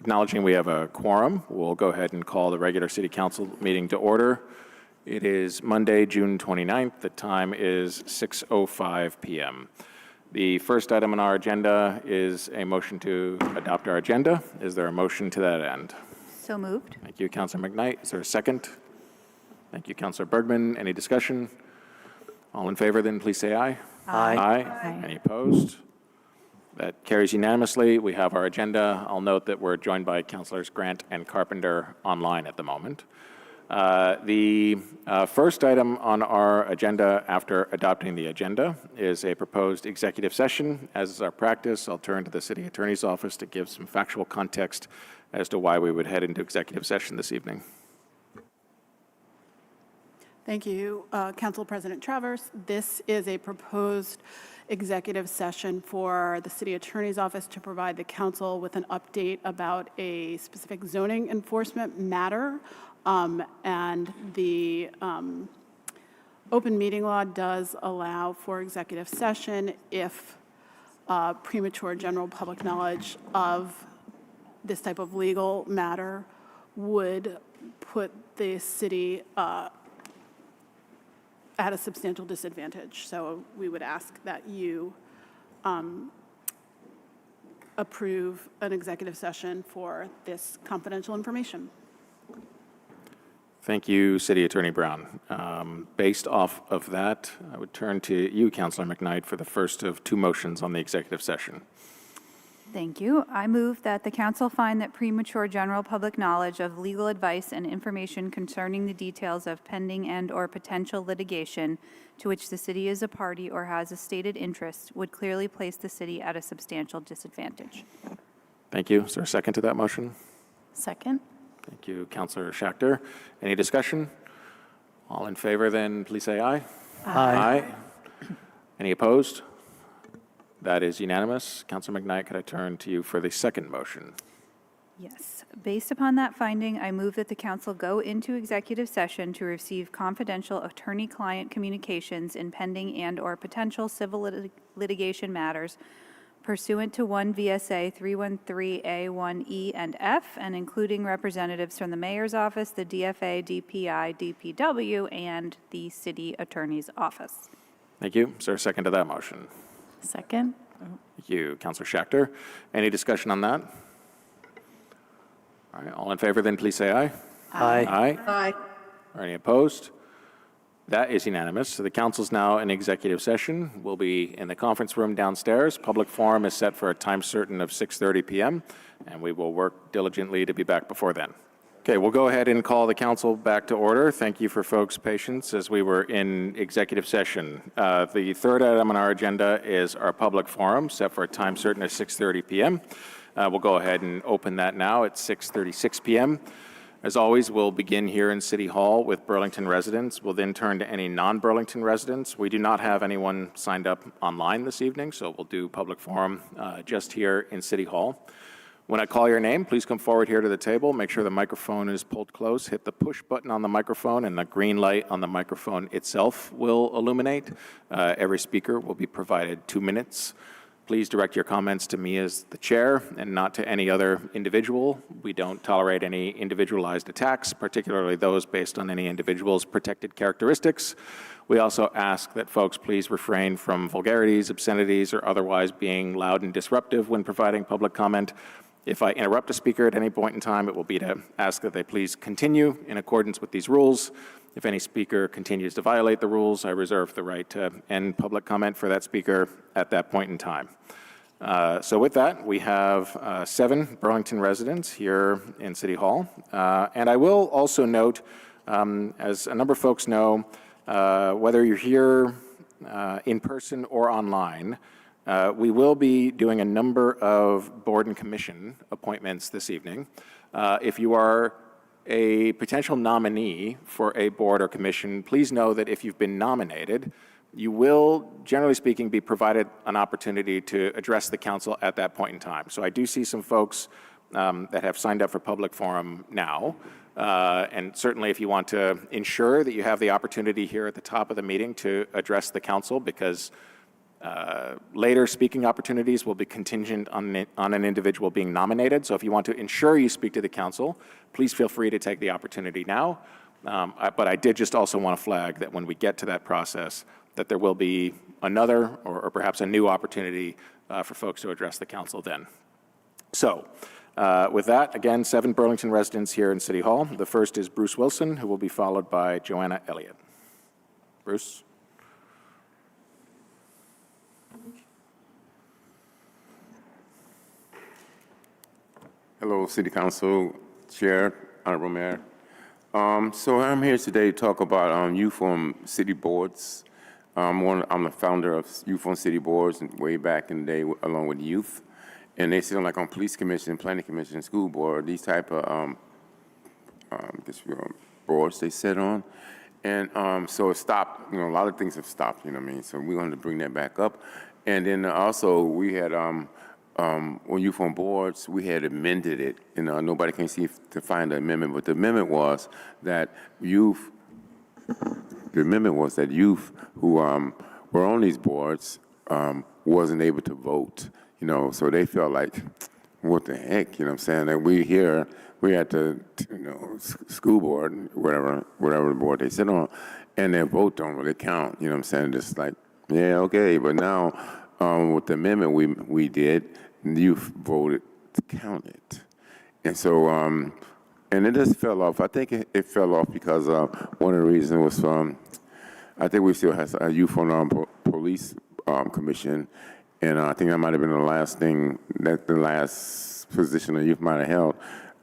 Acknowledging we have a quorum, we'll go ahead and call the regular City Council meeting to order. It is Monday, June 29th. The time is 6:05 p.m. The first item on our agenda is a motion to adopt our agenda. Is there a motion to that end? So moved. Thank you, Councilor McKnight. Is there a second? Thank you, Councilor Bergman. Any discussion? All in favor, then please say aye. Aye. Aye. Any opposed? That carries unanimously. We have our agenda. I'll note that we're joined by Councilors Grant and Carpenter online at the moment. The first item on our agenda after adopting the agenda is a proposed executive session. As is our practice, I'll turn to the City Attorney's Office to give some factual context as to why we would head into executive session this evening. Thank you, Council President Travers. This is a proposed executive session for the City Attorney's Office to provide the Council with an update about a specific zoning enforcement matter. And the open meeting law does allow for executive session if premature general public knowledge of this type of legal matter would put the city at a substantial disadvantage. So we would ask that you approve an executive session for this confidential information. Thank you, City Attorney Brown. Based off of that, I would turn to you, Councilor McKnight, for the first of two motions on the executive session. Thank you. I move that the council find that premature general public knowledge of legal advice and information concerning the details of pending and/or potential litigation to which the city is a party or has a stated interest would clearly place the city at a substantial disadvantage. Thank you. Is there a second to that motion? Second. Thank you, Councilor Schachter. Any discussion? All in favor, then please say aye. Aye. Any opposed? That is unanimous. Councilor McKnight, could I turn to you for the second motion? Yes. Based upon that finding, I move that the council go into executive session to receive confidential attorney-client communications in pending and/or potential civil litigation matters pursuant to 1 VSA 313A1E and F, and including representatives from the mayor's office, the DFA, DPI, DPW, and the city attorney's office. Thank you. Is there a second to that motion? Second. Thank you, Councilor Schachter. Any discussion on that? All right, all in favor, then please say aye. Aye. Aye. Aye. Are any opposed? That is unanimous. So the council's now in executive session. We'll be in the conference room downstairs. Public forum is set for a time certain of 6:30 p.m., and we will work diligently to be back before then. Okay, we'll go ahead and call the council back to order. Thank you for folks' patience as we were in executive session. The third item on our agenda is our public forum set for a time certain of 6:30 p.m. We'll go ahead and open that now at 6:36 p.m. As always, we'll begin here in City Hall with Burlington residents. We'll then turn to any non-Burlington residents. We do not have anyone signed up online this evening, so we'll do public forum just here in City Hall. When I call your name, please come forward here to the table. Make sure the microphone is pulled close. Hit the push button on the microphone, and the green light on the microphone itself will illuminate. Every speaker will be provided 2 minutes. Please direct your comments to me as the chair and not to any other individual. We don't tolerate any individualized attacks, particularly those based on any individual's protected characteristics. We also ask that folks please refrain from vulgarities, obscenities, or otherwise being loud and disruptive when providing public comment. If I interrupt a speaker at any point in time, it will be to ask that they please continue in accordance with these rules. If any speaker continues to violate the rules, I reserve the right to end public comment for that speaker at that point in time. So with that, we have 7 Burlington residents here in City Hall. And I will also note, as a number of folks know, whether you're here in person or online, we will be doing a number of board and commission appointments this evening. If you are a potential nominee for a board or commission, please know that if you've been nominated, you will, generally speaking, be provided an opportunity to address the council at that point in time. So I do see some folks that have signed up for public forum now. And certainly if you want to ensure that you have the opportunity here at the top of the meeting to address the council, because Later speaking opportunities will be contingent on an individual being nominated. So if you want to ensure you speak to the council, please feel free to take the opportunity now. But I did just also want to flag that when we get to that process, that there will be another or perhaps a new opportunity for folks to address the council then. So with that, again, 7 Burlington residents here in City Hall. The first is Bruce Wilson, who will be followed by Joanna Elliott. Bruce? Hello, City Council Chair, Honorable Mayor. So I'm here today to talk about youth on city boards. I'm the founder of Youth on City Boards way back in the day, along with youth, and they sit on police commission, planning commission, school board, these type of boards they sit on, and so it stopped. A lot of things have stopped. So we wanted to bring that back up, and then also we had on Youth on Boards, we had amended it. Nobody can seem to find the amendment, but the amendment was that youth who were on these boards wasn't able to vote. So they felt like, what the heck? What I'm saying? That we at the school board, whatever the board they sit on, and their vote don't really count. What I'm saying? Just like, yeah, okay, but now. With the amendment we did, the youth voted to count it. And so, and it just fell off. I think it fell off because one of the reasons was, I think we still have a youth on our police commission, and I think that might have been the last thing, that the last position the youth might have held.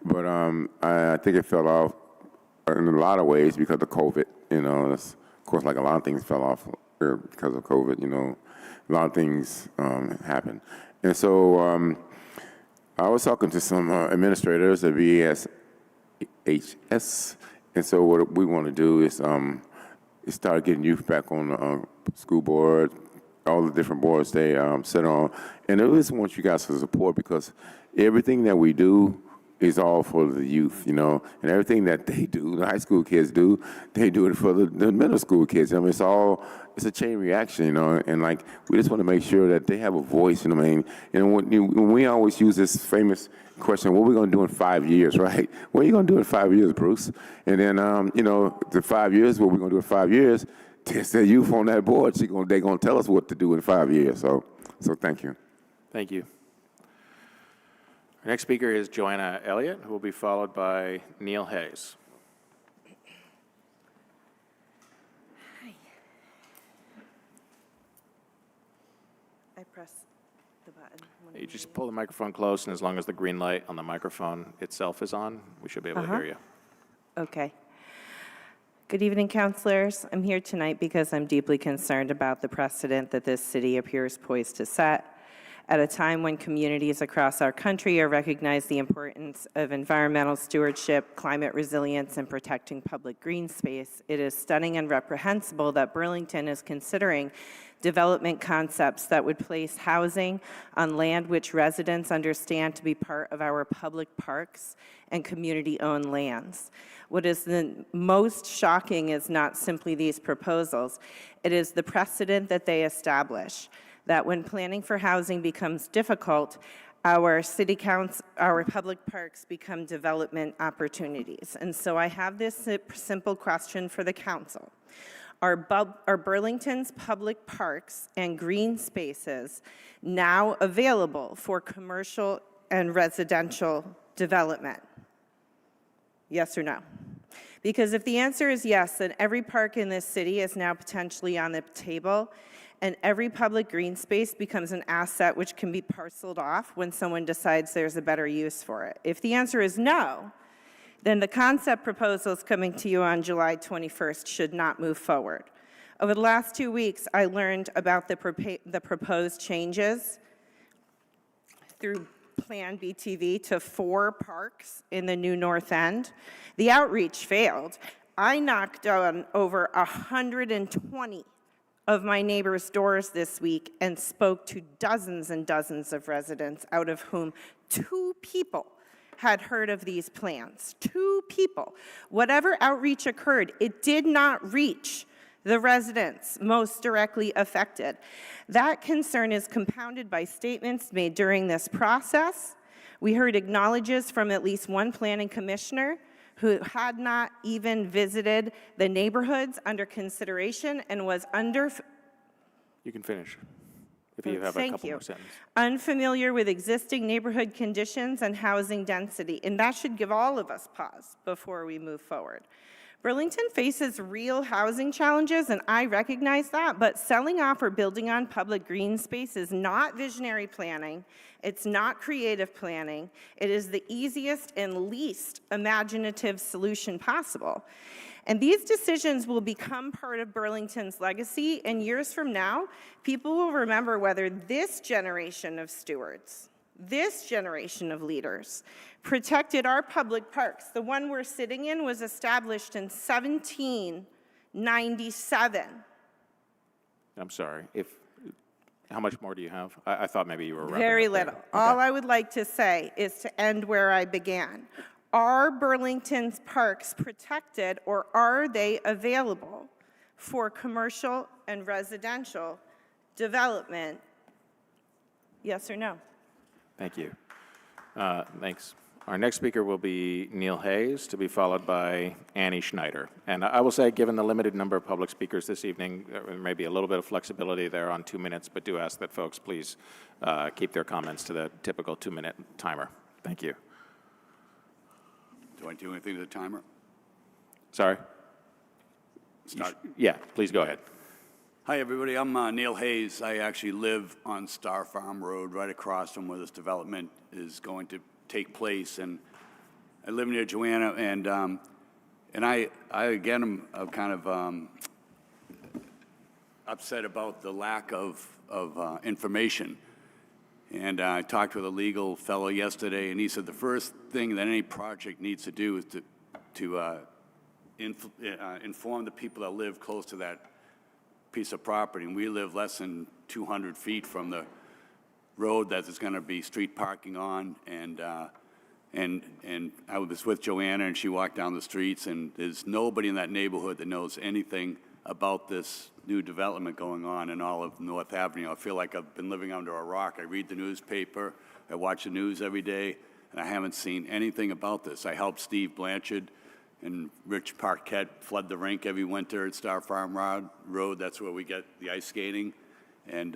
But I think it fell off in a lot of ways because of COVID. Of course, like a lot of things fell off because of COVID, a lot of things happen. And so I was talking to some administrators at VSHS, and so what we want to do is start getting youth back on the school board, all the different boards they sit on. And I just want you guys to support, because everything that we do is all for the youth, and everything that they do, the high school kids do, they do it for the middle school kids. It's a chain reaction, and we just want to make sure that they have a voice, when we always use this famous question, what are we going to do in 5 years, right? What are you going to do in 5 years, Bruce? And then, the 5 years, what we're going to do in 5 years, test the youth on that board, they're going to tell us what to do in 5 years. So thank you. Thank you. Our next speaker is Joanna Elliott, who will be followed by Neil Hayes. Hi. I press the button. You just pull the microphone close, and as long as the green light on the microphone itself is on, we should be able to hear you. Okay. Good evening, councilors. I'm here tonight because I'm deeply concerned about the precedent that this city appears poised to set. At a time when communities across our country are recognizing the importance of environmental stewardship, climate resilience, and protecting public green space, it is stunning and reprehensible that Burlington is considering development concepts that would place housing on land which residents understand to be part of our public parks and community-owned lands. What is the most shocking is not simply these proposals, it is the precedent that they establish, that when planning for housing becomes difficult, our city council, our public parks become development opportunities. And so I have this simple question for the council. Are Burlington's public parks and green spaces now available for commercial and residential development? Yes or no? Because if the answer is yes, then every park in this city is now potentially on the table, and every public green space becomes an asset which can be parceled off when someone decides there's a better use for it. If the answer is no, then the concept proposals coming to you on July 21st should not move forward. Over the last 2 weeks, I learned about the proposed changes through Plan BTV to 4 parks in the new North End. The outreach failed. I knocked on over 120 of my neighbors' doors this week and spoke to dozens and dozens of residents, out of whom 2 people had heard of these plans. 2 people. Whatever outreach occurred, it did not reach the residents most directly affected. That concern is compounded by statements made during this process. We heard acknowledges from at least one planning commissioner who had not even visited the neighborhoods under consideration and was You can finish if you have a Thank couple you. more sentences. Unfamiliar with existing neighborhood conditions and housing density, and that should give all of us pause before we move forward. Burlington faces real housing challenges, and I recognize that, but selling off or building on public green space is not visionary planning. It's not creative planning. It is the easiest and least imaginative solution possible. And these decisions will become part of Burlington's legacy, and years from now, people will remember whether this generation of stewards, this generation of leaders, protected our public parks. The one we're sitting in was established in 1797. I'm sorry. How much more do you have? I thought maybe you were wrapping Very up there. little. All I would like to say is to end where I began. Are Burlington's parks protected, or are they available for commercial and residential development? Yes or no? Thank you. Thanks. Our next speaker will be Neil Hayes, to be followed by Annie Schneider. And I will say, given the limited number of public speakers this evening, there may be a little bit of flexibility there on 2 minutes, but do ask that folks please keep their comments to the typical 2-minute timer. Thank you. Do I do anything to the timer? Sorry? Start. Yeah, please go ahead. Hi, everybody. I'm Neil Hayes. I actually live on Star Farm Road, right across from where this development is going to take place. And I live near Joanna, and I again, am kind of upset about the lack of information. And I talked with a legal fellow yesterday, and he said the first thing that any project needs to do is to inform the people that live close to that piece of property. And we live less than 200 feet from the road that there's going to be street parking on. And I was with Joanna, and she walked down the streets, and there's nobody in that neighborhood that knows anything about this new development going on in all of North Avenue. I feel like I've been living under a rock. I read the newspaper, I watch the news every day, and I haven't seen anything about this. I helped Steve Blanchard and Rich Parquette flood the rink every winter at Star Farm Road. That's where we get the ice skating. And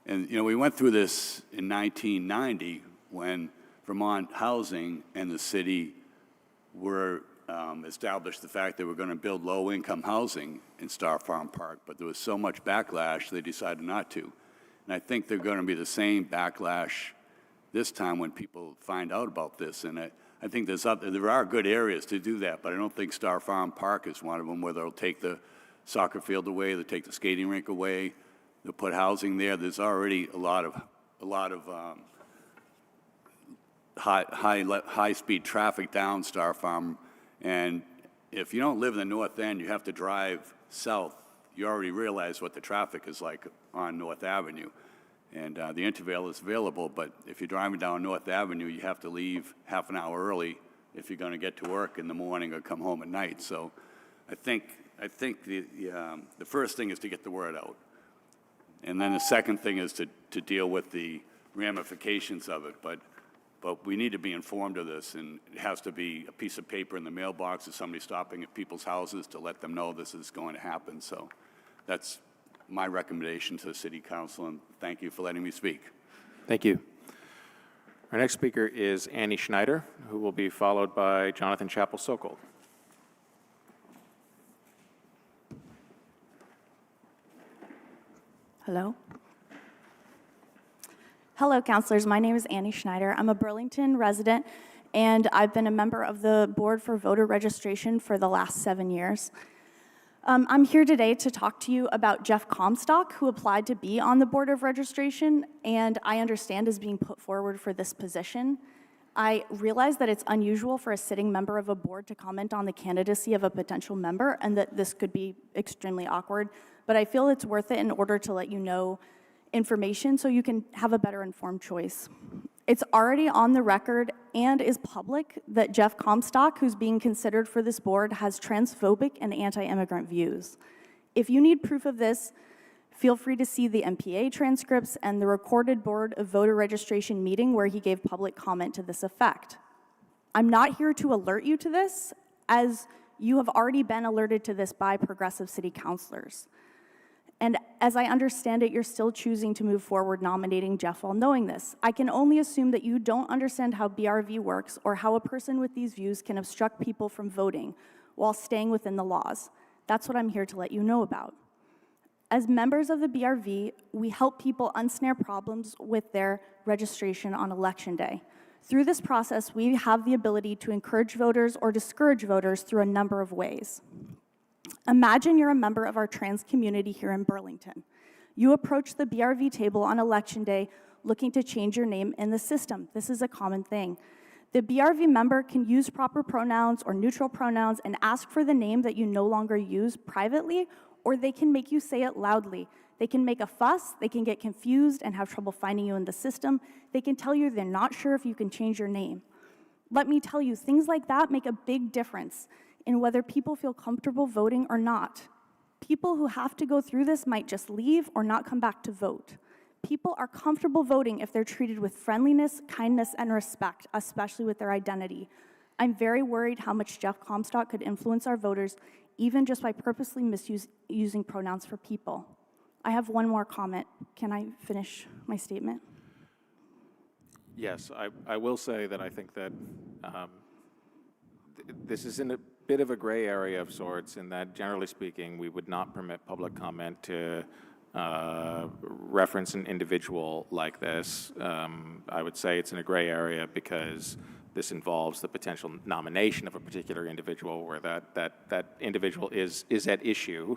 you know, we went through this in 1990 when Vermont Housing and the city were established the fact that we're going to build low-income housing in Star Farm Park, but there was so much backlash they decided not to. And I think they're going to be the same backlash this time when people find out about this. And I think there are good areas to do that, but I don't think Star Farm Park is one of them, where they'll take the soccer field away, they'll take the skating rink away, they'll put housing there. There's already a lot of high-speed traffic down Star Farm. And if you don't live in the North End, you have to drive south. You already realize what the traffic is like on North Avenue. And the Intervale is available, but if you're driving down North Avenue, you have to leave half an hour early if you're going to get to work in the morning or come home at night. So I think the first thing is to get the word out. And then the second thing is to deal with the ramifications of it. But we need to be informed of this, and it has to be a piece of paper in the mailbox or somebody stopping at people's houses to let them know this is going to happen. So that's my recommendation to the City Council, and thank you for letting me speak. Thank you. Our next speaker is Annie Schneider, who will be followed by Jonathan Chappell-Sokol. Hello. Hello, councilors. My name is Annie Schneider. I'm a Burlington resident, and I've been a member of the board for voter registration for the last 7 years. I'm here today to talk to you about Jeff Comstock, who applied to be on the board of registration, and I understand is being put forward for this position. I realize that it's unusual for a sitting member of a board to comment on the candidacy of a potential member, and that this could be extremely awkward, but I feel it's worth it in order to let you know information so you can have a better informed choice. It's already on the record and is public that Jeff Comstock, who's being considered for this board, has transphobic and anti-immigrant views. If you need proof of this, feel free to see the MPA transcripts and the recorded Board of Voter Registration meeting where he gave public comment to this effect. I'm not here to alert you to this, as you have already been alerted to this by progressive city councilors. And as I understand it, you're still choosing to move forward nominating Jeff while knowing this. I can only assume that you don't understand how BRV works or how a person with these views can obstruct people from voting while staying within the laws. That's what I'm here to let you know about. As members of the BRV, we help people unsnare problems with their registration on Election Day. Through this process, we have the ability to encourage voters or discourage voters through a number of ways. Imagine you're a member of our trans community here in Burlington. You approach the BRV table on Election Day looking to change your name in the system. This is a common thing. The BRV member can use proper pronouns or neutral pronouns and ask for the name that you no longer use privately, or they can make you say it loudly. They can make a fuss, they can get confused and have trouble finding you in the system. They can tell you they're not sure if you can change your name. Let me tell you, things like that make a big difference in whether people feel comfortable voting or not. People who have to go through this might just leave or not come back to vote. People are comfortable voting if they're treated with friendliness, kindness, and respect, especially with their identity. I'm very worried how much Jeff Comstock could influence our voters, even just by purposely misusing pronouns for people. I have one more comment. Can I finish my statement? Yes, I will say that I think that this is in a bit of a gray area of sorts, in that, generally speaking, we would not permit public comment to reference an individual like this. I would say it's in a gray area because this involves the potential nomination of a particular individual where that individual is at issue.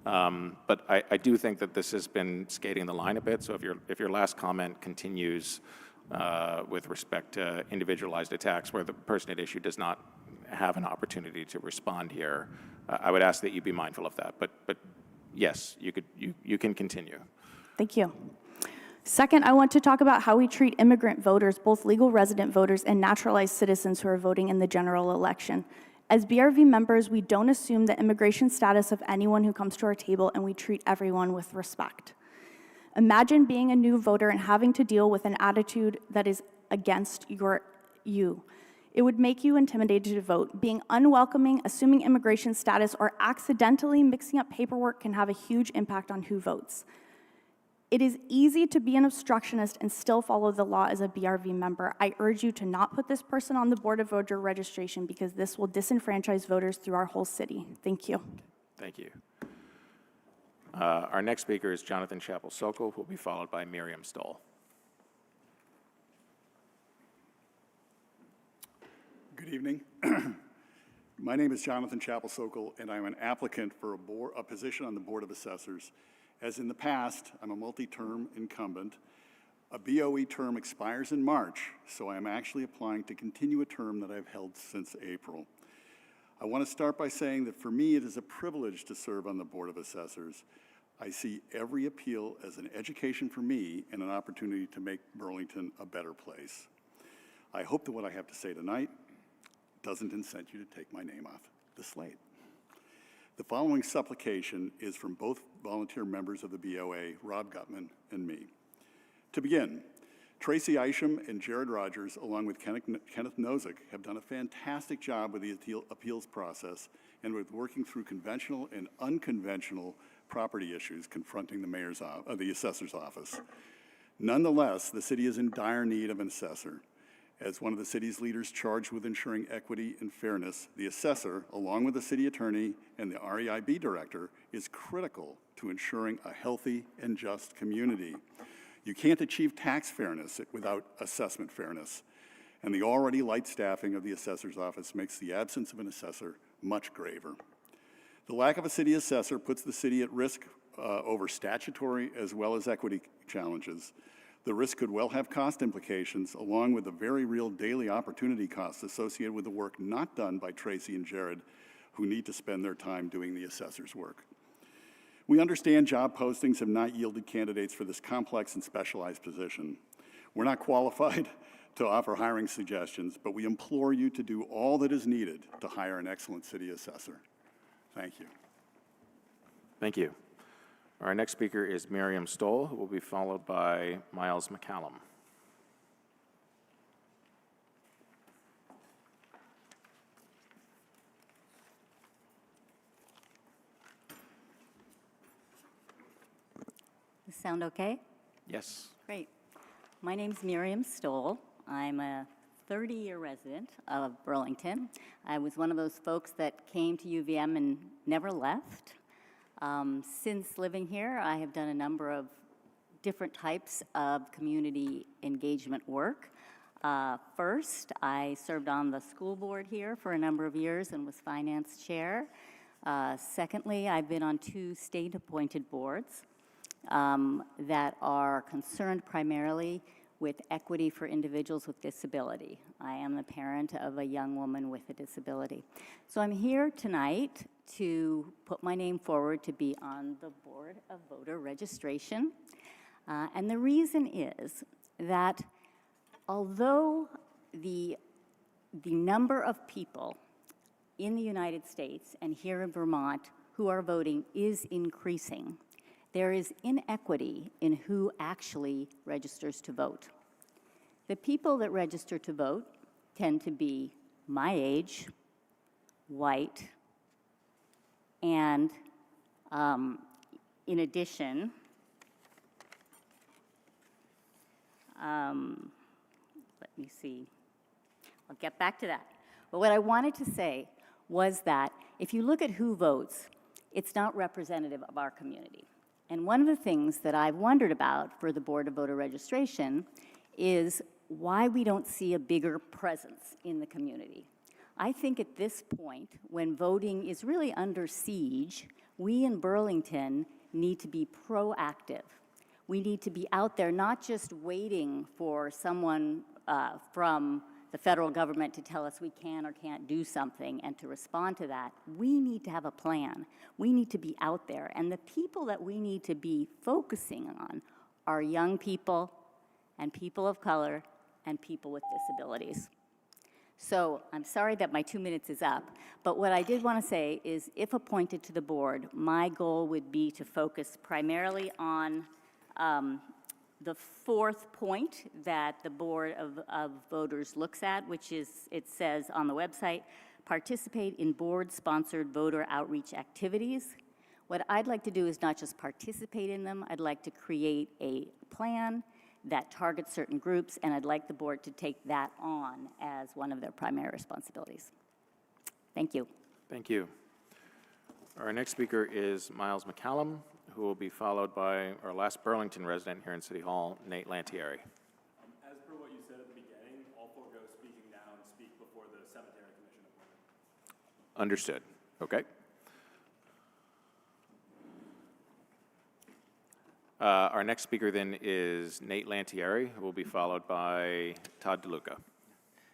But I do think that this has been skating the line a bit. So if your last comment continues with respect to individualized attacks where the person at issue does not have an opportunity to respond here, I would ask that you be mindful of that. But yes, you can continue. Thank you. Second, I want to talk about how we treat immigrant voters, both legal resident voters and naturalized citizens who are voting in the general election. As BRV members, we don't assume the immigration status of anyone who comes to our table, and we treat everyone with respect. Imagine being a new voter and having to deal with an attitude that is against you. It would make you intimidated to vote. Being unwelcoming, assuming immigration status, or accidentally mixing up paperwork can have a huge impact on who votes. It is easy to be an obstructionist and still follow the law as a BRV member. I urge you to not put this person on the Board of Voter Registration because this will disenfranchise voters through our whole city. Thank you. Thank you. Our next speaker is Jonathan Chappell-Sokol, who will be followed by Miriam Stoll. Good evening. My name is Jonathan Chappell-Sokol, and I'm an applicant for a position on the Board of Assessors. As in the past, I'm a multi-term incumbent. A BOE term expires in March, so I'm actually applying to continue a term that I've held since April. I want to start by saying that for me, it is a privilege to serve on the Board of Assessors. I see every appeal as an education for me and an opportunity to make Burlington a better place. I hope that what I have to say tonight doesn't incent you to take my name off the slate. The following supplication is from both volunteer members of the BOA, Rob Gutman and me. To begin, Tracy Isham and Jared Rogers, along with Kenneth Nozick, have done a fantastic job with the appeals process and with working through conventional and unconventional property issues confronting the assessor's office. Nonetheless, the city is in dire need of an assessor. As one of the city's leaders charged with ensuring equity and fairness, the assessor, along with the city attorney and the REIB director, is critical to ensuring a healthy and just community. You can't achieve tax fairness without assessment fairness, and the already light staffing of the assessor's office makes the absence of an assessor much graver. The lack of a city assessor puts the city at risk over statutory as well as equity challenges. The risk could well have cost implications, along with the very real daily opportunity costs associated with the work not done by Tracy and Jared, who need to spend their time doing the assessor's work. We understand job postings have not yielded candidates for this complex and specialized position. We're not qualified to offer hiring suggestions, but we implore you to do all that is needed to hire an excellent city assessor. Thank you. Thank you. Our next speaker is Miriam Stoll, who will be followed by Miles McCallum. Does this sound okay? Yes. Great. My name's Miriam Stoll. I'm a 30-year resident of Burlington. I was one of those folks that came to UVM and never left. Since living here, I have done a number of different types of community engagement work. First, I served on the school board here for a number of years and was finance chair. Secondly, I've been on 2 state-appointed boards that are concerned primarily with equity for individuals with disability. I am the parent of a young woman with a disability. So I'm here tonight to put my name forward to be on the Board of Voter Registration. And the reason is that although the number of people in the United States and here in Vermont who are voting is increasing, there is inequity in who actually registers to vote. The people that register to vote tend to be my age, white, and in addition, let me see, I'll get back to that. But what I wanted to say was that if you look at who votes, it's not representative of our community. And one of the things that I've wondered about for the Board of Voter Registration is why we don't see a bigger presence in the community. I think at this point, when voting is really under siege, we in Burlington need to be proactive. We need to be out there not just waiting for someone from the federal government to tell us we can or can't do something and to respond to that. We need to have a plan. We need to be out there. And the people that we need to be focusing on are young people and people of color and people with disabilities. So I'm sorry that my 2 minutes is up, but what I did want to say is if appointed to the board, my goal would be to focus primarily on the 4th point that the Board of Voters looks at, which is, it says on the website, participate in board-sponsored voter outreach activities. What I'd like to do is not just participate in them, I'd like to create a plan that targets certain groups, and I'd like the board to take that on as one of their primary responsibilities. Thank you. Thank you. Our next speaker is Miles McCallum, who will be followed by our last Burlington resident here in City Hall, Nate Lantieri. As per what you said at the beginning, I'll forego speaking now and speak before the Cemetery Commission appointment. Understood. Okay. Our next speaker then is Nate Lantieri, who will be followed by Todd DeLuca.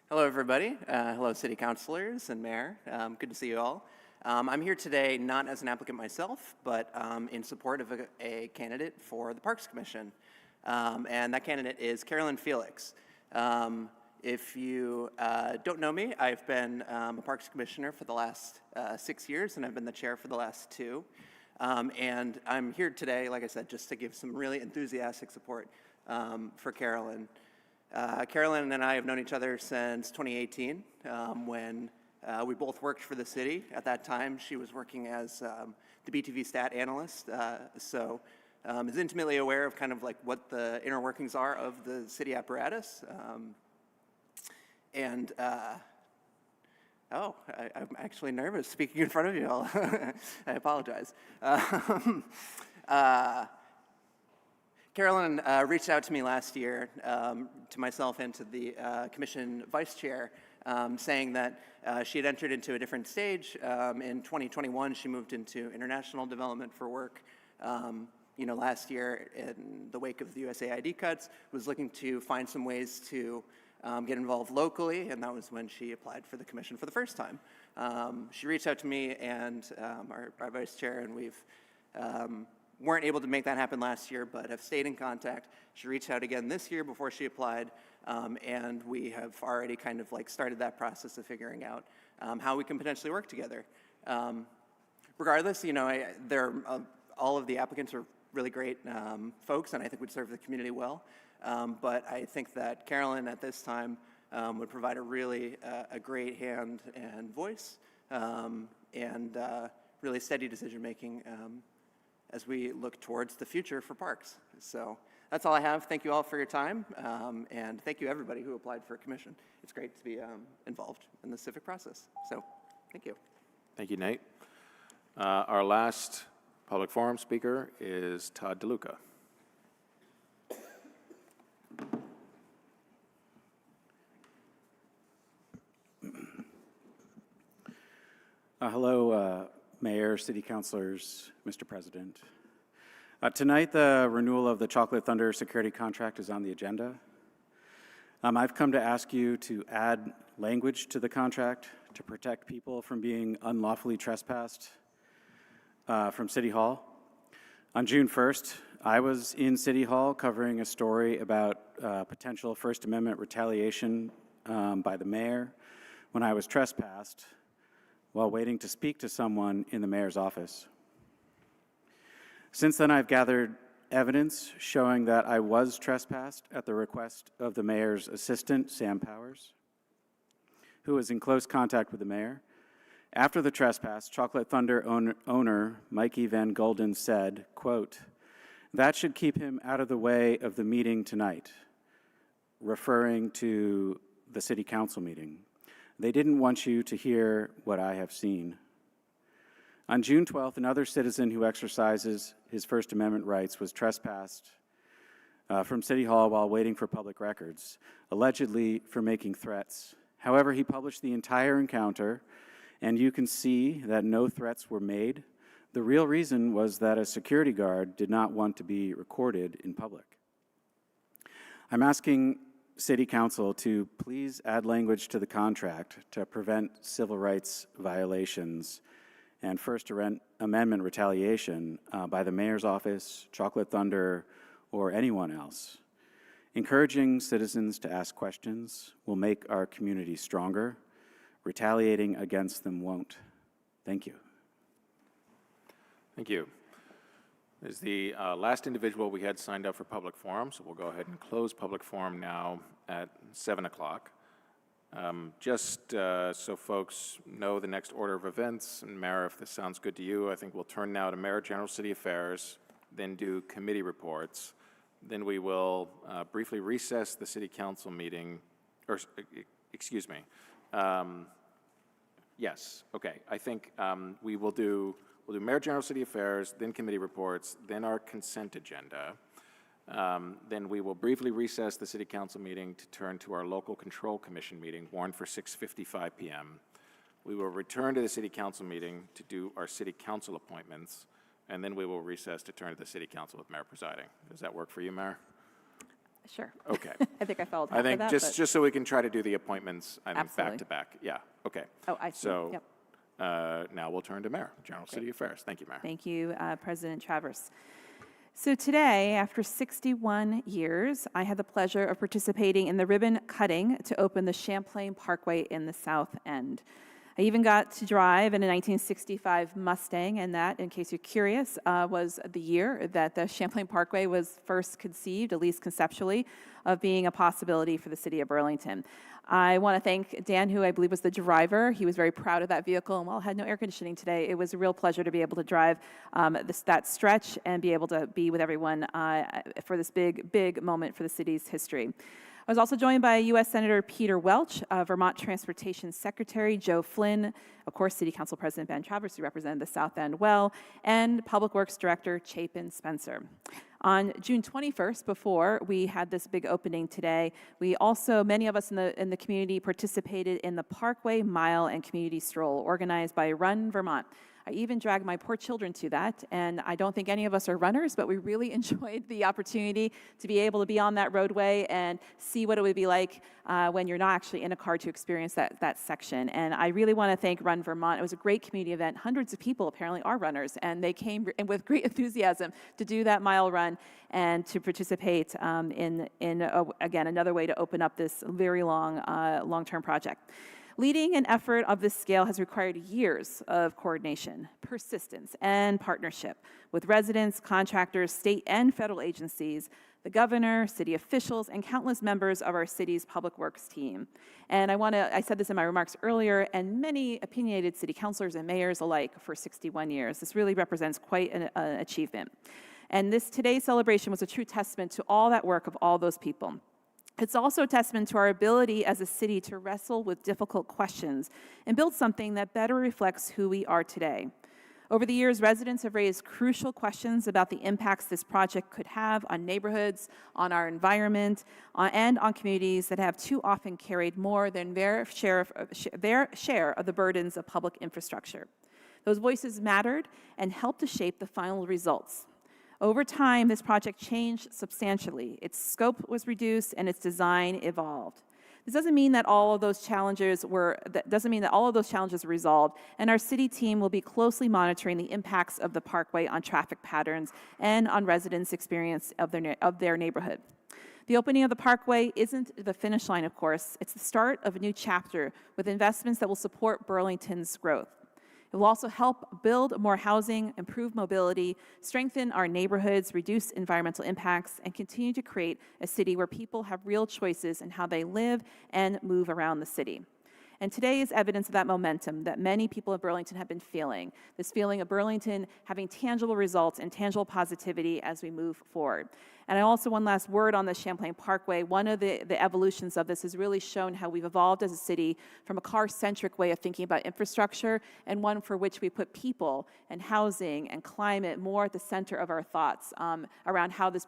Hello, everybody. Hello, city councilors and mayor. Good to see you all. I'm here today not as an applicant myself, but in support of a candidate for the Parks Commission. And that candidate is Carolyn Felix. If you don't know me, I've been a Parks Commissioner for the last 6 years, and I've been the chair for the last 2. And I'm here today, like I said, just to give some really enthusiastic support for Carolyn. Carolyn and I have known each other since 2018, when we both worked for the city. At that time, she was working as the BTV stat analyst, so is intimately aware of kind of like what the inner workings are of the city apparatus. Oh, I'm actually nervous speaking in front of you all. I apologize. Carolyn reached out to me last year, to myself and to the commission vice chair, saying that she had entered into a different stage. In 2021, she moved into international development for work. Last year, in the wake of the USAID cuts, was looking to find some ways to get involved locally, and that was when she applied for the commission for the first time. She reached out to me and our vice chair, and we've weren't able to make that happen last year, but have stayed in contact. She reached out again this year before she applied, and we have already kind of like started that process of figuring out how we can potentially work together. Regardless, there are all of the applicants are really great folks, and I think would serve the community well. But I think that Carolyn at this time would provide a really a great hand and voice and really steady decision-making as we look towards the future for parks. So that's all I have. Thank you all for your time, and thank you everybody who applied for a commission. It's great to be involved in the civic process. So thank you. Thank you, Nate. Our last public forum speaker is Todd DeLuca. Hello, Mayor, City Councilors, Mr. President. Tonight, the renewal of the Chocolate Thunder security contract is on the agenda. I've come to ask you to add language to the contract to protect people from being unlawfully trespassed from City Hall. On June 1st, I was in City Hall covering a story about potential First Amendment retaliation by the mayor when I was trespassed while waiting to speak to someone in the mayor's office. Since then, I've gathered evidence showing that I was trespassed at the request of the mayor's assistant, Sam Powers, who was in close contact with the mayor. After the trespass, Chocolate Thunder owner Mikey Van Gulden said, quote, "That should keep him out of the way of the meeting tonight," referring to the city council meeting. "They didn't want you to hear what I have seen." On June 12th, another citizen who exercises his First Amendment rights was trespassed from City Hall while waiting for public records, allegedly for making threats. However, he published the entire encounter, and you can see that no threats were made. The real reason was that a security guard did not want to be recorded in public. I'm asking City Council to please add language to the contract to prevent civil rights violations and First Amendment retaliation by the mayor's office, Chocolate Thunder, or anyone else. Encouraging citizens to ask questions will make our community stronger. Retaliating against them won't. Thank you. Thank you. Is the last individual we had signed up for public forum, so we'll go ahead and close public forum now at 7 o'clock. Just so folks know the next order of events, and Mayor, if this sounds good to you, I think we'll turn now to Mayor General City Affairs, then do committee reports. Then we will briefly recess the City Council meeting, or excuse me. Yes, okay. I think we'll do Mayor General City Affairs, then committee reports, then our consent agenda. Then we will briefly recess the City Council meeting to turn to our Local Control Commission meeting, warned for 6:55 p.m. We will return to the City Council meeting to do our City Council appointments, and then we will recess to turn to the City Council with Mayor presiding. Does that work for you, Mayor? Sure. Okay. I think I followed I half think of that, just so we can try to do the appointments, I think Absolutely. back to back. Yeah, okay. Oh, I see. So Yep. now we'll turn to Mayor, General City Affairs. Thank you, Mayor. Thank you, President Travers. So today, after 61 years, I had the pleasure of participating in the ribbon cutting to open the Champlain Parkway in the South End. I even got to drive in a 1965 Mustang, and that, in case you're curious, was the year that the Champlain Parkway was first conceived, at least conceptually, of being a possibility for the city of Burlington. I want to thank Dan, who I believe was the driver. He was very proud of that vehicle, and while it had no air conditioning today, it was a real pleasure to be able to drive that stretch and be able to be with everyone for this big moment for the city's history. I was also joined by U.S. Senator Peter Welch, Vermont Transportation Secretary Joe Flynn, of course, City Council President Ben Travers, who represented the South End well, and Public Works Director Chapin Spencer. On June 21st, before we had this big opening today, we also, many of us in the community, participated in the Parkway Mile and Community Stroll organized by Run Vermont. I even dragged my poor children to that, and I don't think any of us are runners, but we really enjoyed the opportunity to be able to be on that roadway and see what it would be like when you're not actually in a car to experience that section. And I really want to thank Run Vermont. It was a great community event. Hundreds of people apparently are runners, and they came with great enthusiasm to do that mile run and to participate in again, another way to open up this very long, long-term project. Leading an effort of this scale has required years of coordination, persistence, and partnership with residents, contractors, state and federal agencies, the governor, city officials, and countless members of our city's public works team. And I said this in my remarks earlier, and many opinionated city councilors and mayors alike for 61 years. This really represents quite an achievement. And today's celebration was a true testament to all that work of all those people. It's also a testament to our ability as a city to wrestle with difficult questions and build something that better reflects who we are today. Over the years, residents have raised crucial questions about the impacts this project could have on neighborhoods, on our environment, and on communities that have too often carried more than their share of the burdens of public infrastructure. Those voices mattered and helped to shape the final results. Over time, this project changed substantially. Its scope was reduced and its design evolved. This doesn't mean that all of those challenges were resolved, and our city team will be closely monitoring the impacts of the parkway on traffic patterns and on residents' experience of their neighborhood. The opening of the parkway isn't the finish line, of course. It's the start of a new chapter with investments that will support Burlington's growth. It will also help build more housing, improve mobility, strengthen our neighborhoods, reduce environmental impacts, and continue to create a city where people have real choices in how they live and move around the city. And today is evidence of that momentum that many people of Burlington have been feeling, this feeling of Burlington having tangible results and tangible positivity as we move forward. And I also, one last word on the Champlain Parkway. One of the evolutions of this has really shown how we've evolved as a city from a car-centric way of thinking about infrastructure and one for which we put people and housing and climate more at the center of our thoughts around how this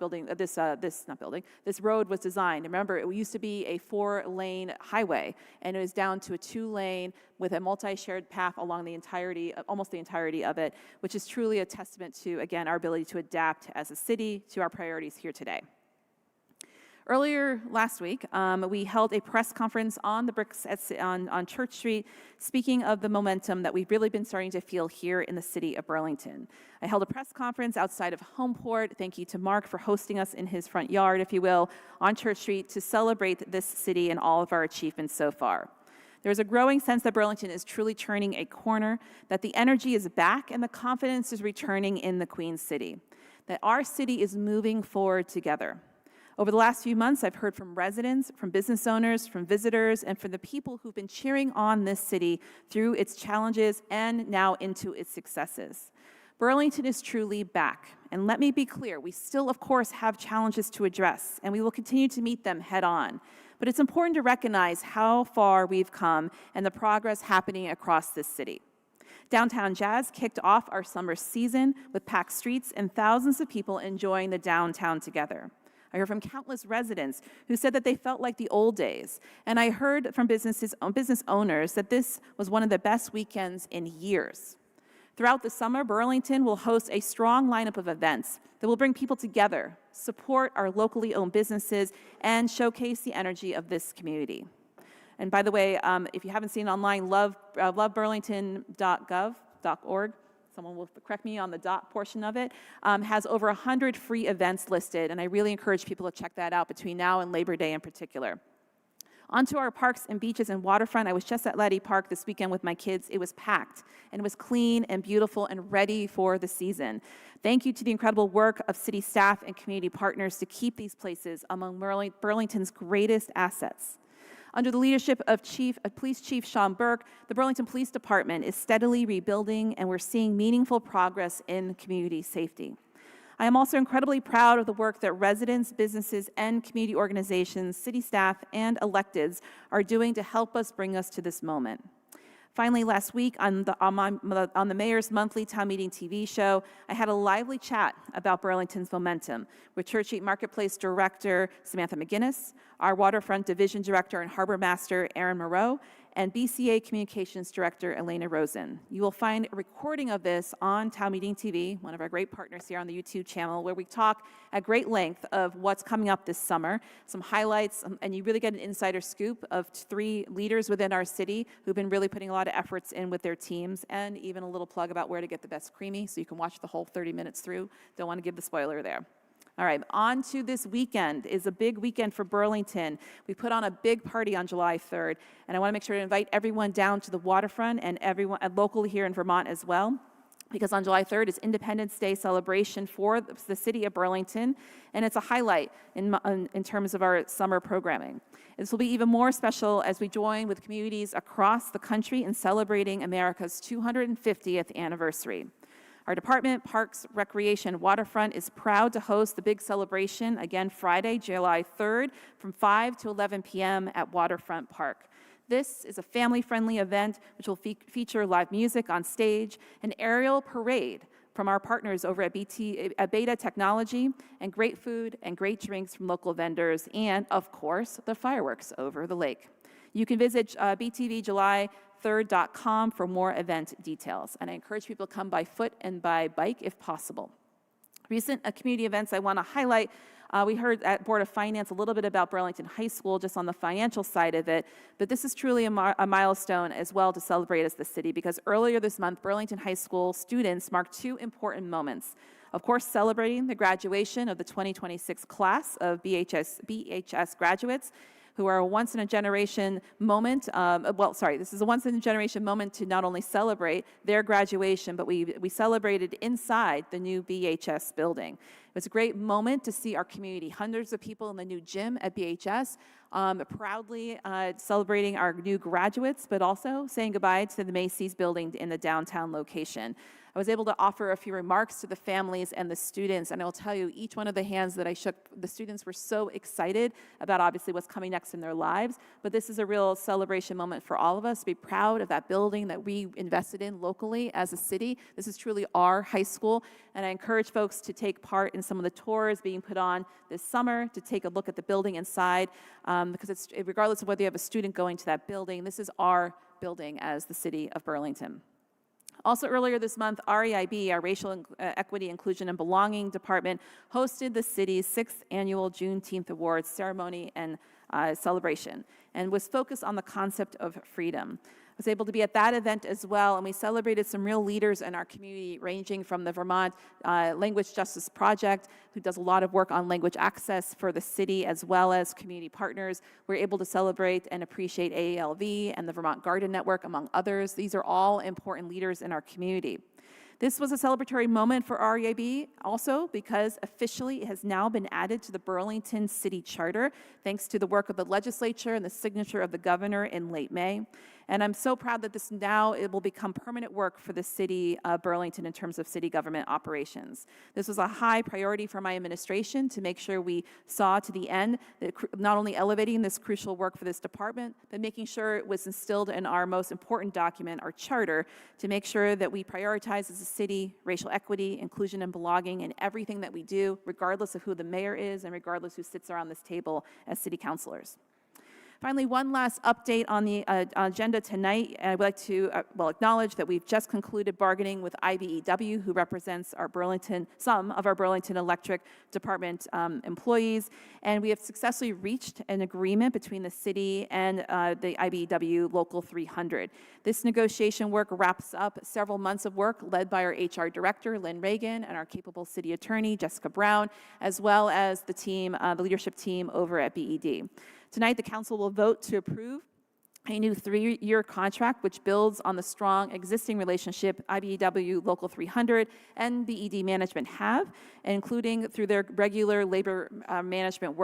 road was designed. Remember, it used to be a 4-lane highway, and it was down to a 2-lane with a multi-shared path along the entirety, almost the entirety of it, which is truly a testament to, again, our ability to adapt as a city to our priorities here today. Earlier last week, we held a press conference on the bricks on Church Street, speaking of the momentum that we've really been starting to feel here in the city of Burlington. I held a press conference outside of Homeport. Thank you to Mark for hosting us in his front yard, if you will, on Church Street to celebrate this city and all of our achievements so far. There's a growing sense that Burlington is truly turning a corner, that the energy is back and the confidence is returning in the Queen City, that our city is moving forward together. Over the last few months, I've heard from residents, from business owners, from visitors, and from the people who've been cheering on this city through its challenges and now into its successes. Burlington is truly back. And let me be clear, we still, of course, have challenges to address, and we will continue to meet them head on. But it's important to recognize how far we've come and the progress happening across this city. Downtown Jazz kicked off our summer season with packed streets and thousands of people enjoying the downtown together. I heard from countless residents who said that they felt like the old days. And I heard from business owners that this was one of the best weekends in years. Throughout the summer, Burlington will host a strong lineup of events that will bring people together, support our locally owned businesses, and showcase the energy of this community. And by the way, if you haven't seen it online, loveburlington.gov.org, someone will correct me on the dot portion of it, has over 100 free events listed, and I really encourage people to check that out between now and Labor Day in particular. Onto our parks and beaches and waterfront. I was just at Leddy Park this weekend with my kids. It was packed, and it was clean and beautiful and ready for the season. Thank you to the incredible work of city staff and community partners to keep these places among Burlington's greatest assets. Under the leadership of Police Chief Sean Burke, the Burlington Police Department is steadily rebuilding, and we're seeing meaningful progress in community safety. I am also incredibly proud of the work that residents, businesses, and community organizations, city staff, and electeds are doing to help us bring us to this moment. Finally, last week on the Mayor's Monthly Town Meeting TV show, I had a lively chat about Burlington's momentum with Church Street Marketplace Director Samantha McGinnis, our Waterfront Division Director and Harbor Master Aaron Moreau, and BCA Communications Director Elena Rosen. You will find a recording of this on Town Meeting TV, one of our great partners here on the YouTube channel, where we talk at great length of what's coming up this summer, some highlights, and you really get an insider scoop of 3 leaders within our city who've been really putting a lot of efforts in with their teams, and even a little plug about where to get the best creamy, so you can watch the whole 30 minutes through. Don't want to give the spoiler there. All right, on to this weekend. Is a big weekend for Burlington. We put on a big party on July 3rd, and I want to make sure to invite everyone down to the waterfront and everyone locally here in Vermont as well, because on July 3rd is Independence Day celebration for the city of Burlington, and it's a highlight in terms of our summer programming. This will be even more special as we join with communities across the country in celebrating America's 250th anniversary. Our department, Parks, Recreation, Waterfront, is proud to host the big celebration, again Friday, July 3rd, from 5 to 11 p.m. at Waterfront Park. This is a family-friendly event which will feature live music on stage, an aerial parade from our partners over at Beta Technology, and great food and great drinks from local vendors, and, of course, the fireworks over the lake. You can visit btvjuly3rd.com for more event details, and I encourage people to come by foot and by bike if possible. Recent community events I want to highlight. We heard at Board of Finance a little bit about Burlington High School, just on the financial side of it, but this is truly a milestone as well to celebrate as the city, because earlier this month, Burlington High School students marked two important moments. Of course, celebrating the graduation of the 2026 class of BHS graduates, who are a once-in-a-generation moment. This is a once-in-a-generation moment to not only celebrate their graduation, but we celebrated inside the new BHS building. It was a great moment to see our community, hundreds of people in the new gym at BHS, proudly celebrating our new graduates, but also saying goodbye to the Macy's building in the downtown location. I was able to offer a few remarks to the families and the students, and I will tell you, each one of the hands that I shook, the students were so excited about obviously what's coming next in their lives, but this is a real celebration moment for all of us to be proud of that building that we invested in locally as a city. This is truly our high school, and I encourage folks to take part in some of the tours being put on this summer, to take a look at the building inside, because it's, regardless of whether you have a student going to that building, this is our building as the city of Burlington. Also earlier this month, REIB, our Racial Equity, Inclusion, and Belonging Department, hosted the city's 6th annual Juneteenth Awards ceremony and celebration, and was focused on the concept of freedom. I was able to be at that event as well, and we celebrated some real leaders in our community, ranging from the Vermont Language Justice Project, who does a lot of work on language access for the city, as well as community partners. We're able to celebrate and appreciate AALV and the Vermont Garden Network, among others. These are all important leaders in our community. This was a celebratory moment for REIB also because officially it has now been added to the Burlington City Charter, thanks to the work of the legislature and the signature of the governor in late May. And I'm so proud that this now, it will become permanent work for the city of Burlington in terms of city government operations. This was a high priority for my administration to make sure we saw to the end that not only elevating this crucial work for this department, but making sure it was instilled in our most important document, our charter, to make sure that we prioritize as a city racial equity, inclusion, and belonging in everything that we do, regardless of who the mayor is and regardless who sits around this table as city councilors. Finally, one last update on the agenda tonight. I would like to acknowledge that we've just concluded bargaining with IBEW, who represents our some of our Burlington Electric Department employees, and we have successfully reached an agreement between the city and the IBEW Local 300. This negotiation work wraps up several months of work led by our HR director, Lynn Reagan, and our capable city attorney, Jessica Brown, as well as the team, the leadership team over at BED. Tonight, the council will vote to approve a new 3-year contract which builds on the strong existing relationship IBEW Local 300 and BED management have, including through their regular labor management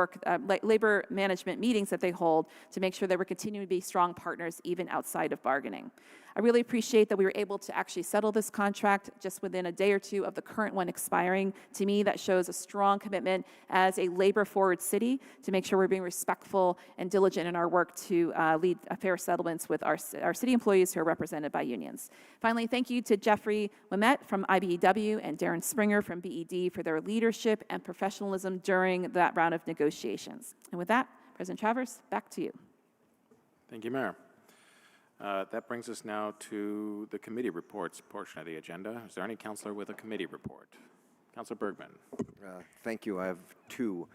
meetings that they hold to make sure that we're continuing to be strong partners even outside of bargaining. I really appreciate that we were able to actually settle this contract just within a day or two of the current one expiring. To me, that shows a strong commitment as a labor-forward city to make sure we're being respectful and diligent in our work to lead fair settlements with our city employees who are represented by unions. Finally, thank you to Jeffrey Wimet from IBEW and Darren Springer from BED for their leadership and professionalism during that round of negotiations. And with that, President Travers, back to you. Thank you, Mayor. That brings us now to the committee reports portion of the agenda. Is there any councilor with a committee report? Councilor Bergman. Thank you. I have two.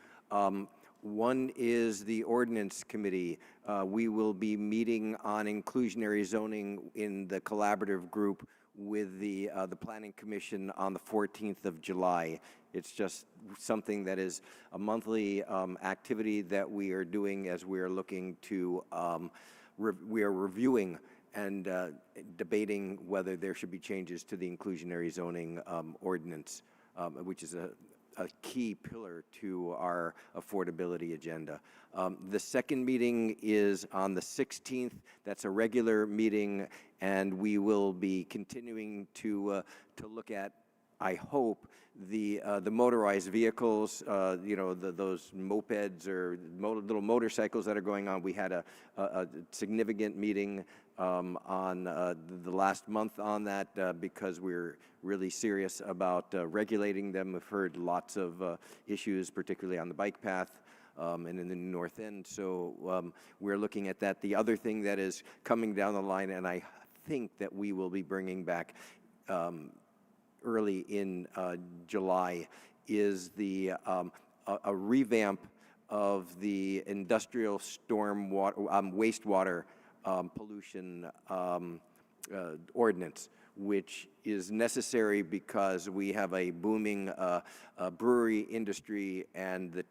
One is the Ordinance Committee. We will be meeting on inclusionary zoning in the collaborative group with the Planning Commission on the 14th of July. It's just something that is a monthly activity that we are doing as we are looking to, we are reviewing and debating whether there should be changes to the inclusionary zoning ordinance, which is a key pillar to our affordability agenda. The second meeting is on the 16th. That's a regular meeting, and we will be continuing to look at, I hope, the motorized vehicles, those mopeds or little motorcycles that are going on. We had a significant meeting on the last month on that because we're really serious about regulating them. We've heard lots of issues, particularly on the bike path and in the North End. So we're looking at that. The other thing that is coming down the line, and I think that we will be bringing back early in July, is a revamp of the industrial wastewater pollution ordinance, which is necessary because we have a booming brewery industry, and the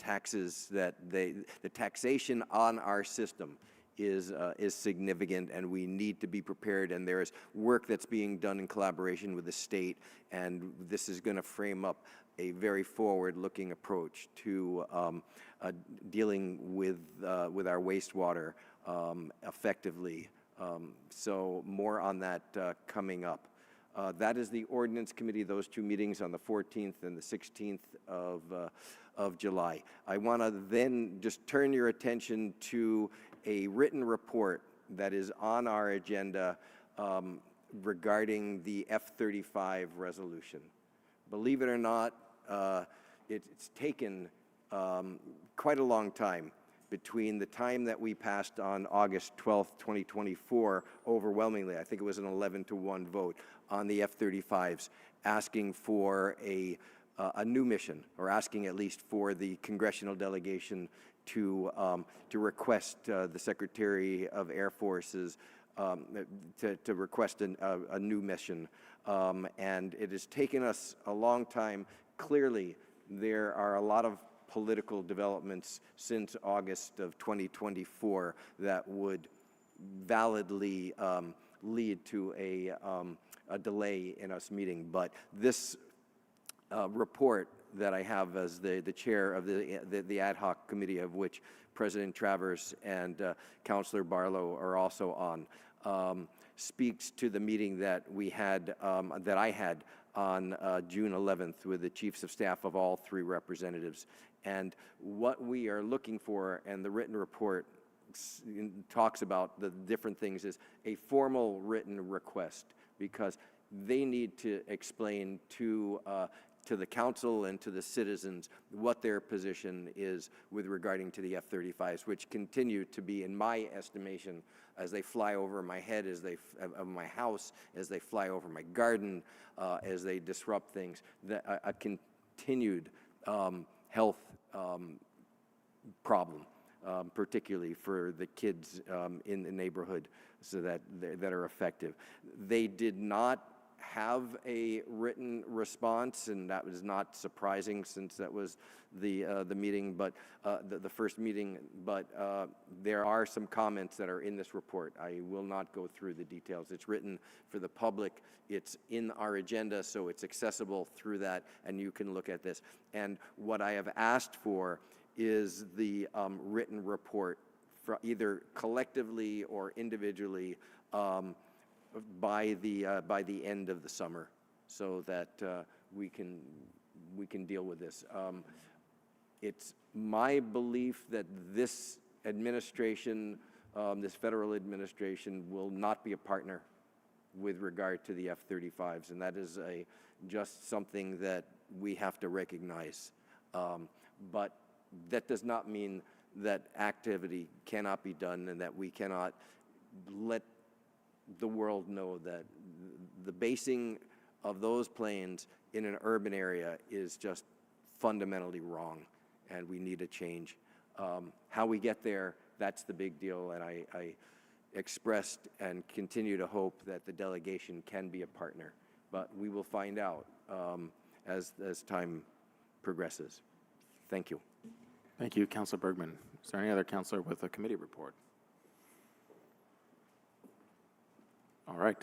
taxation on our system is significant, and we need to be prepared. And there is work that's being done in collaboration with the state, and this is going to frame up a very forward-looking approach to dealing with our wastewater effectively. So more on that coming up. That is the Ordinance Committee, those two meetings on the 14th and the 16th of July. I want to then just turn your attention to a written report that is on our agenda regarding the F-35 resolution. Believe it or not, it's taken quite a long time between the time that we passed on August 12th, 2024, overwhelmingly, I think it was an 11-to-1 vote on the F-35s, asking for a new mission, or asking at least for the congressional delegation to request the Secretary of Air Forces to request a new mission. And it has taken us a long time. Clearly, there are a lot of political developments since August of 2024 that would validly lead to a delay in us meeting. But this report that I have as the chair of the ad hoc committee, of which President Travers and Councilor Barlow are also on, speaks to the meeting that we had, that I had on June 11th with the chiefs of staff of all three representatives. And what we are looking for, and the written report talks about the different things, is a formal written request, because they need to explain to the council and to the citizens what their position is with regarding to the F-35s, which continue to be, in my estimation, as they fly over my head, of my house, as they fly over my garden, as they disrupt things, a continued health problem, particularly for the kids in the neighborhood, so that are effective. They did not have a written response, and that was not surprising since that was the meeting, but the first meeting. But there are some comments that are in this report. I will not go through the details. It's written for the public. It's in our agenda, so it's accessible through that, and you can look at this. And what I have asked for is the written report, for either collectively or individually, by the end of the summer, so that we can deal with this. It's my belief that this administration, this federal administration, will not be a partner with regard to the F-35s, and that is just something that we have to recognize. But that does not mean that activity cannot be done, and that we cannot let the world know that the basing of those planes in an urban area is just fundamentally wrong, and we need a change. How we get there, that's the big deal, and I expressed and continue to hope that the delegation can be a partner, but we will find out as time progresses. Thank you. Thank you, Councilor Bergman. Is there any other councilor with a committee report? All right.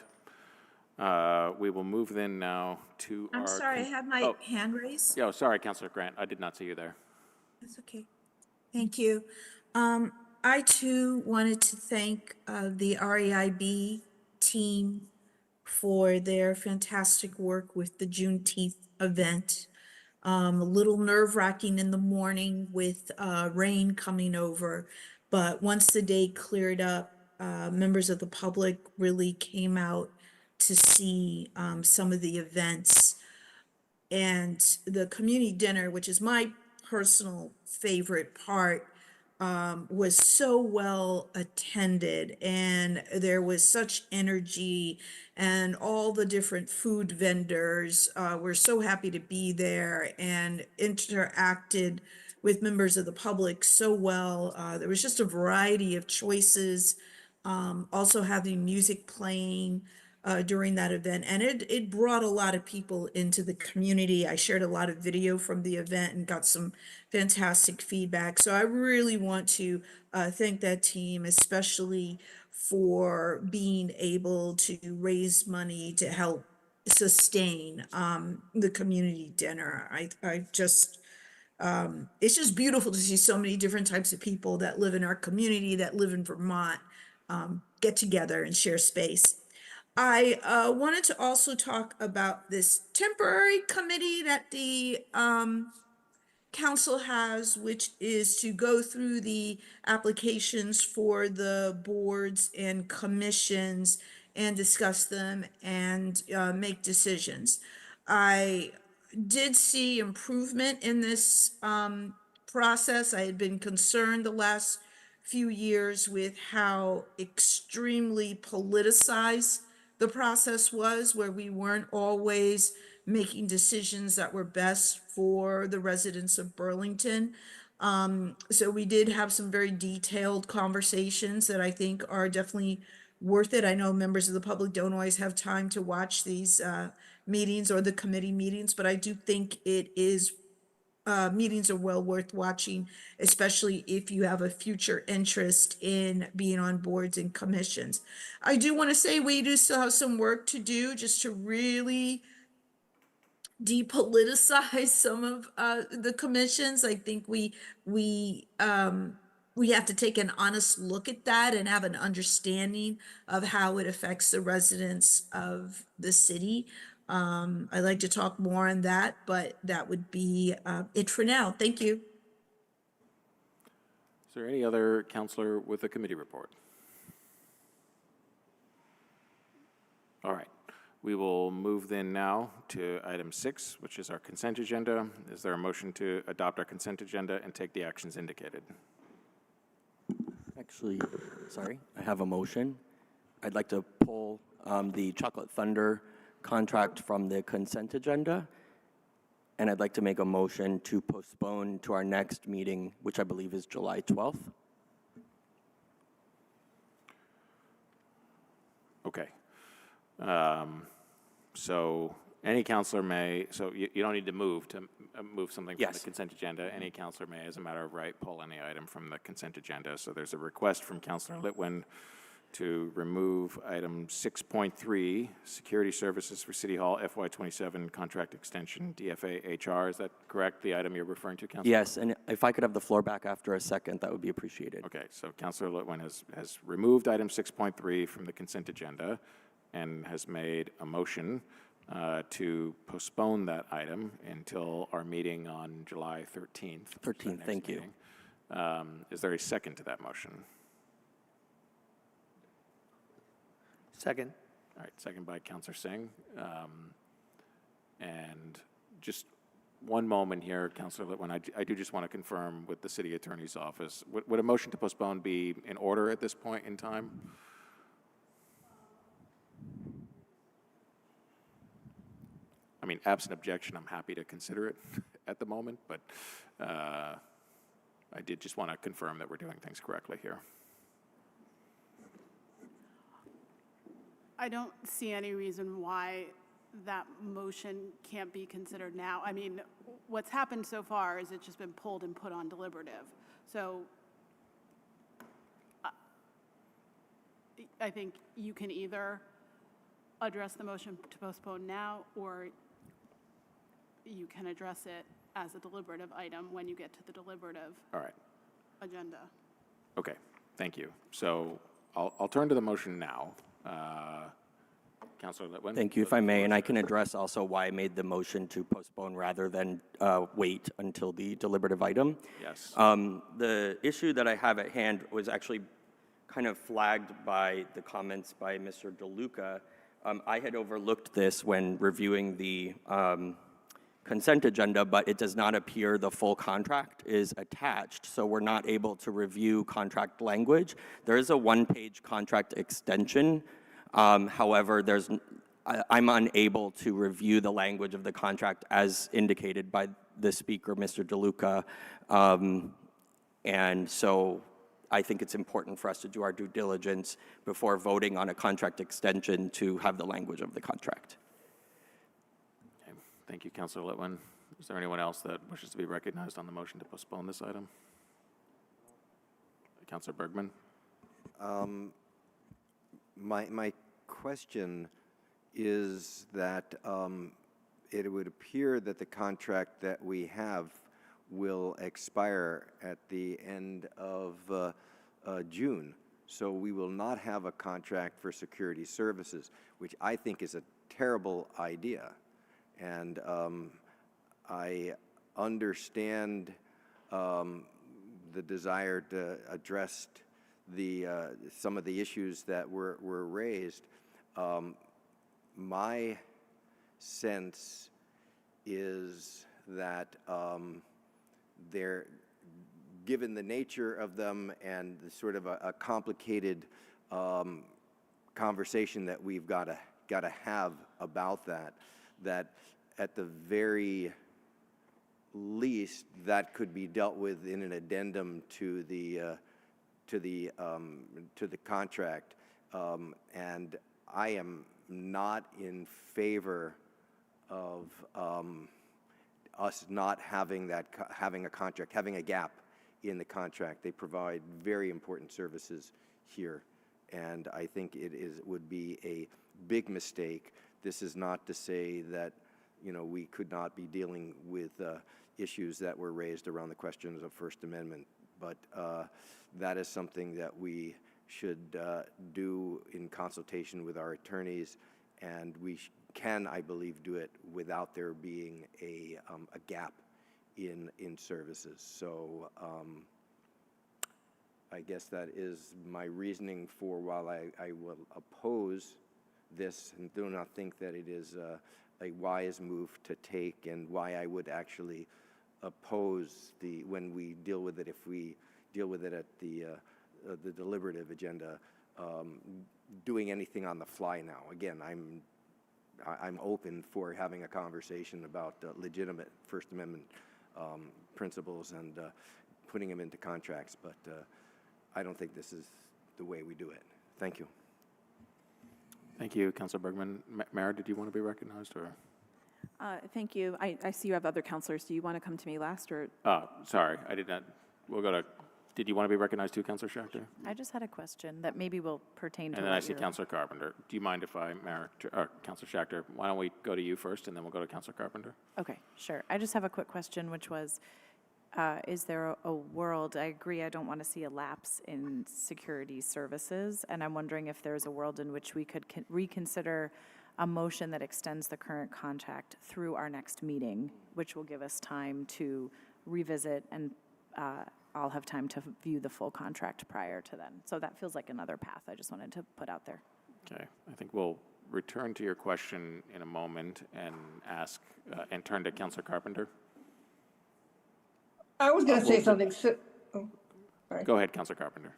We will move then now to I'm sorry, I have my hand raised. Yeah, sorry, Councilor Grant. I did not see you there. That's okay. Thank you. I too wanted to thank the REIB team for their fantastic work with the Juneteenth event. A little nerve-wracking in the morning with rain coming over, but once the day cleared up, members of the public really came out to see some of the events. And the community dinner, which is my personal favorite part, was so well attended, and there was such energy, and all the different food vendors were so happy to be there and interacted with members of the public so well. There was just a variety of choices, also having music playing during that event. And it brought a lot of people into the community. I shared a lot of video from the event and got some fantastic feedback. So I really want to thank that team, especially for being able to raise money to help sustain the community dinner. I just, it's just beautiful to see so many different types of people that live in our community, that live in Vermont, get together and share space. I wanted to also talk about this temporary committee that the council has, which is to go through the applications for the boards and commissions and discuss them and make decisions. I did see improvement in this process. I had been concerned the last few years with how extremely politicized the process was, where we weren't always making decisions that were best for the residents of Burlington. So we did have some very detailed conversations that I think are definitely worth it. I know members of the public don't always have time to watch these meetings or the committee meetings, but I do think it is meetings are well worth watching, especially if you have a future interest in being on boards and commissions. I do want to say we do still have some work to do just to really depoliticize some of the commissions. I think we have to take an honest look at that and have an understanding of how it affects the residents of the city. I'd like to talk more on that, but that would be it for now. Thank you. Is there any other councilor with a committee report? All right. We will move then now to item 6, which is our consent agenda. Is there a motion to adopt our consent agenda and take the actions indicated? Actually, sorry, I have a motion. I'd like to pull the Chocolate Thunder contract from the consent agenda, and I'd like to make a motion to postpone to our next meeting, which I believe is July 12th. Okay. So any counselor may, so you don't need to move something from the consent agenda. Any counselor may, as a matter of right, pull any item from the consent agenda. So there's a request from Councilor Litwin to remove item 6.3, Security Services for City Hall FY27 Contract Extension, DFA HR. Is that correct, the item you're referring to, Councilor? Yes, and if I could have the floor back after a second, that would be appreciated. Okay, so Councilor Litwin has removed item 6.3 from the consent agenda and has made a motion to postpone that item until our meeting on July 13th. 13th, thank you. Is there a second to that motion? Second. All right, second by Councilor Singh. And just one moment here, Councilor Litwin, I do just want to confirm with the City Attorney's Office. Would a motion to postpone be in order at this point in time? I mean, absent objection, I'm happy to consider it at the moment, but I did just want to confirm that we're doing things correctly here. I don't see any reason why that motion can't be considered now. I mean, what's happened so far is it's just been pulled and put on deliberative. So I think you can either address the motion to postpone now, or you can address it as a deliberative item when you get to the deliberative All right. agenda. Okay, thank you. So I'll turn to the motion now. Councilor Litwin? Thank you, if I may, and I can address also why I made the motion to postpone rather than wait until the deliberative item. Yes. The issue that I have at hand was actually kind of flagged by the comments by Mr. DeLuca. I had overlooked this when reviewing the consent agenda, but it does not appear the full contract is attached, so we're not able to review contract language. There is a one-page contract extension. However, I'm unable to review the language of the contract as indicated by the speaker, Mr. DeLuca, and so I think it's important for us to do our due diligence before voting on a contract extension to have the language of the contract. Okay. Thank you, Councilor Litwin. Is there anyone else that wishes to be recognized on the motion to postpone this item? Councilor Bergman? My question is that it would appear that the contract that we have will expire at the end of June. So we will not have a contract for security services, which I think is a terrible idea. And I understand the desire to address some of the issues that were raised. My sense is that given the nature of them and the sort of a complicated conversation that we've got to have about that at the very least that could be dealt with in an addendum to the contract, and I am not in favor of us not having having a contract, having a gap in the contract. They provide very important services here, and I think would be a big mistake. This is not to say that we could not be dealing with issues that were raised around the questions of First Amendment, but that is something that we should do in consultation with our attorneys, and we can, I believe, do it without there being a gap in services. So I guess that is my reasoning for while I will oppose this and do not think that it is a wise move to take, and why I would actually oppose when we deal with it, if we deal with it at the deliberative agenda, doing anything on the fly now. Again, I'm open for having a conversation about legitimate First Amendment principles and putting them into contracts, but I don't think this is the way we do it. Thank you. Thank you, Councilor Bergman. Mayor, did you want to be recognized, or? Thank you. I see you have other counselors. Do you want to come to me last, or? Sorry, I did not. We'll go to. Did you want to be recognized too, Councilor Schachter? I just had a question that maybe will pertain to. And then I see Councilor Carpenter. Do you mind if Councilor Schachter? Why don't we go to you first, and then we'll go to Councilor Carpenter? Okay, sure. I just have a quick question, which was, is there a world? I agree. I don't want to see a lapse in security services, and I'm wondering if there's a world in which we could reconsider a motion that extends the current contract through our next meeting, which will give us time to revisit, and I'll have time to view the full contract prior to then. So that feels like another path I just wanted to put out there. Okay, I think we'll return to your question in a moment and ask and turn to Councilor Carpenter. I was going to say something. Go ahead, Councilor Carpenter.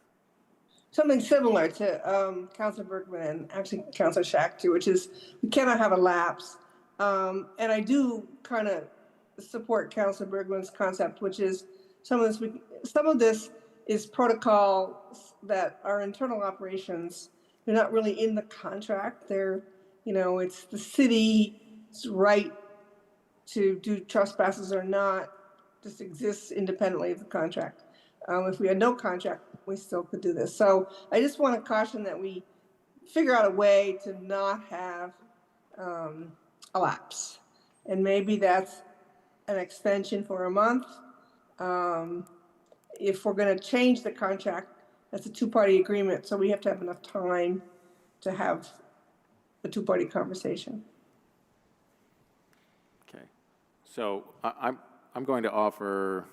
Something similar to Councilor Bergman and actually Councilor Schachter, which is we cannot have a lapse. And I do kind of support Councilor Bergman's concept, which is some of this is protocol that are internal operations. They're not really in the contract. They're, it's the city right to do trespasses or not just exists independently of the contract. If we had no contract, we still could do this. So I just want to caution that we figure out a way to not have a lapse. And maybe that's an extension for a month. If we're going to change the contract, that's a two-party agreement, so we have to have enough time to have a two-party conversation. Okay. So I'm going to offer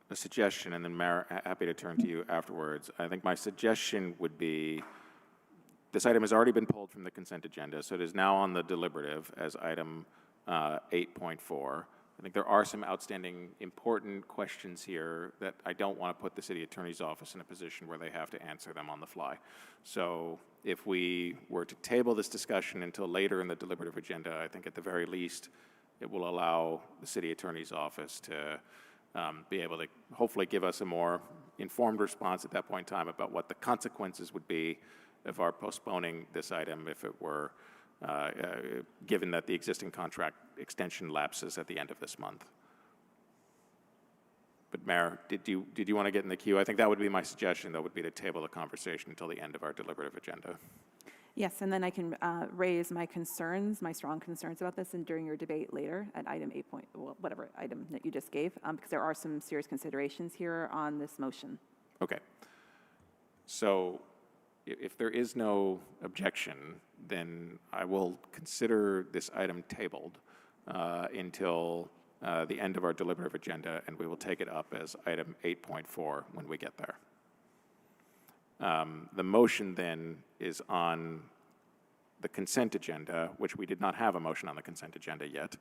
a suggestion, and then Mayor, happy to turn to you afterwards. I think my suggestion would be, this item has already been pulled from the consent agenda, so it is now on the deliberative as item 8.4. I think there are some outstanding important questions here that I don't want to put the city attorney's office in a position where they have to answer them on the fly. So if we were to table this discussion until later in the deliberative agenda, I think at the very least it will allow the city attorney's office to be able to hopefully give us a more informed response at that point in time about what the consequences would be of our postponing this item if it were given that the existing contract extension lapses at the end of this month. But Mayor, did you want to get in the queue? I think that would be my suggestion, that would be to table the conversation until the end of our deliberative agenda. Yes, and then I can raise my concerns, my strong concerns about this, and during your debate later at item 8 point, well, whatever item that you just gave, because there are some serious considerations here on this motion. Okay. So if there is no objection, then I will consider this item tabled until the end of our deliberative agenda, and we will take it up as item 8.4 when we get there. The motion then is on the consent agenda, which we did not have a motion on the consent agenda yet.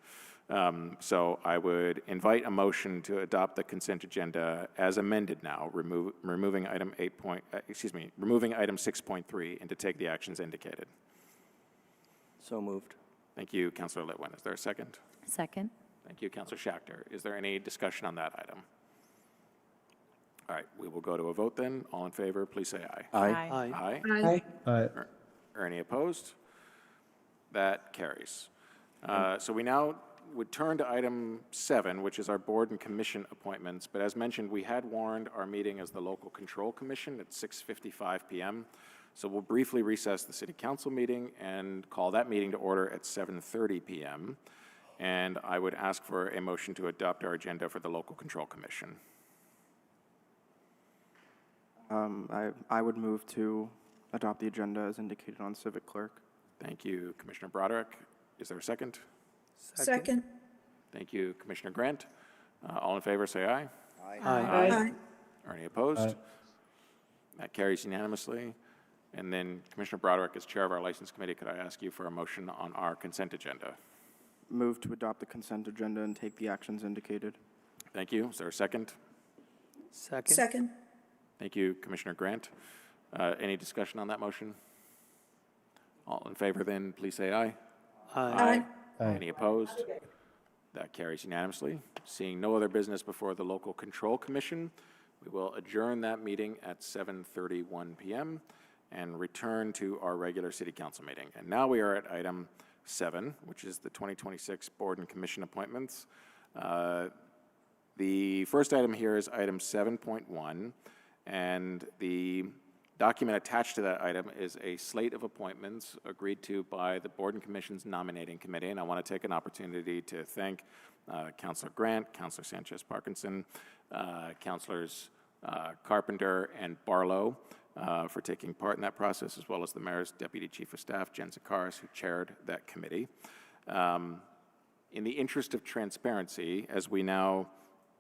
So I would invite a motion to adopt the consent agenda as amended now, removing item removing item 6.3 and to take the actions indicated. So moved. Thank you, Councilor Litwin. Is there a second? Second. Thank you, Councilor Schachter. Is there any discussion on that item? All right, we will go to a vote then. All in favor, please say aye. Aye. Aye. Aye. Aye. Or any opposed? That carries. So we now would turn to item 7, which is our board and commission appointments. But as mentioned, we had warned our meeting as the Local Control Commission at 6:55 p.m. So we'll briefly recess the City Council meeting and call that meeting to order at 7:30 p.m. And I would ask for a motion to adopt our agenda for the Local Control Commission. I would move to adopt the agenda as indicated on Civic Clerk. Thank you, Commissioner Broderick. Is there a second? Second. Thank you, Commissioner Grant. All in favor, say aye. Aye. Or any opposed? Aye. That carries unanimously. And then Commissioner Broderick, as chair of our License Committee, could I ask you for a motion on our consent agenda? Move to adopt the consent agenda and take the actions indicated. Thank you. Is there a second? Second. Thank you, Commissioner Grant. Any discussion on that motion? All in favor then, please say aye. Aye. Any opposed? That carries unanimously. Seeing no other business before the Local Control Commission, we will adjourn that meeting at 7:31 p.m. and return to our regular City Council meeting. And now we are at item 7, which is the 2026 Board and Commission appointments. The first item here is item 7.1, and the document attached to that item is a slate of appointments agreed to by the Board and Commission's Nominating Committee. And I want to take an opportunity to thank Councilor Grant, Councilor Sanchez-Parkinson, Councilors Carpenter and Barlow for taking part in that process, as well as the Mayor's Deputy Chief of Staff, Jen Zakaris, who chaired that committee. In the interest of transparency, as we now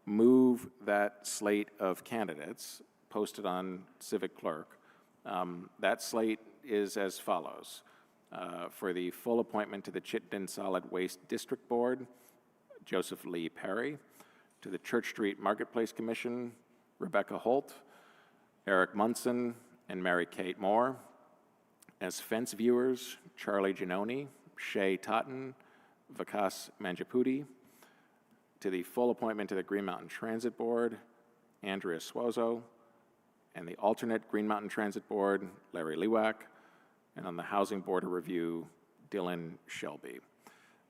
move that slate of candidates posted on Civic Clerk, that slate is as follows. For the full appointment to the Chittenden Solid Waste District Board, Joseph Lee Perry. To the Church Street Marketplace Commission, Rebecca Holt, Eric Munson, and Mary Kate Moore. As fence viewers, Charlie Giannoni, Shay Totten, Vikas Manjapudi. To the full appointment to the Green Mountain Transit Board, Andrea Suozo. And the alternate Green Mountain Transit Board, Larry Lewak. And on the Housing Board of Review, Dylan Shelby.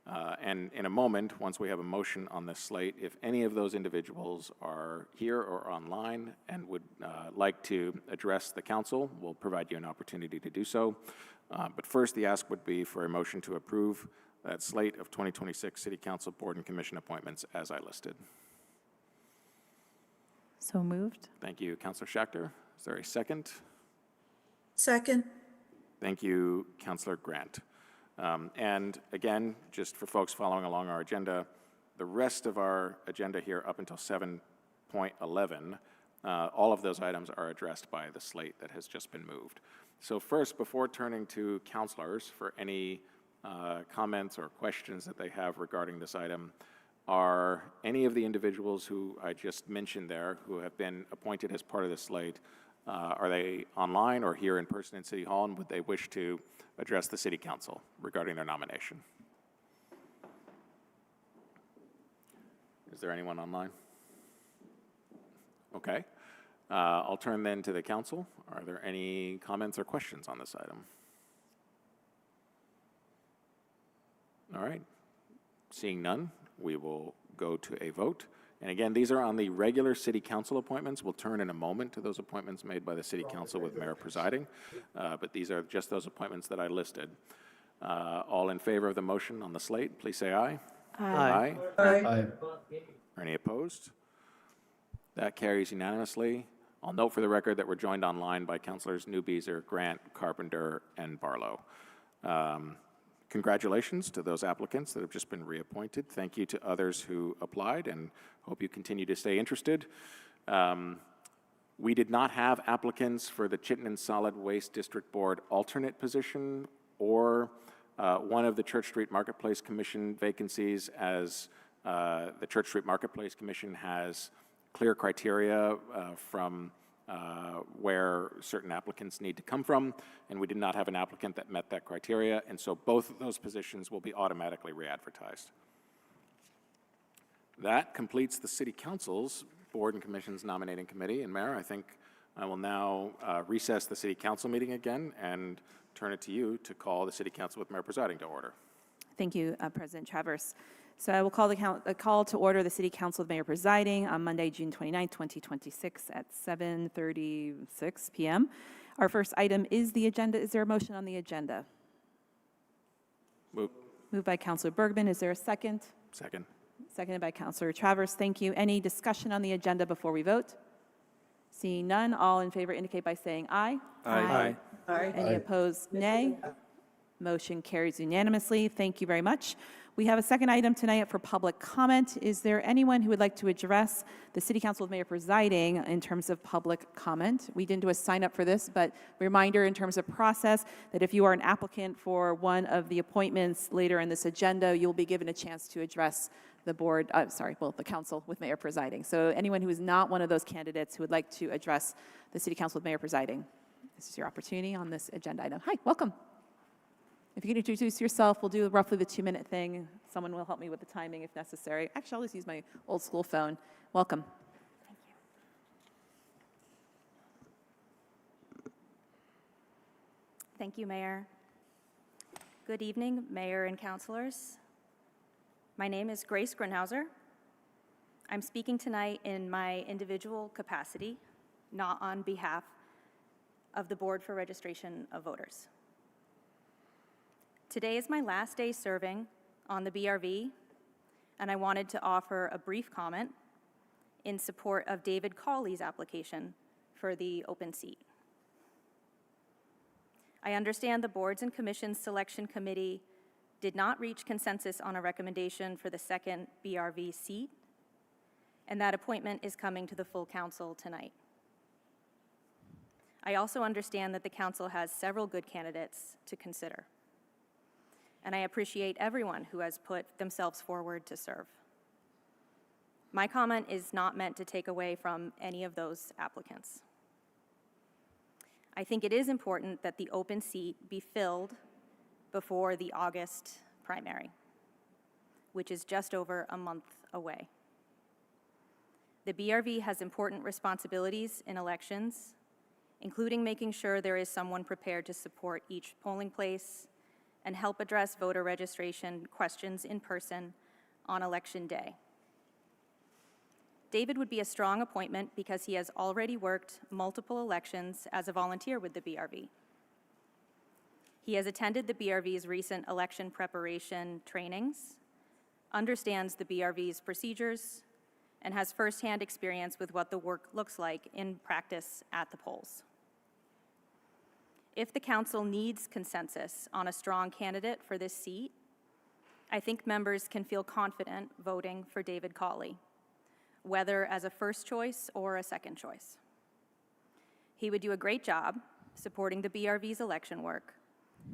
And in a moment, once we have a motion on this slate, if any of those individuals are here or online and would like to address the council, we'll provide you an opportunity to do so. But first, the ask would be for a motion to approve that slate of 2026 City Council Board and Commission appointments as I listed. So moved. Thank you, Councilor Schachter. Is there a second? Second. Thank you, Councilor Grant. And again, just for folks following along our agenda, the rest of our agenda here up until 7.11, all of those items are addressed by the slate that has just been moved. So first, before turning to councilors for any comments or questions that they have regarding this item, are any of the individuals who I just mentioned there who have been appointed as part of the slate, are they online or here in person in City Hall, and would they wish to address the City Council regarding their nomination? Is there anyone online? Okay. I'll turn then to the council. Are there any comments or questions on this item? All right. Seeing none, we will go to a vote. And again, these are on the regular City Council appointments. We'll turn in a moment to those appointments made by the City Council with Mayor presiding. But these are just those appointments that I listed. All in favor of the motion on the slate, please say aye. Aye. Aye. Are any opposed? That carries unanimously. I'll note for the record that we're joined online by Councilors Newbeezer, Grant, Carpenter, and Barlow. Congratulations to those applicants that have just been reappointed. Thank you to others who applied, and hope you continue to stay interested. We did not have applicants for the Chittenden Solid Waste District Board alternate position or one of the Church Street Marketplace Commission vacancies, as the Church Street Marketplace Commission has clear criteria from where certain applicants need to come from, and we did not have an applicant that met that criteria, and so both of those positions will be automatically re-advertised. That completes the City Council's Board and Commissions Nominating Committee, and Mayor, I think I will now recess the City Council meeting again and turn it to you to call the City Council with Mayor presiding to order. Thank you, President Travers. So I will call the call to order the City Council with Mayor presiding on Monday, June 29, 2026 at 7:36 p.m. Our first item is the agenda. Is there a motion on the agenda? Move. Moved by Councilor Bergman. Is there a second? Second. Seconded by Councilor Travers. Thank you. Any discussion on the agenda before we vote? Seeing none, all in favor indicate by saying aye. Aye. Aye. Any opposed, nay. Motion carries unanimously. Thank you very much. We have a second item tonight for public comment. Is there anyone who would like to address the City Council with Mayor presiding in terms of public comment? We didn't do a sign up for this, but reminder in terms of process that if you are an applicant for one of the appointments later in this agenda, you'll be given a chance to address the board, the council with Mayor presiding. So anyone who is not one of those candidates who would like to address the City Council with Mayor presiding, this is your opportunity on this agenda item. Hi, welcome. If you can introduce yourself, we'll do roughly the 2-minute thing. Someone will help me with the timing if necessary. Actually, I'll just use my old school phone. Welcome. Thank you, Mayor. Good evening, Mayor and councilors. My name is Grace Grunhauser. I'm speaking tonight in my individual capacity, not on behalf of the Board for Registration of Voters. Today is my last day serving on the BRV, and I wanted to offer a brief comment in support of David Cawley's application for the open seat. I understand the Boards and Commissions Selection Committee did not reach consensus on a recommendation for the second BRV seat, and that appointment is coming to the full council tonight. I also understand that the council has several good candidates to consider, and I appreciate everyone who has put themselves forward to serve. My comment is not meant to take away from any of those applicants. I think it is important that the open seat be filled before the August primary, which is just over a month away. The BRV has important responsibilities in elections, including making sure there is someone prepared to support each polling place and help address voter registration questions in person on Election Day. David would be a strong appointment because he has already worked multiple elections as a volunteer with the BRV. He has attended the BRV's recent election preparation trainings, understands the BRV's procedures, and has firsthand experience with what the work looks like in practice at the polls. If the council needs consensus on a strong candidate for this seat, I think members can feel confident voting for David Cawley, whether as a first choice or a second choice. He would do a great job supporting the BRV's election work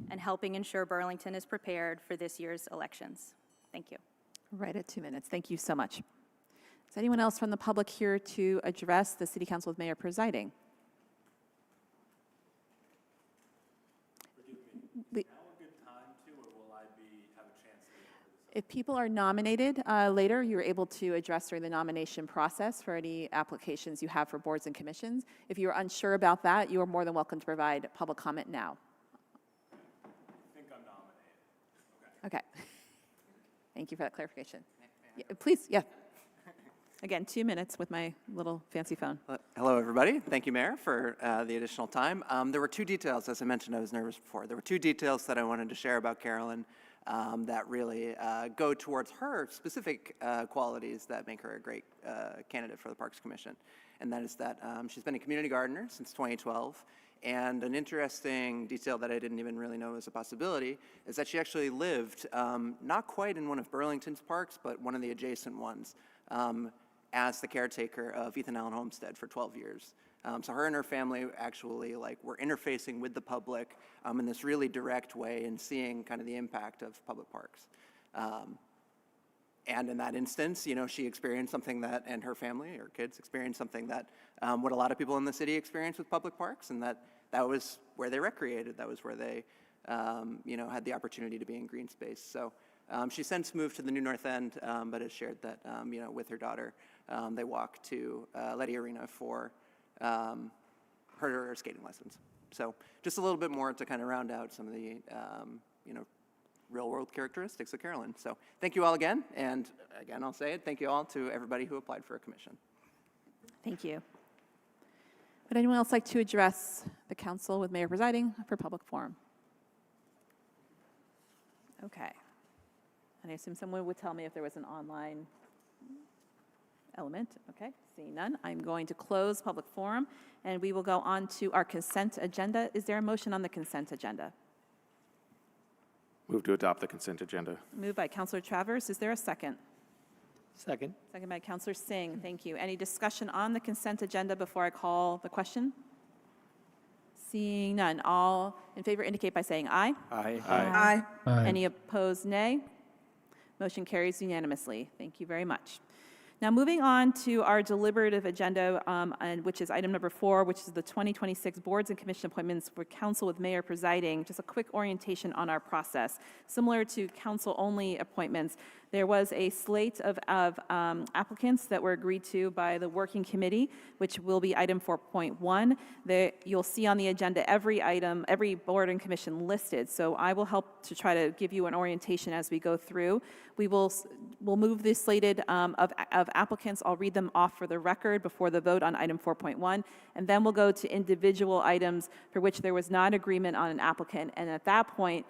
and helping ensure Burlington is prepared for this year's elections. Thank you. Right at 2 minutes. Thank you so much. Is anyone else from the public here to address the City Council with Mayor Presiding? If people are nominated later, you're able to address during the nomination process for any applications you have for boards and commissions. If you're unsure about that, you are more than welcome to provide public comment now. I think I'm nominated. Okay. Thank you for that clarification. Yeah, please, yeah. Again, 2 minutes with my little fancy phone. Hello, everybody. Thank you, Mayor, for the additional time. There were two details, as I mentioned, I was nervous before. There were two details that I wanted to share about Carolyn that really go towards her specific qualities that make her a great candidate for the Parks Commission. And that is that she's been a community gardener since 2012. And an interesting detail that I didn't even really know was a possibility is that she actually lived not quite in one of Burlington's parks, but one of the adjacent ones as the caretaker of Ethan Allen Homestead for 12 years. So her and her family actually were interfacing with the public in this really direct way and seeing kind of the impact of public parks. And in that instance, she experienced something that, and her family, her kids experienced something that what a lot of people in the city experience with public parks, and that was where they recreated. That was where they, had the opportunity to be in green space. So she's since moved to the New North End, but has shared that, with her daughter, they walk to Letty Arena for her skating lessons. So just a little bit more to kind of round out some of the, real-world characteristics of Carolyn. So thank you all again, and again, I'll say it, thank you all to everybody who applied for a commission. Thank you. Would anyone else like to address the council with Mayor Presiding for public forum? Okay. And I assume someone would tell me if there was an online element. Okay, seeing none, I'm going to close public forum, and we will go on to our consent agenda. Is there a motion on the consent agenda? Move to adopt the consent agenda. Moved by Councilor Travers. Is there a second? Second. Second by Councilor Singh. Thank you. Any discussion on the consent agenda before I call the question? Seeing none. All in favor indicate by saying aye. Aye. Aye. Any opposed, nay? Motion carries unanimously. Thank you very much. Now, moving on to our deliberative agenda, which is item number 4, which is the 2026 boards and commission appointments for council with mayor presiding. Just a quick orientation on our process. Similar to council-only appointments, there was a slate of applicants that were agreed to by the working committee, which will be item 4.1. You'll see on the agenda every item, every board and commission listed. So I will help to try to give you an orientation as we go through. We'll move the slated of applicants. I'll read them off for the record before the vote on item 4.1, and then we'll go to individual items for which there was not agreement on an applicant. And at that point,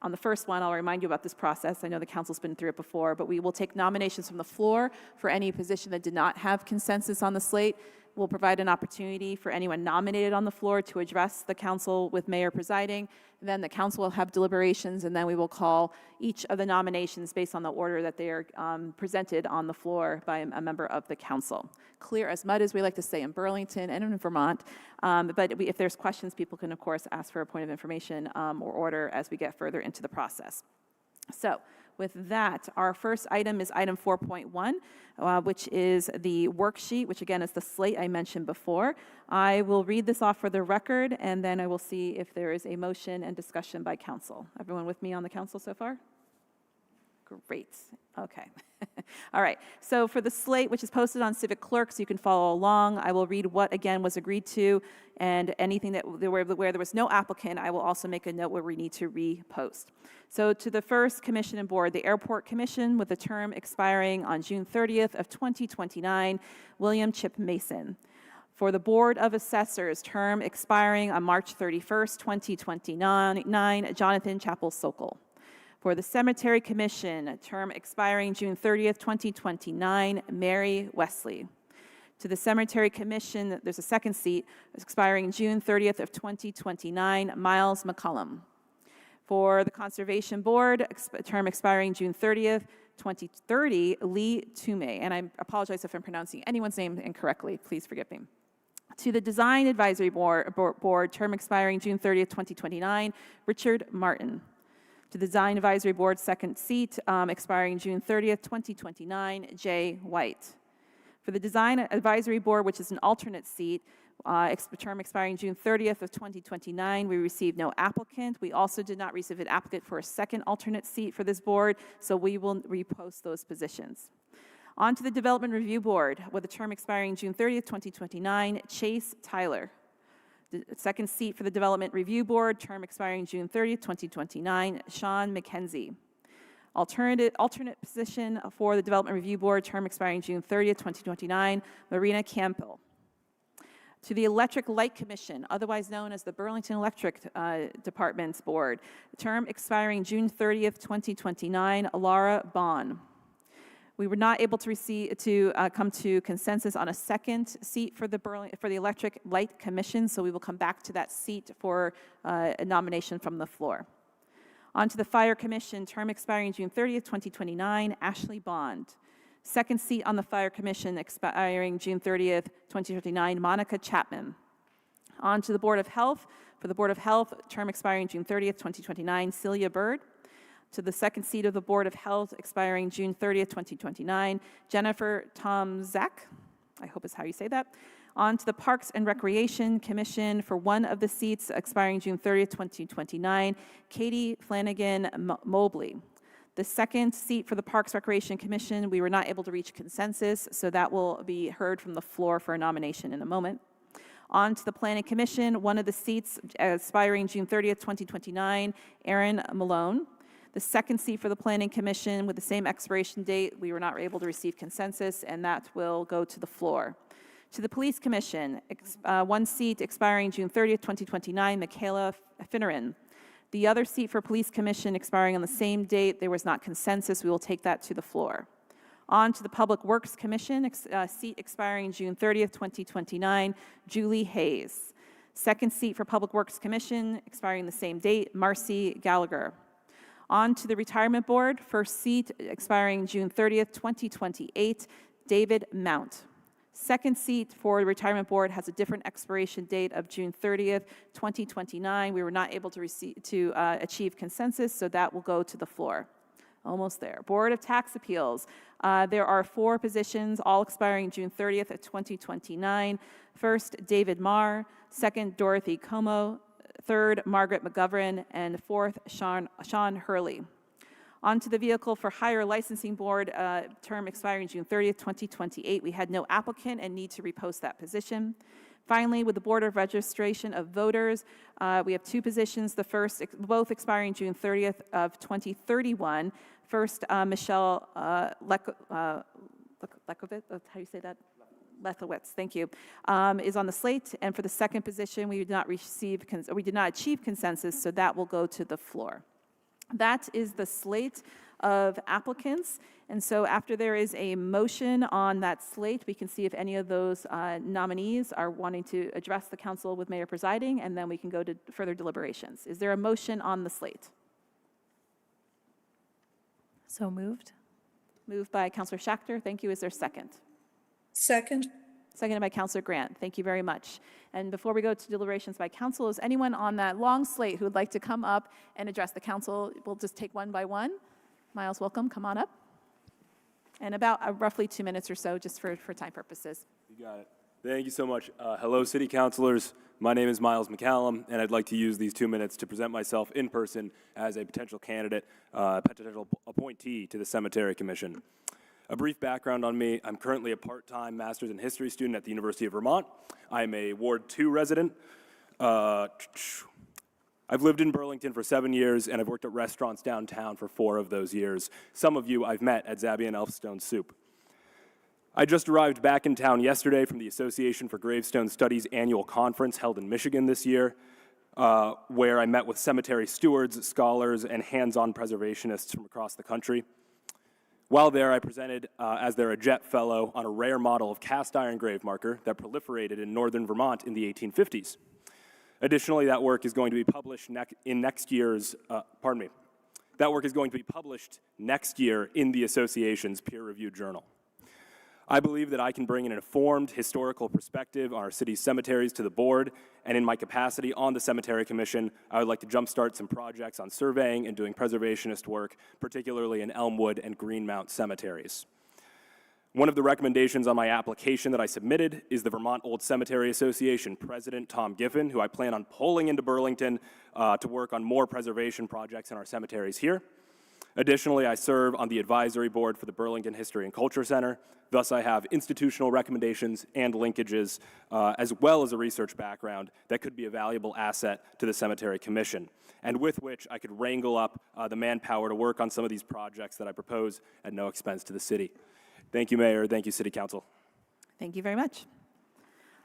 on the first one, I'll remind you about this process. I know the council's been through it before, but we will take nominations from the floor for any position that did not have consensus on the slate. We'll provide an opportunity for anyone nominated on the floor to address the council with mayor presiding. Then the council will have deliberations, and then we will call each of the nominations based on the order that they are presented on the floor by a member of the council. Clear as mud, as we like to say in Burlington and in Vermont. But if there's questions, people can, of course, ask for a point of information or order as we get further into the process. So with that, our first item is item 4.1, which is the worksheet, which again is the slate I mentioned before. I will read this off for the record, and then I will see if there is a motion and discussion by council. Everyone with me on the council so far? Great. Okay. All right. So for the slate, which is posted on Civic Clerk, so you can follow along, I will read what, again, was agreed to, and anything that where there was no applicant, I will also make a note where we need to repost. So to the first commission and board, the Airport Commission, with a term expiring on June 30th of 2029, William Chip Mason. For the Board of Assessors, term expiring on March 31st, 2029, Jonathan Chappell-Sokol. For the Cemetery Commission, term expiring June 30th, 2029, Mary Wesley. To the Cemetery Commission, there's a second seat expiring June 30th of 2029, Miles McCullum. For the Conservation Board, term expiring June 30th, 2030, Lee Toomey. And I apologize if I'm pronouncing anyone's name incorrectly. Please forgive me. To the Design Advisory Board, term expiring June 30th, 2029, Richard Martin. To the Design Advisory Board, second seat, expiring June 30th, 2029, Jay White. For the Design Advisory Board, which is an alternate seat, term expiring June 30th of 2029, we received no applicant. We also did not receive an applicant for a second alternate seat for this board, so we will repost those positions. On to the Development Review Board, with a term expiring June 30th, 2029, Chase Tyler. The second seat for the Development Review Board, term expiring June 30th, 2029, Sean McKenzie. Alternate position for the Development Review Board, term expiring June 30th, 2029, Marina Campbell. To the Electric Light Commission, otherwise known as the Burlington Electric Department's Board, term expiring June 30th, 2029, Laura Bond. We were not able to come to consensus on a second seat for the Electric Light Commission, so we will come back to that seat for a nomination from the floor. On to the Fire Commission, term expiring June 30th, 2029, Ashley Bond. Second seat on the Fire Commission expiring June 30th, 2029, Monica Chapman. On to the Board of Health. For the Board of Health, term expiring June 30th, 2029, Celia Bird. To the second seat of the Board of Health, expiring June 30th, 2029, Jennifer Tomzak. I hope is how you say that. On to the Parks and Recreation Commission, for one of the seats expiring June 30th, 2029, Katie Flanagan Mobley. The second seat for the Parks Recreation Commission, we were not able to reach consensus, so that will be heard from the floor for a nomination in a moment. On to the Planning Commission, one of the seats expiring June 30th, 2029, Aaron Malone. The second seat for the Planning Commission with the same expiration date, we were not able to receive consensus, and that will go to the floor. To the Police Commission, one seat expiring June 30th, 2029, Michaela Finneran. The other seat for Police Commission expiring on the same date, there was not consensus. We will take that to the floor. On to the Public Works Commission, seat expiring June 30th, 2029, Julie Hayes. Second seat for Public Works Commission expiring the same date, Marcy Gallagher. On to the Retirement Board, first seat expiring June 30th, 2028, David Mount. Second seat for the Retirement Board has a different expiration date of June 30th, 2029. We were not able to achieve consensus, so that will go to the floor. Almost there. Board of Tax Appeals. There are 4 positions, all expiring June 30th of 2029. First, David Marr. Second, Dorothy Como. Third, Margaret McGovern, and fourth, Sean Hurley. On to the Vehicle for Hire Licensing Board, term expiring June 30th, 2028. We had no applicant and need to repost that position. Finally, with the Board of Registration of Voters, we have 2 positions. The first, both expiring June 30th of 2031. First, Michelle Lekovitz, how do you say that? Lethowitz, thank you, is on the slate. And for the second position, we did not achieve consensus, so that will go to the floor. That is the slate of applicants. And so after there is a motion on that slate, we can see if any of those nominees are wanting to address the council with Mayor presiding, and then we can go to further deliberations. Is there a motion on the slate? So moved. Moved by Councilor Schachter. Thank you. Is there a second? Second. Seconded by Councilor Grant. Thank you very much. And before we go to deliberations by council, is anyone on that long slate who would like to come up and address the council? We'll just take one by one. Miles, welcome. Come on up. And about roughly 2 minutes or so, just for time purposes. You got it. Thank you so much. Hello, City Councilors. My name is Miles McCallum, and I'd like to use these 2 minutes to present myself in person as a potential candidate, potential appointee to the Cemetery Commission. A brief background on me: I'm currently a part-time Master's in History student at the University of Vermont. I'm a Ward 2 resident. I've lived in Burlington for 7 years, and I've worked at restaurants downtown for 4 of those years. Some of you I've met at Zabby and Elfstone Soup. I just arrived back in town yesterday from the Association for Gravestone Studies annual conference held in Michigan this year, where I met with cemetery stewards, scholars, and hands-on preservationists from across the country. While there, I presented as their Jet Fellow on a rare model of cast iron grave marker that proliferated in northern Vermont in the 1850s. Additionally, that work is going to be published next year in the association's peer-reviewed journal. I believe that I can bring an informed historical perspective on our city's cemeteries to the board, and in my capacity on the Cemetery Commission, I would like to jumpstart some projects on surveying and doing preservationist work, particularly in Elmwood and Greenmount cemeteries. One of the recommendations on my application that I submitted is the Vermont Old Cemetery Association President Tom Giffen, who I plan on pulling into Burlington to work on more preservation projects in our cemeteries here. Additionally, I serve on the advisory board for the Burlington History and Culture Center. Thus, I have institutional recommendations and linkages, as well as a research background that could be a valuable asset to the Cemetery Commission, and with which I could wrangle up the manpower to work on some of these projects that I propose at no expense to the city. Thank you, Mayor. Thank you, City Council. Thank you very much.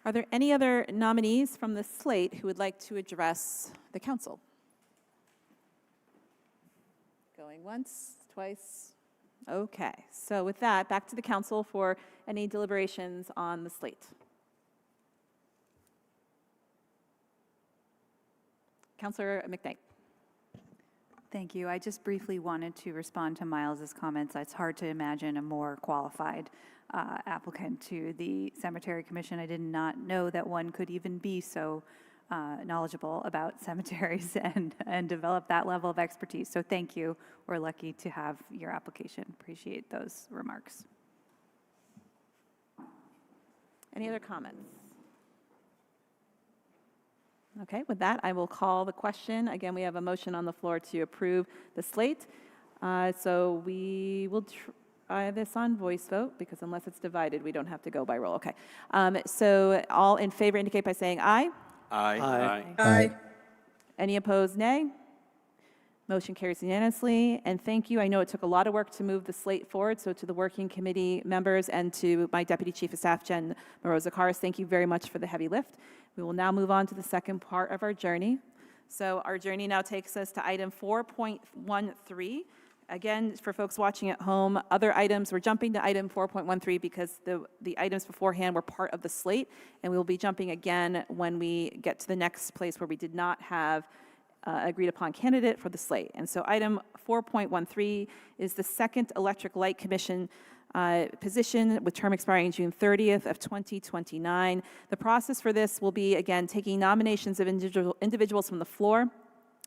Are there any other nominees from the slate who would like to address the council? Going once, twice. Okay, so with that, back to the council for any deliberations on the slate. Councilor McKnight. Thank you. I just briefly wanted to respond to Miles's comments. It's hard to imagine a more qualified applicant to the Cemetery Commission. I did not know that one could even be so knowledgeable about cemeteries and develop that level of expertise. So thank you. We're lucky to have your application. Appreciate those remarks. Any other comments? Okay, with that, I will call the question. Again, we have a motion on the floor to approve the slate. So we will try this on voice vote, because unless it's divided, we don't have to go by roll. Okay. So all in favor indicate by saying aye. Aye. Aye. Aye. Any opposed, nay? Motion carries unanimously, and thank you. I know it took a lot of work to move the slate forward, so to the working committee members and to my Deputy Chief of Staff, Jen Moroza-Karas, thank you very much for the heavy lift. We will now move on to the second part of our journey. So our journey now takes us to item 4.13. Again, for folks watching at home, other items, we're jumping to item 4.13 because the items beforehand were part of the slate, and we will be jumping again when we get to the next place where we did not have agreed upon candidate for the slate. And so item 4.13 is the second Electric Light Commission position with term expiring June 30th of 2029. The process for this will be, again, taking nominations of individuals from the floor,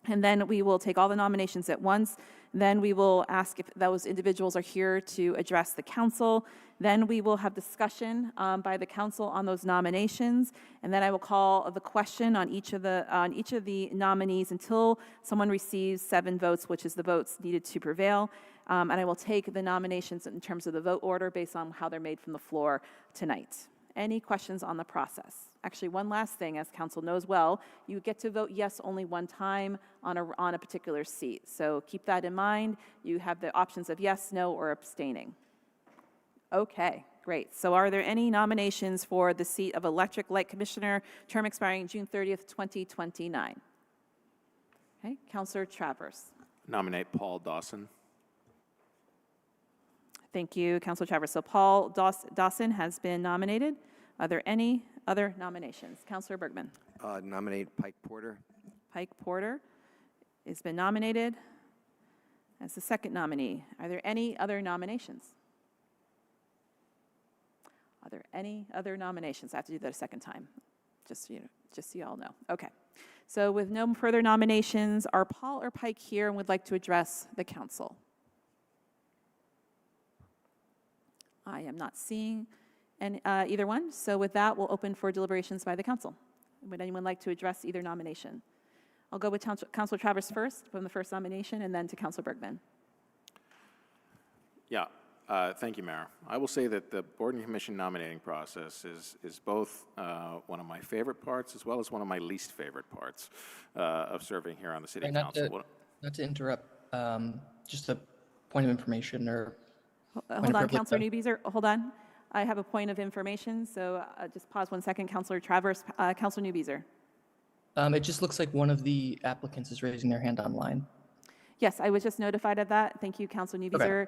and then we will take all the nominations at once. Then we will ask if those individuals are here to address the council. Then we will have discussion by the council on those nominations, and then I will call the question on each of the nominees until someone receives 7 votes, which is the votes needed to prevail. And I will take the nominations in terms of the vote order based on how they're made from the floor tonight. Any questions on the process? Actually, one last thing, as council knows well, you get to vote yes only one time on a particular seat. So keep that in mind. You have the options of yes, no, or abstaining. Okay, great. So are there any nominations for the seat of Electric Light Commissioner, term expiring June 30th, 2029? Okay, Councilor Travers. Nominate Paul Dawson. Thank you, Councilor Travers. So Paul Dawson has been nominated. Are there any other nominations? Councilor Bergman. Nominate Pike Porter. Pike Porter has been nominated as the second nominee. Are there any other nominations? Are there any other nominations? I have to do that a second time, just so you all know. Okay. So with no further nominations, are Paul or Pike here and would like to address the council? I am not seeing And either one. So with that, we'll open for deliberations by the council. Would anyone like to address either nomination? I'll go with Councilor Travers first from the first nomination, and then to Councilor Bergman. Yeah, thank you, Mayor. I will say that the Board and Commission nominating process is both one of my favorite parts as well as one of my least favorite parts of serving here on the City Council. Not to interrupt, just a point of information or Hold on, Councilor Newbeeser, hold on. I have a point of information, so just pause 1 second. Councilor Travers, Councilor Newbeeser. It just looks like one of the applicants is raising their hand online. Yes, I was just notified of that. Thank you, Councilor Newbeeser.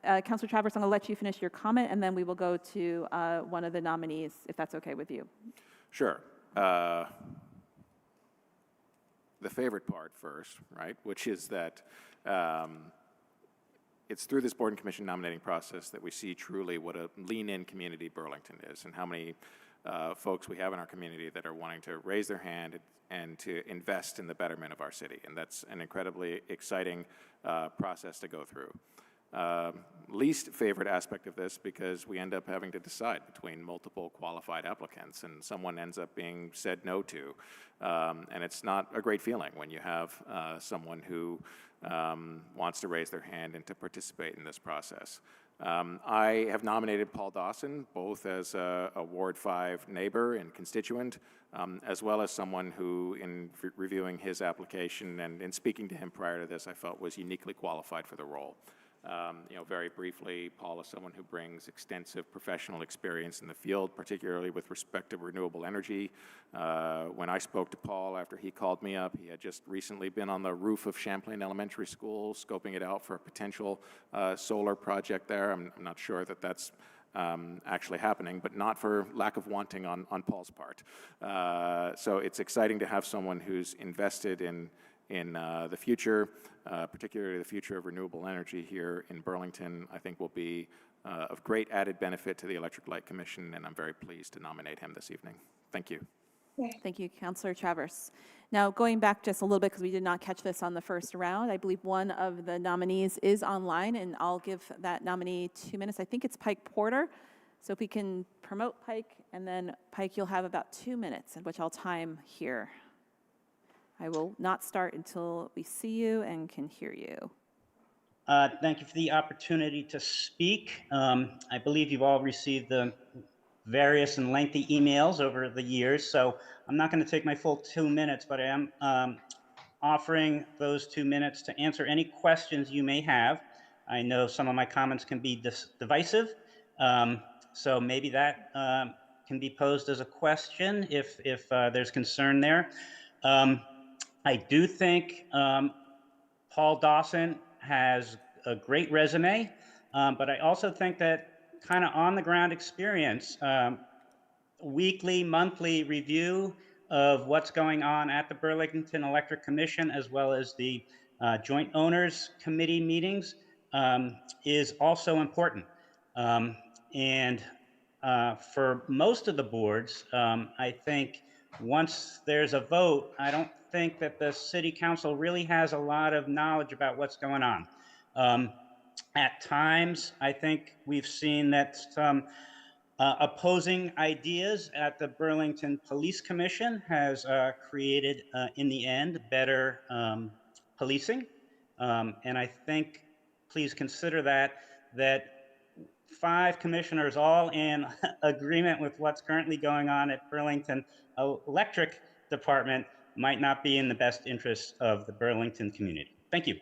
Councilor Travers, I'm going to let you finish your comment, and then we will go to one of the nominees, if that's okay with you. Sure. The favorite part first, right, which is that it's through this Board and Commission nominating process that we see truly what a lean-in community Burlington is and how many folks we have in our community that are wanting to raise their hand and to invest in the betterment of our city. And that's an incredibly exciting process to go through. Least favorite aspect of this, because we end up having to decide between multiple qualified applicants and someone ends up being said no to. And it's not a great feeling when you have someone who wants to raise their hand and to participate in this process. I have nominated Paul Dawson, both as a Ward 5 neighbor and constituent, as well as someone who, in reviewing his application and in speaking to him prior to this, I felt was uniquely qualified for the role. Very briefly, Paul is someone who brings extensive professional experience in the field, particularly with respect to renewable energy. When I spoke to Paul after he called me up, he had just recently been on the roof of Champlain Elementary School, scoping it out for a potential solar project there. I'm not sure that that's actually happening, but not for lack of wanting on Paul's part. So it's exciting to have someone who's invested in the future, particularly the future of renewable energy here in Burlington. I think will be of great added benefit to the Electric Light Commission, and I'm very pleased to nominate him this evening. Thank you. Thank you, Councilor Travers. Now, going back just a little bit, because we did not catch this on the first round, I believe one of the nominees is online, and I'll give that nominee 2 minutes. I think it's Pike Porter. So if we can promote Pike, and then Pike, you'll have about 2 minutes, in which I'll time here. I will not start until we see you and can hear you. Thank you for the opportunity to speak. I believe you've all received the various and lengthy emails over the years, so I'm not going to take my full 2 minutes, but I am offering those 2 minutes to answer any questions you may have. I know some of my comments can be divisive, so maybe that can be posed as a question if there's concern there. I do think Paul Dawson has a great resume, but I also think that kind of on-the-ground experience, weekly, monthly review of what's going on at the Burlington Electric Commission, as well as the Joint Owners Committee meetings, is also important. And for most of the boards, I think once there's a vote, I don't think that the City Council really has a lot of knowledge about what's going on. At times, I think we've seen that some opposing ideas at the Burlington Police Commission has created, in the end, better policing. And I think, please consider that 5 commissioners all in agreement with what's currently going on at Burlington Electric Department might not be in the best interest of the Burlington community. Thank you.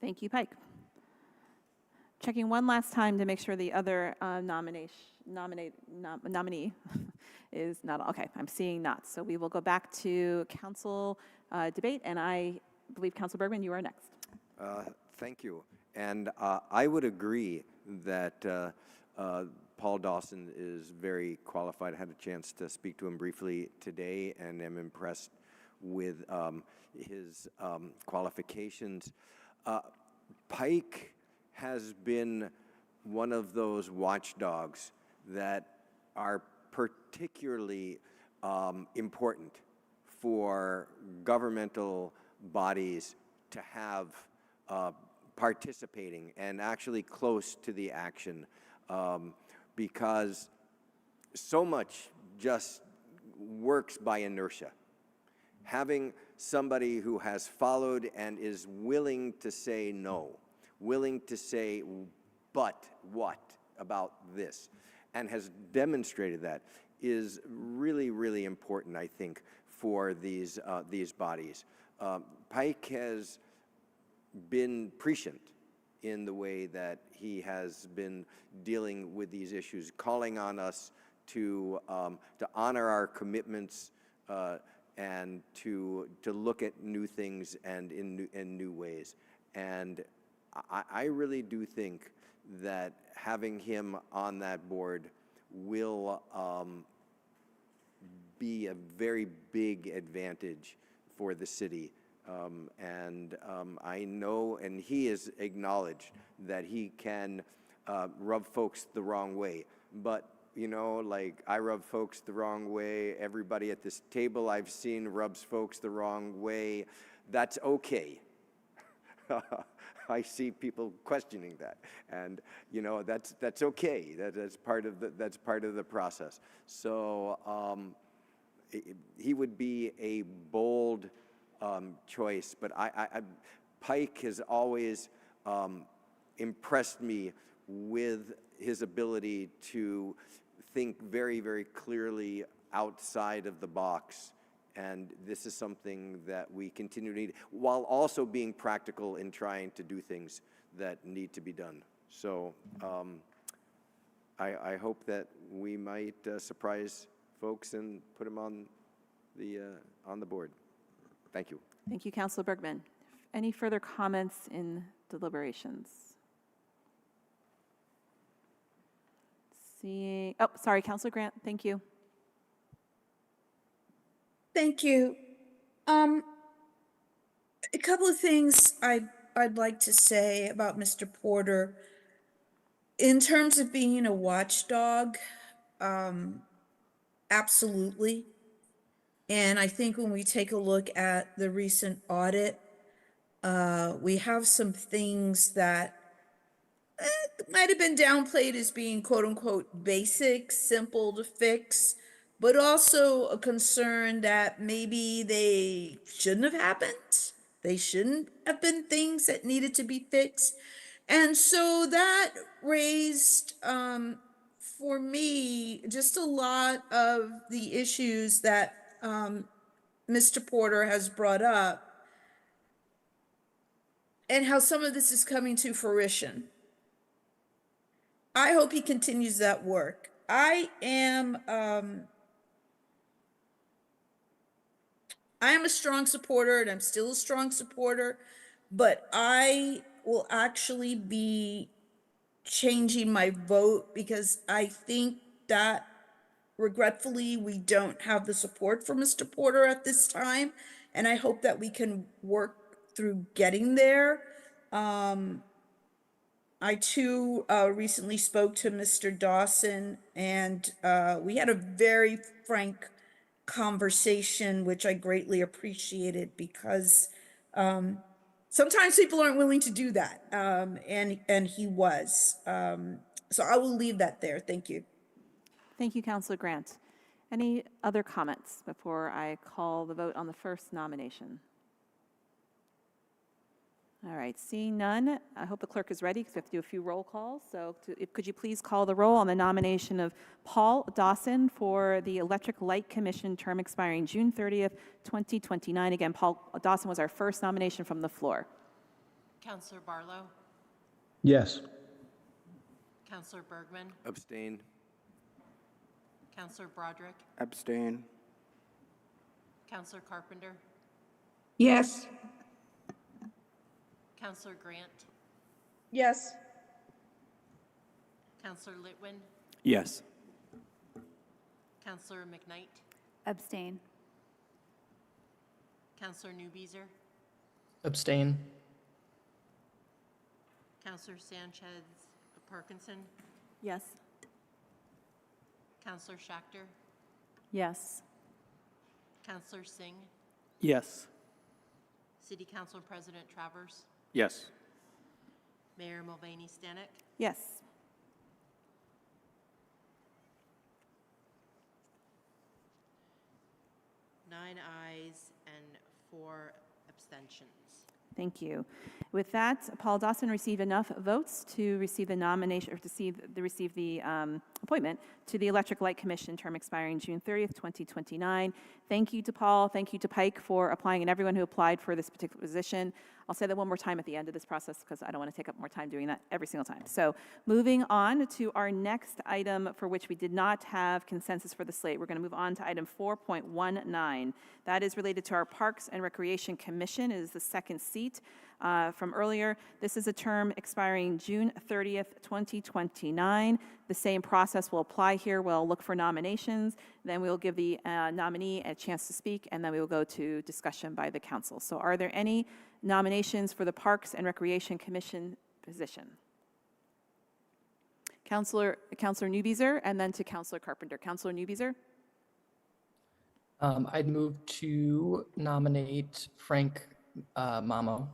Thank you, Pike. Checking one last time to make sure the other nominee is not, okay, I'm seeing not. So we will go back to council debate, and I believe Councilor Bergman, you are next. Thank you. And I would agree that Paul Dawson is very qualified. I had a chance to speak to him briefly today and am impressed with his qualifications. Pike has been one of those watchdogs that are particularly important for governmental bodies to have participating and actually close to the action. because so much just works by inertia. Having somebody who has followed and is willing to say no, willing to say, but what about this, and has demonstrated that is really, really important, I think, for these bodies. Pike has been prescient in the way that he has been dealing with these issues, calling on us to honor our commitments and to look at new things and in new ways. And I really do think that having him on that board will be a very big advantage for the city. I know, and he has acknowledged that he can rub folks the wrong way. But, you know, like I rub folks the wrong way, everybody at this table I've seen rubs folks the wrong way. That's okay. I see people questioning that, and you know that's okay. That's part of the process. So he would be a bold choice, but Pike has always impressed me with his ability to think very, very clearly outside of the box. And this is something that we continue to need, while also being practical in trying to do things that need to be done. So I hope that we might surprise folks and put them on the board. Thank you. Thank you, Councilor Bergman. Any further comments in deliberations? Seeing, oh, sorry, Councilor Grant, thank you. Thank you. A couple of things I'd like to say about Mr. Porter. In terms of being a watchdog, absolutely. And I think when we take a look at the recent audit, we have some things that might have been downplayed as being quote unquote basic, simple to fix, but also a concern that maybe they shouldn't have happened. They shouldn't have been things that needed to be fixed. And so that raised, for me, just a lot of the issues that Mr. Porter has brought up and how some of this is coming to fruition. I hope he continues that work. I am a strong supporter, and I'm still a strong supporter, but I will actually be changing my vote because I think that regretfully we don't have the support for Mr. Porter at this time, and I hope that we can work through getting there. I too recently spoke to Mr. Dawson, and we had a very frank conversation, which I greatly appreciated because sometimes people aren't willing to do that, and he was. So I will leave that there. Thank you. Thank you, Councilor Grant. Any other comments before I call the vote on the first nomination? All right, seeing none, I hope the clerk is ready because we have to do a few roll calls. So could you please call the roll on the nomination of Paul Dawson for the Electric Light Commission, term expiring June 30th, 2029. Again, Paul Dawson was our first nomination from the floor. Councilor Barlow? Yes. Councilor Bergman? Abstain. Councilor Broderick? Abstain. Councilor Carpenter? Yes. Councilor Grant? Yes. Councilor Litwin? Yes. Councilor McKnight? Abstain. Councilor Newbeezer? Abstain. Councilor Sanchez Parkinson? Yes. Councilor Schachter? Yes. Councilor Singh? Yes. City Council President Travers? Yes. Mayor Mulvaney Stanek? Yes. 9 ayes and 4 abstentions. Thank you. With that, Paul Dawson received enough votes to receive the nomination, or to receive the appointment to the Electric Light Commission, term expiring June 30th, 2029. Thank you to Paul. Thank you to Pike for applying, and everyone who applied for this particular position. I'll say that one more time at the end of this process because I don't want to take up more time doing that every single time. So moving on to our next item, for which we did not have consensus for the slate. We're going to move on to item 4.19. That is related to our Parks and Recreation Commission. It is the second seat from earlier. This is a term expiring June 30th, 2029. The same process will apply here. We'll look for nominations, then we'll give the nominee a chance to speak, and then we will go to discussion by the council. So are there any nominations for the Parks and Recreation Commission position? Councilor Newbeezer, and then to Councilor Carpenter. Councilor Newbeezer? I'd move to nominate Frank Mamo.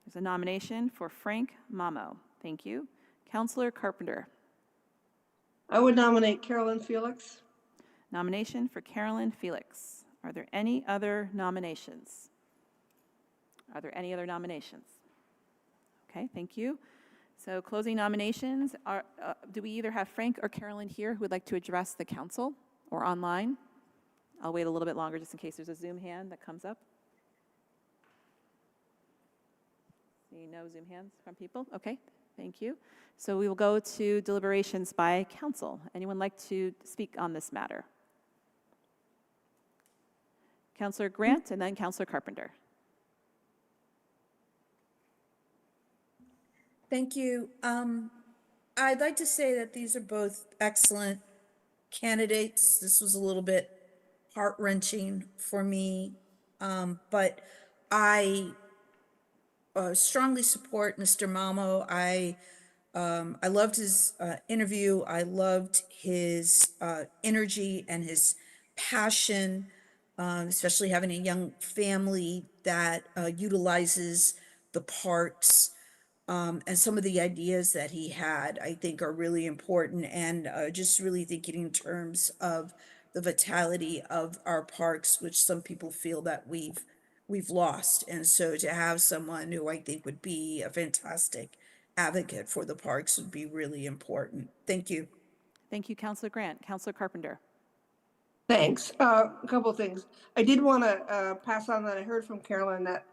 There's a nomination for Frank Mamo. Thank you. Councilor Carpenter. I would nominate Carolyn Felix. Nomination for Carolyn Felix. Are there any other nominations? Are there any other nominations? Okay, thank you. So closing nominations, do we either have Frank or Carolyn here who would like to address the council or online? I'll wait a little bit longer just in case there's a Zoom hand that comes up. See no Zoom hands from people? Okay, thank you. So we will go to deliberations by council. Anyone like to speak on this matter? Councilor Grant and then Councilor Carpenter. Thank you. I'd like to say that these are both excellent candidates. This was a little bit heart-wrenching for me, but I strongly support Mr. Mamo. I loved his interview. I loved his energy and his passion, especially having a young family that utilizes the parks. And some of the ideas that he had, I think, are really important, and just really thinking in terms of the vitality of our parks, which some people feel that we've lost. And so to have someone who I think would be a fantastic advocate for the parks would be really important. Thank you. Thank you, Councilor Grant. Councilor Carpenter. Thanks. A couple of things. I did want to pass on that I heard from Carolyn that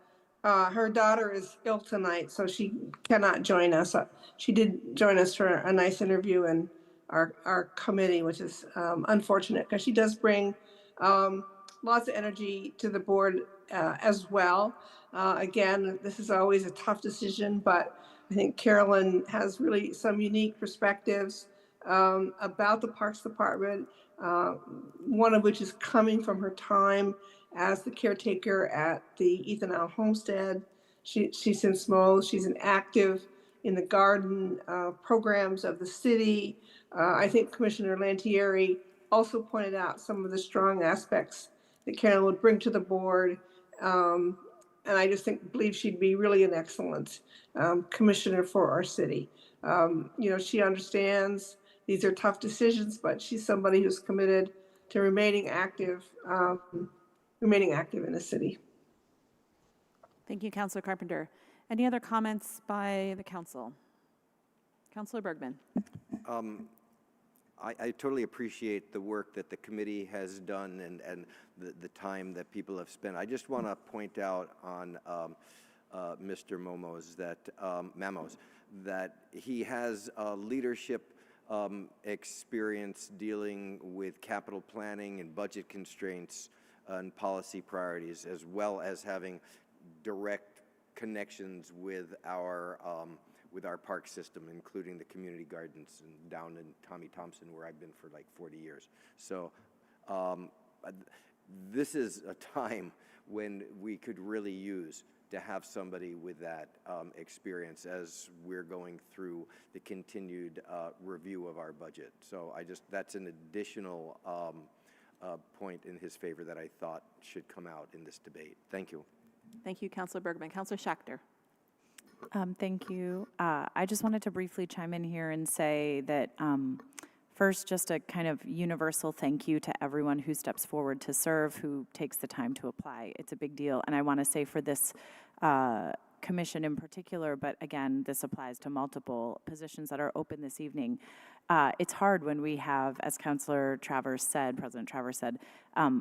her daughter is ill tonight, so she cannot join us. She did join us for a nice interview in our committee, which is unfortunate because she does bring lots of energy to the board as well. Again, this is always a tough decision, but I think Carolyn has really some unique perspectives about the Parks Department, one of which is coming from her time as the caretaker at the Ethan Allen Homestead. She's in Smoes. She's an active in the garden programs of the city. I think Commissioner Lantieri also pointed out some of the strong aspects that Carolyn would bring to the board. And I just believe she'd be really an excellent commissioner for our city. She understands these are tough decisions, but she's somebody who's committed to remaining active in the city. Thank you, Councilor Carpenter. Any other comments by the council? Councilor Bergman. I totally appreciate the work that the committee has done and the time that people have spent. I just want to point out on Mr. Mamos that he has leadership experience dealing with capital planning and budget constraints and policy priorities, as well as having direct connections with our park system, including the community gardens and down in Tommy Thompson, where I've been for like 40 years. So this is a time when we could really use to have somebody with that experience as we're going through the continued review of our budget. So that's an additional point in his favor that I thought should come out in this debate. Thank you. Thank you, Councilor Bergman. Councilor Schachter. Thank you. I just wanted to briefly chime in here and say that First, just a kind of universal thank you to everyone who steps forward to serve, who takes the time to apply. It's a big deal. And I want to say for this commission in particular, but again, this applies to multiple positions that are open this evening. It's hard when we have, as Councilor Travers said, President Travers said,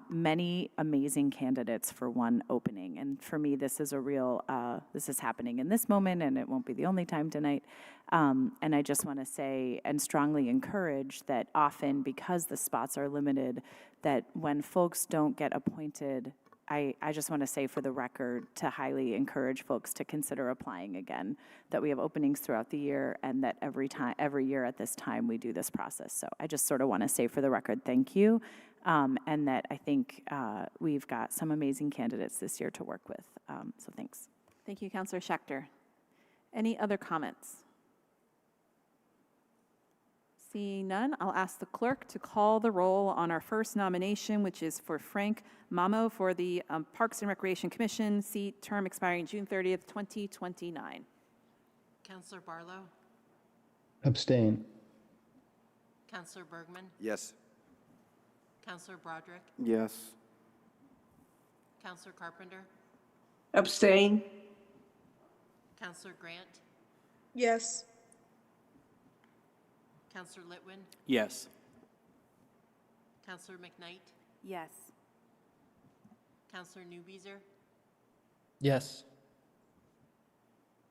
many amazing candidates for one opening. And for me, this is a real, this is happening in this moment, and it won't be the only time tonight. And I just want to say and strongly encourage that often, because the spots are limited, that when folks don't get appointed, I just want to say for the record to highly encourage folks to consider applying again, that we have openings throughout the year and that every year at this time we do this process. So I just sort of want to say for the record, thank you. And that I think we've got some amazing candidates this year to work with. So thanks. Thank you, Councilor Schechter. Any other comments? Seeing none, I'll ask the clerk to call the roll on our first nomination, which is for Frank Mamo for the Parks and Recreation Commission seat, term expiring June 30th, 2029. Councillor Barlow? Abstain. Councillor Bergman? Yes. Councillor Broderick? Yes. Councillor Carpenter? Abstain. Councillor Grant? Yes. Councillor Litwin? Yes. Councillor McKnight? Yes. Councillor Newbeezer? Yes.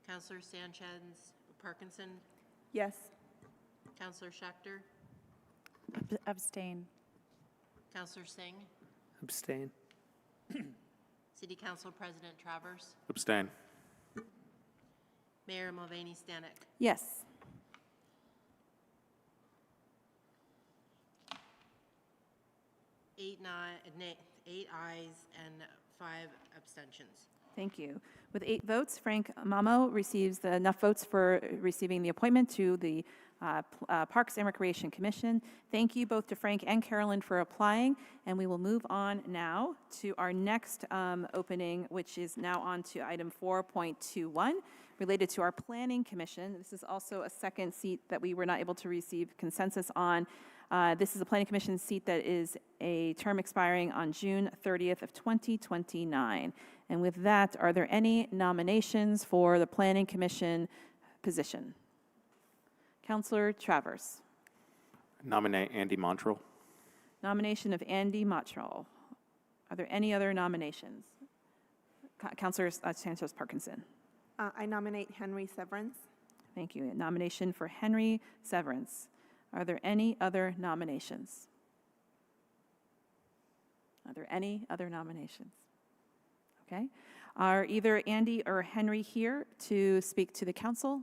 Councillor Sanchez Parkinson? Yes. Councillor Schechter? Abstain. Councillor Singh? Abstain. City Council President Travers? Abstain. Mayor Mulvaney Stanek? Yes. Eight ayes and 5 abstentions. Thank you. With 8 votes, Frank Mamo receives enough votes for receiving the appointment to the Parks and Recreation Commission. Thank you both to Frank and Carolyn for applying, and we will move on now to our next opening, which is now on to item 4.21, related to our Planning Commission. This is also a second seat that we were not able to receive consensus on. This is a Planning Commission seat that is a term expiring on June 30th of 2029. And with that, are there any nominations for the Planning Commission position? Councilor Travers. Nominate Andy Montrell. Nomination of Andy Motrell. Are there any other nominations? Councilor Sanchez Parkinson. I nominate Henry Severance. Thank you. A nomination for Henry Severance. Are there any other nominations? Are there any other nominations? Okay. Are either Andy or Henry here to speak to the council?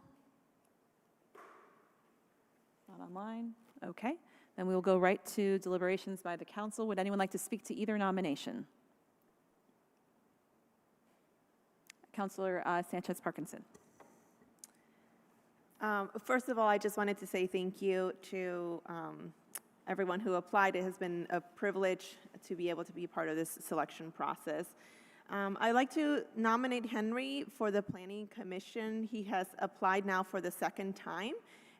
Not online. Okay. Then we will go right to deliberations by the council. Would anyone like to speak to either nomination? Councilor Sanchez Parkinson. First of all, I just wanted to say thank you to everyone who applied. It has been a privilege to be able to be part of this selection process. I'd like to nominate Henry for the Planning Commission. He has applied now for the second time,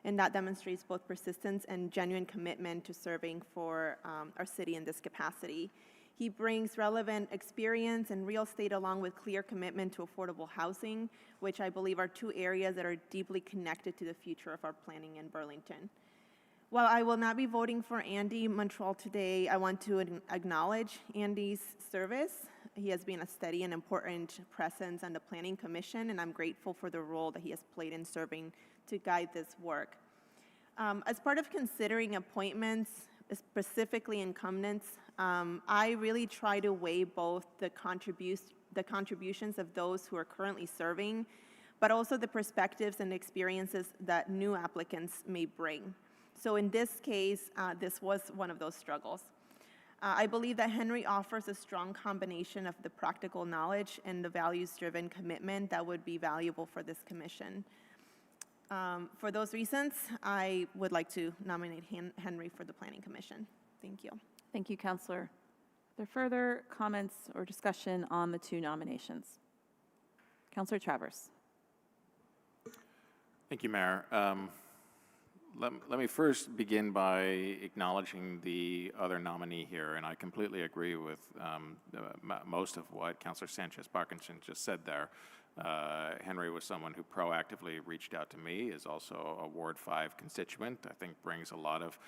and that demonstrates both persistence and genuine commitment to serving for our city in this capacity. He brings relevant experience in real estate along with clear commitment to affordable housing, which I believe are 2 areas that are deeply connected to the future of our planning in Burlington. While I will not be voting for Andy Motrell today, I want to acknowledge Andy's service. He has been a steady and important presence on the Planning Commission, and I'm grateful for the role that he has played in serving to guide this work. As part of considering appointments, specifically incumbents, I really try to weigh both the contributions of those who are currently serving, but also the perspectives and experiences that new applicants may bring. So in this case, this was one of those struggles. I believe that Henry offers a strong combination of the practical knowledge and the values-driven commitment that would be valuable for this commission. For those reasons, I would like to nominate Henry for the Planning Commission. Thank you. Thank you, Councilor. Are there further comments or discussion on the 2 nominations? Councilor Travers. Thank you, Mayor. Let me first begin by acknowledging the other nominee here, and I completely agree with most of what Councillor Sanchez-Parkinson just said there. Henry was someone who proactively reached out to me, is also a Ward 5 constituent, I think brings a lot of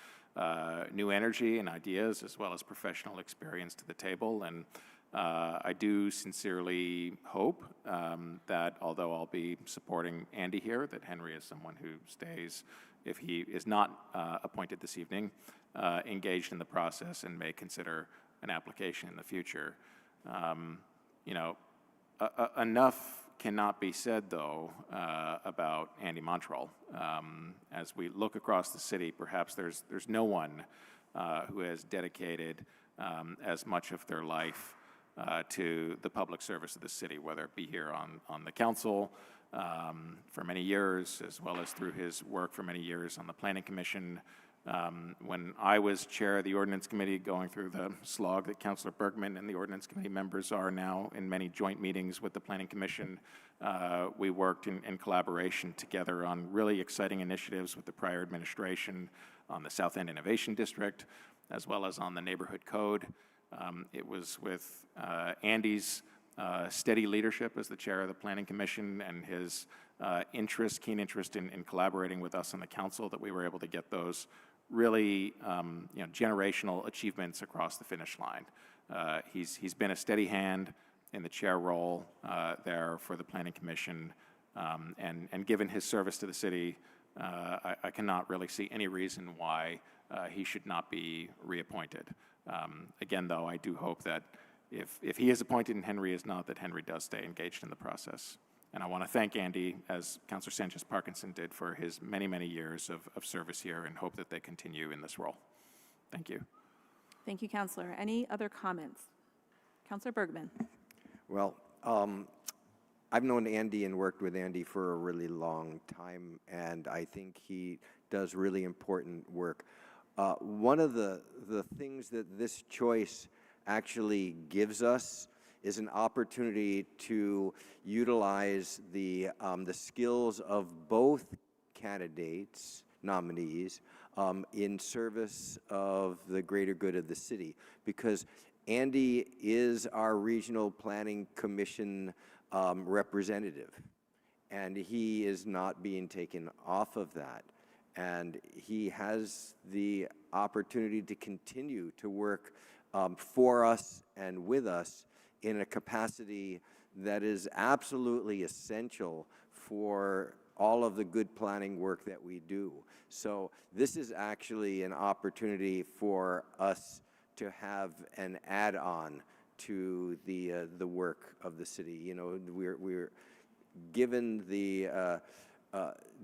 new energy and ideas as well as professional experience to the table. And I do sincerely hope that although I'll be supporting Andy here, that Henry is someone who stays, if he is not appointed this evening, engaged in the process and may consider an application in the future. You know, enough cannot be said, though, about Andy Montrell. As we look across the city, perhaps there's no one who has dedicated as much of their life to the public service of the city, whether it be here on the council for many years, as well as through his work for many years on the Planning Commission. When I was chair of the Ordinance Committee, going through the slog that Councillor Bergman and the Ordinance Committee members are now in many joint meetings with the Planning Commission, we worked in collaboration together on really exciting initiatives with the prior administration on the South End Innovation District, as well as on the Neighborhood Code. It was with Andy's steady leadership as the chair of the Planning Commission and his keen interest in collaborating with us on the council that we were able to get those really generational achievements across the finish line. He's been a steady hand in the chair role there for the Planning Commission, and given his service to the city, I cannot really see any reason why he should not be reappointed. Again, though, I do hope that if he is appointed and Henry is not, that Henry does stay engaged in the process. And I want to thank Andy, as Councillor Sanchez-Parkinson did, for his many, many years of service here, and hope that they continue in this role. Thank you. Thank you, Councillor. Any other comments? Councillor Bergman. Well, I've known Andy and worked with Andy for a really long time, and I think he does really important work. One of the things that this choice actually gives us is an opportunity to utilize the skills of both nominees, in service of the greater good of the city. Because Andy is our Regional Planning Commission representative, and he is not being taken off of that. And he has the opportunity to continue to work for us and with us in a capacity that is absolutely essential for all of the good planning work that we do. So this is actually an opportunity for us to have an add-on to the work of the city. You know, we're given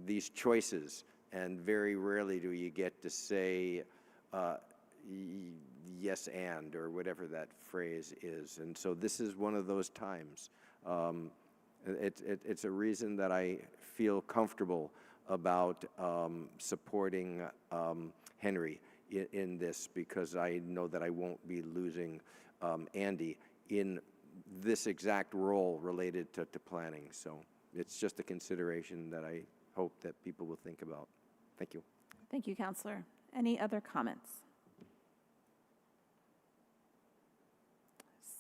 these choices, and very rarely do you get to say yes and, or whatever that phrase is. And so this is one of those times. It's a reason that I feel comfortable about supporting Henry in this, because I know that I won't be losing Andy in this exact role related to planning. So it's just a consideration that I hope that people will think about. Thank you. Thank you, Councillor. Any other comments?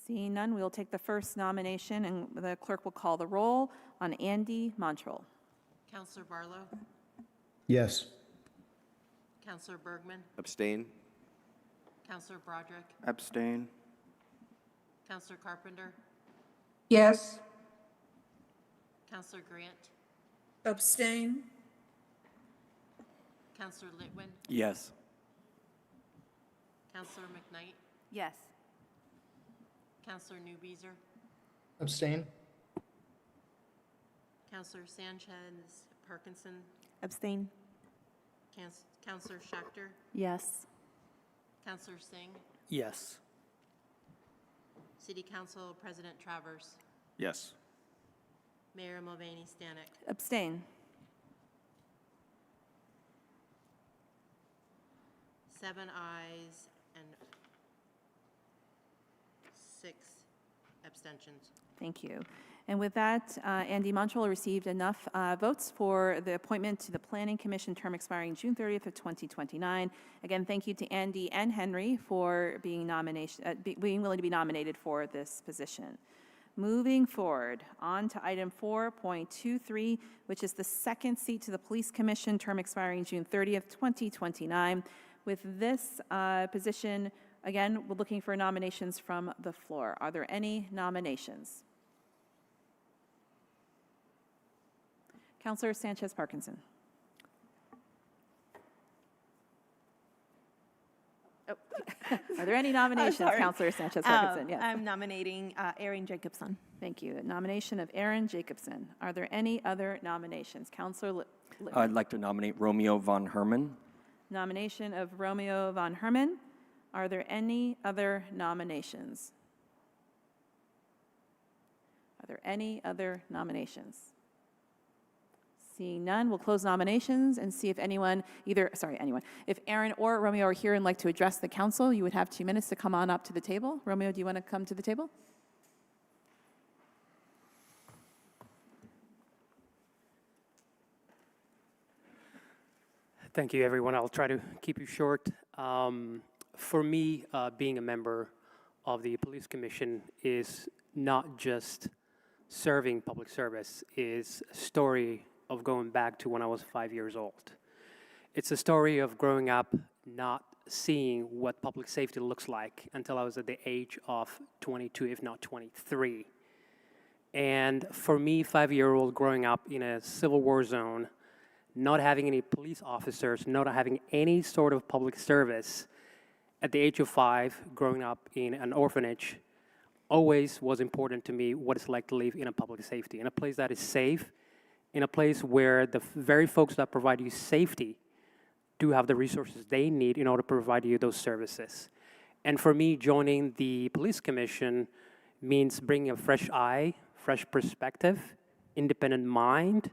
Seeing none, we will take the first nomination, and the clerk will call the roll on Andy Montrell. Councillor Barlow? Yes. Councillor Bergman? Abstain? Councillor Broderick? Abstain. Councillor Carpenter? Yes. Councillor Grant? Abstain? Councillor Litwin? Yes. Councillor McKnight? Yes. Councillor Newbeezer? Abstain. Councillor Sanchez Parkinson? Abstain. Councillor Schachter? Yes. Councillor Singh? Yes. City Council President Travers? Yes. Mayor Mulvaney Stanek? Abstain. 7 ayes and 6 Abstentions. Thank you. And with that, Andy Montrell received enough votes for the appointment to the Planning Commission, term expiring June 30th of 2029. Again, thank you to Andy and Henry for being willing to be nominated for this position. Moving forward, on to item 4.23, which is the second seat to the Police Commission, term expiring June 30th, 2029. With this position, again, we're looking for nominations from the floor. Are there any nominations? Councilor Sanchez-Parkinson. Oh. Are there any nominations, sorry. Councilor Sanchez-Parkinson? Yes. I'm nominating Erin Jacobson. Thank you. Nomination of Erin Jacobson. Are there any other nominations? Councilor I'd like to nominate Romeo von Herman. Nomination of Romeo von Herman. Are there any other nominations? Are there any other nominations? Seeing none, we'll close nominations and see if anyone, if Aaron or Romeo are here and like to address the council, you would have 2 minutes to come on up to the table. Romeo, do you want to come to the table? Thank you, everyone. I'll try to keep you short. For me, being a member of the Police Commission is not just serving public service, is a story of going back to when I was 5 years old. It's a story of growing up not seeing what public safety looks like until I was at the age of 22, if not 23. And for me, 5-year-old growing up in a civil war zone, not having any police officers, not having any sort of public service, at the age of 5, growing up in an orphanage, always was important to me what it's like to live in a public safety, in a place that is safe, in a place where the very folks that provide you safety do have the resources they need in order to provide you those services. And for me, joining the Police Commission means bringing a fresh eye, fresh perspective, independent mind,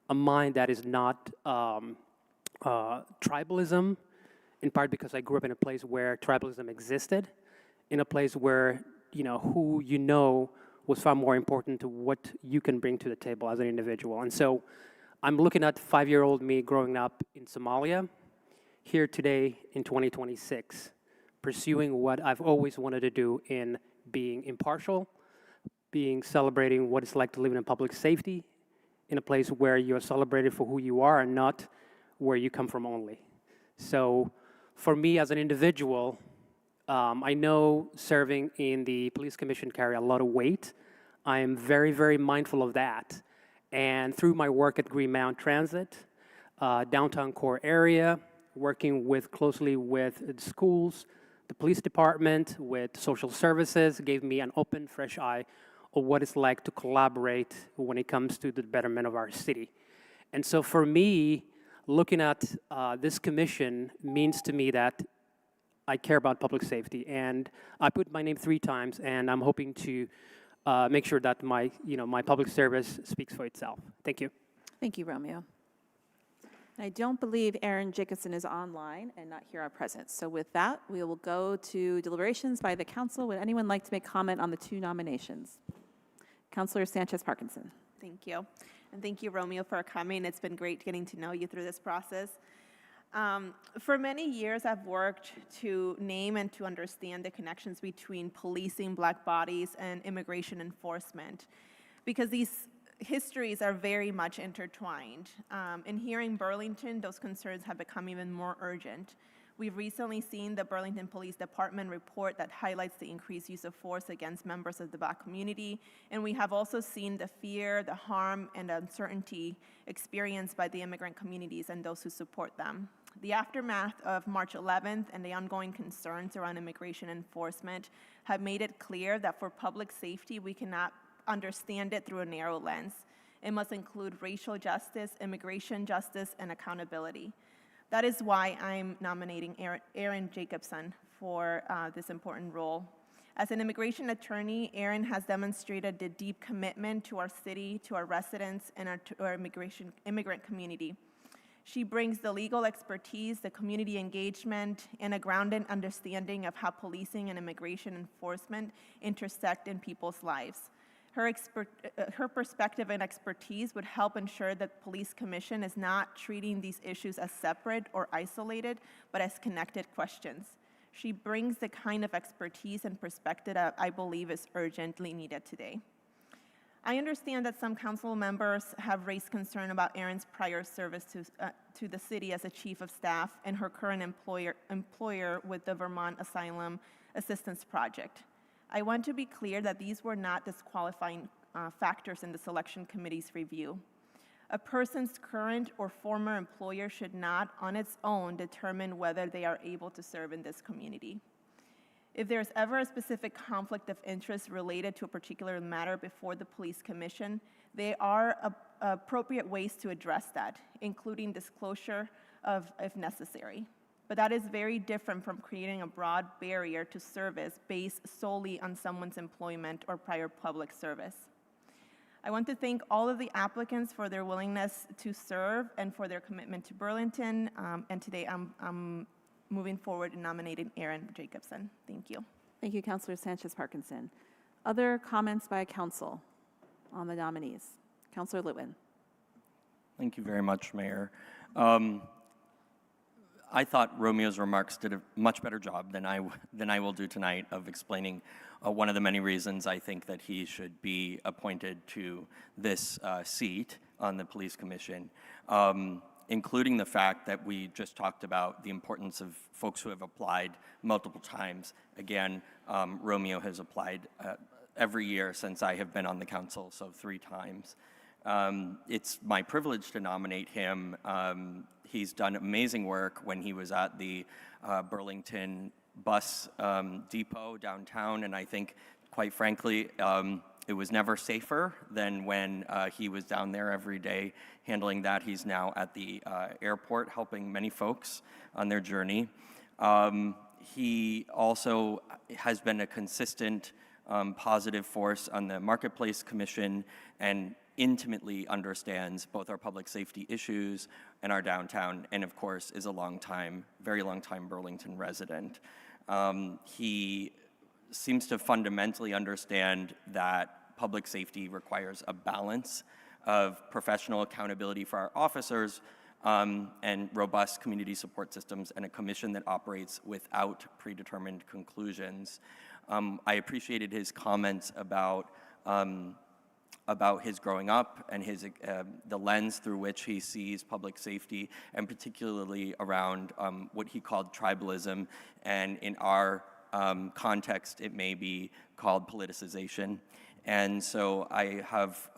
a mind that is not tribalism, in part because I grew up in a place where tribalism existed, in a place where, who you know was far more important to what you can bring to the table as an individual. And so I'm looking at 5-year-old me growing up in Somalia, here today in 2026, pursuing what I've always wanted to do in being impartial, celebrating what it's like to live in a public safety, in a place where you're celebrated for who you are and not where you come from only. So for me as an individual, I know serving in the Police Commission carry a lot of weight. I am very, very mindful of that. And through my work at Greenmount Transit, downtown core area, working closely with schools, the police department, with social services, gave me an open, fresh eye of what it's like to collaborate when it comes to the betterment of our city. And so for me, looking at this commission means to me that I care about public safety, and I put my name 3 times, and I'm hoping to make sure that my public service speaks for itself. Thank you. Thank you, Romeo. I don't believe Erin Jacobson is online and not here present. So with that, we will go to deliberations by the council. Would anyone like to make comment on the 2 nominations? Councilor Sanchez-Parkinson. Thank you. And thank you, Romeo, for coming. It's been great getting to know you through this process. For many years, I've worked to name and to understand the connections between policing Black bodies and immigration enforcement, because these histories are very much intertwined. And here in Burlington, those concerns have become even more urgent. We've recently seen the Burlington Police Department report that highlights the increased use of force against members of the Black community, and we have also seen the fear, the harm, and the uncertainty experienced by the immigrant communities and those who support them. The aftermath of March 11th and the ongoing concerns around immigration enforcement have made it clear that for public safety, we cannot understand it through a narrow lens. It must include racial justice, immigration justice, and accountability. That is why I'm nominating Erin Jacobson for this important role. As an immigration attorney, Erin has demonstrated the deep commitment to our city, to our residents, and to our immigrant community. She brings the legal expertise, the community engagement, and a grounded understanding of how policing and immigration enforcement intersect in people's lives. Her perspective and expertise would help ensure that the Police Commission is not treating these issues as separate or isolated, but as connected questions. She brings the kind of expertise and perspective that I believe is urgently needed today. I understand that some council members have raised concern about Erin's prior service to the city as a chief of staff and her current employer with the Vermont Asylum Assistance Project. I want to be clear that these were not disqualifying factors in the selection committee's review. A person's current or former employer should not, on its own, determine whether they are able to serve in this community. If there's ever a specific conflict of interest related to a particular matter before the Police Commission, there are appropriate ways to address that, including disclosure if necessary. But that is very different from creating a broad barrier to service based solely on someone's employment or prior public service. I want to thank all of the applicants for their willingness to serve and for their commitment to Burlington. And today I'm moving forward and nominating Erin Jacobson. Thank you. Thank you, Councilor Sanchez-Parkinson. Other comments by council on the nominees? Councilor Litwin. Thank you very much, Mayor. I thought Romeo's remarks did a much better job than I will do tonight of explaining one of the many reasons I think that he should be appointed to this seat on the Police Commission, including the fact that we just talked about the importance of folks who have applied multiple times. Again, Romeo has applied every year since I have been on the council, so 3 times. It's my privilege to nominate him. He's done amazing work when he was at the Burlington bus depot downtown, and I think, quite frankly, it was never safer than when he was down there every day handling that. He's now at the airport helping many folks on their journey. He also has been a consistent positive force on the Marketplace Commission and intimately understands both our public safety issues and our downtown, and of course is a very long time Burlington resident. He seems to fundamentally understand that public safety requires a balance of professional accountability for our officers and robust community support systems and a commission that operates without predetermined conclusions. I appreciated his comments about his growing up and the lens through which he sees public safety, and particularly around what he called tribalism, and in our context, it may be called politicization. And so I have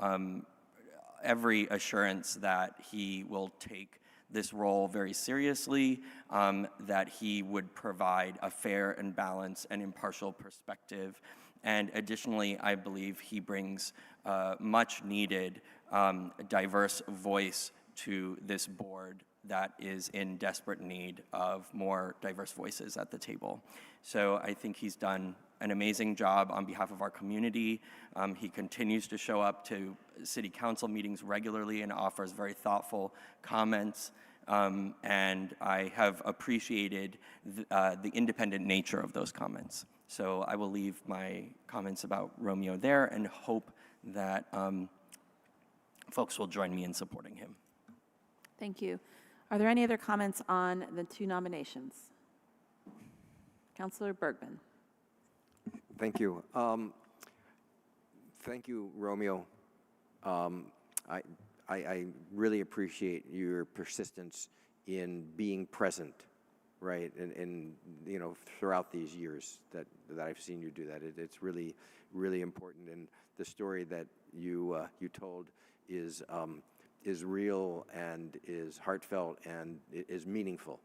every assurance that he will take this role very seriously, that he would provide a fair and balanced and impartial perspective. And additionally, I believe he brings much needed diverse voice to this board that is in desperate need of more diverse voices at the table. So I think he's done an amazing job on behalf of our community. He continues to show up to city council meetings regularly and offers very thoughtful comments. And I have appreciated the independent nature of those comments. So I will leave my comments about Romeo there and hope that folks will join me in supporting him. Thank you. Are there any other comments on the 2 nominations? Councilor Bergman. Thank you. Thank you, Romeo. I really appreciate your persistence in being present, right? And you know, throughout these years that I've seen you do that, it's really, really important. And the story that you told is real and is heartfelt and is meaningful.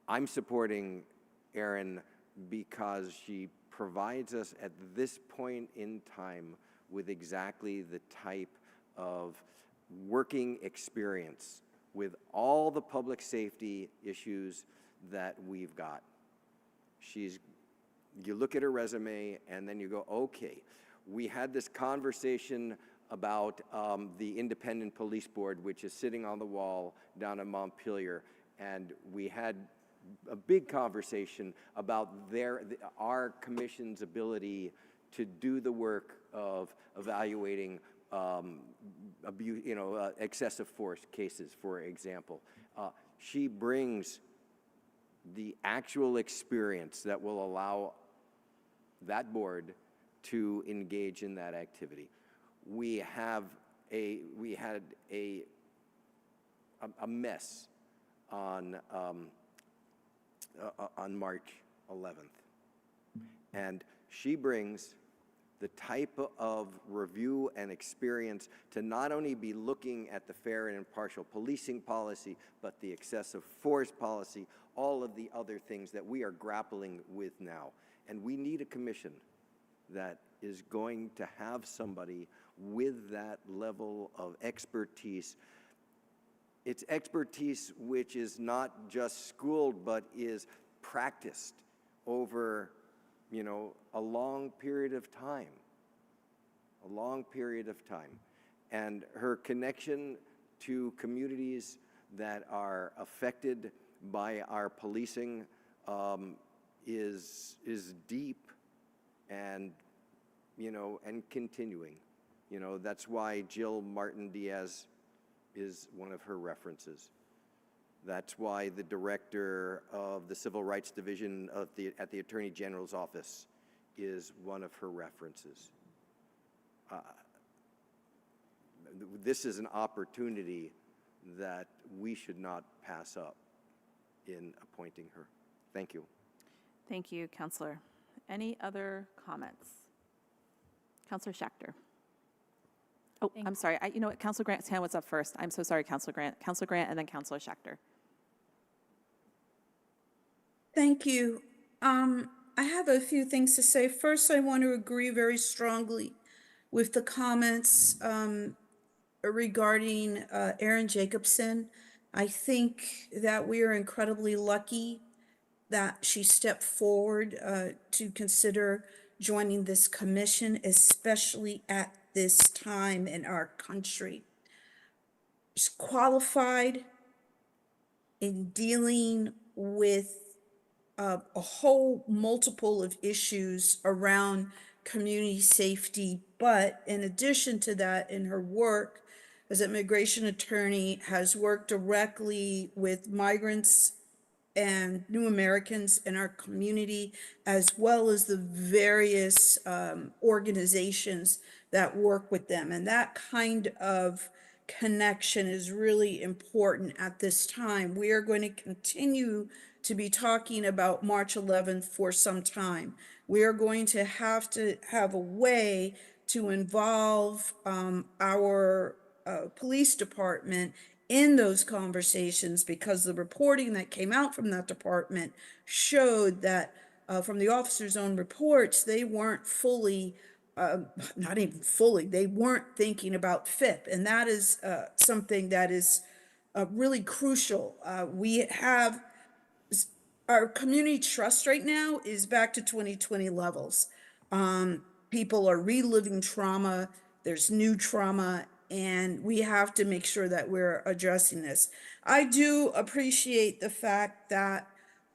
I'm supporting Erin because she provides us at this point in time with exactly the type of working experience with all the public safety issues that we've got. You look at her resume and then you go, okay, we had this conversation about the Independent Police Board, which is sitting on the wall down in Montpelier. And we had a big conversation about our commission's ability to do the work of evaluating excessive force cases, for example. She brings the actual experience that will allow that board to engage in that activity. We had a mess on March 11th, and she brings the type of review and experience to not only be looking at the fair and impartial policing policy, but the excessive force policy, all of the other things that we are grappling with now. And we need a commission that is going to have somebody with that level of expertise. It's expertise which is not just schooled, but is practiced over, a long period of time. And her connection to communities that are affected by our policing is deep and, and continuing. That's why Jill Martin Diaz is one of her references. That's why the director of the Civil Rights Division at the Attorney General's office is one of her references. This is an opportunity that we should not pass up in appointing her. Thank you. Thank you, Councillor. Any other comments? Councillor Schachter. Oh, I'm sorry. You know what? Councillor Grant's hand was up first. I'm so sorry, Councillor Grant. Councillor Grant and then Councillor Schachter. Thank you. I have a few things to say. First, I want to agree very strongly with the comments regarding Erin Jacobson. I think that we are incredibly lucky that she stepped forward to consider joining this commission, especially at this time in our country. She's qualified in dealing with a whole multiple of issues around community safety, but in addition to that, in her work as an immigration attorney, has worked directly with migrants and new Americans in our community, as well as the various organizations that work with them. And that kind of connection is really important at this time. We are going to continue to be talking about March 11th for some time. We are going to have a way to involve our police department in those conversations, because the reporting that came out from that department showed that from the officers' own reports, they weren't fully, not even fully, they weren't thinking about FIP. And that is something that is really crucial. We have, our community trust right now is back to 2020 levels. People are reliving trauma, there's new trauma, and we have to make sure that we're addressing this. I do appreciate the fact that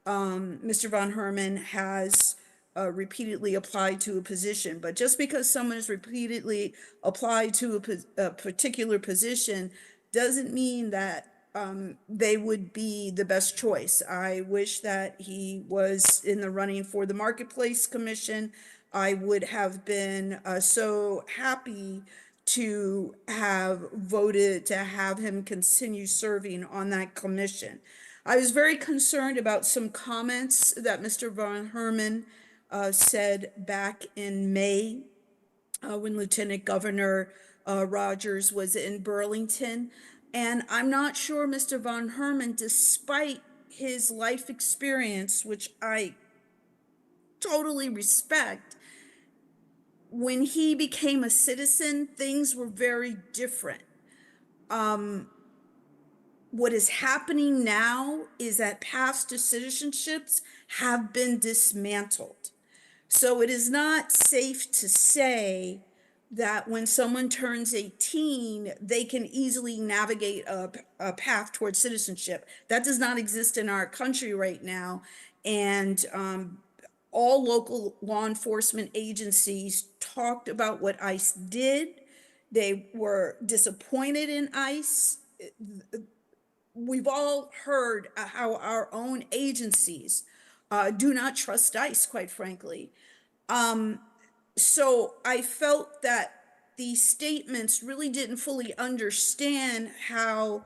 Mr. Von Herman has repeatedly applied to a position, but just because someone has repeatedly applied to a particular position doesn't mean that they would be the best choice. I wish that he was in the running for the Marketplace Commission. I would have been so happy to have voted to have him continue serving on that commission. I was very concerned about some comments that Mr. Von Herman said back in May when Lieutenant Governor Rogers was in Burlington. And I'm not sure Mr. Von Herman, despite his life experience, which I totally respect, when he became a citizen, things were very different. What is happening now is that paths to citizenships have been dismantled. So it is not safe to say that when someone turns 18, they can easily navigate a path towards citizenship. That does not exist in our country right now. And all local law enforcement agencies talked about what ICE did. They were disappointed in ICE. We've all heard how our own agencies do not trust ICE, quite frankly. So I felt that these statements really didn't fully understand how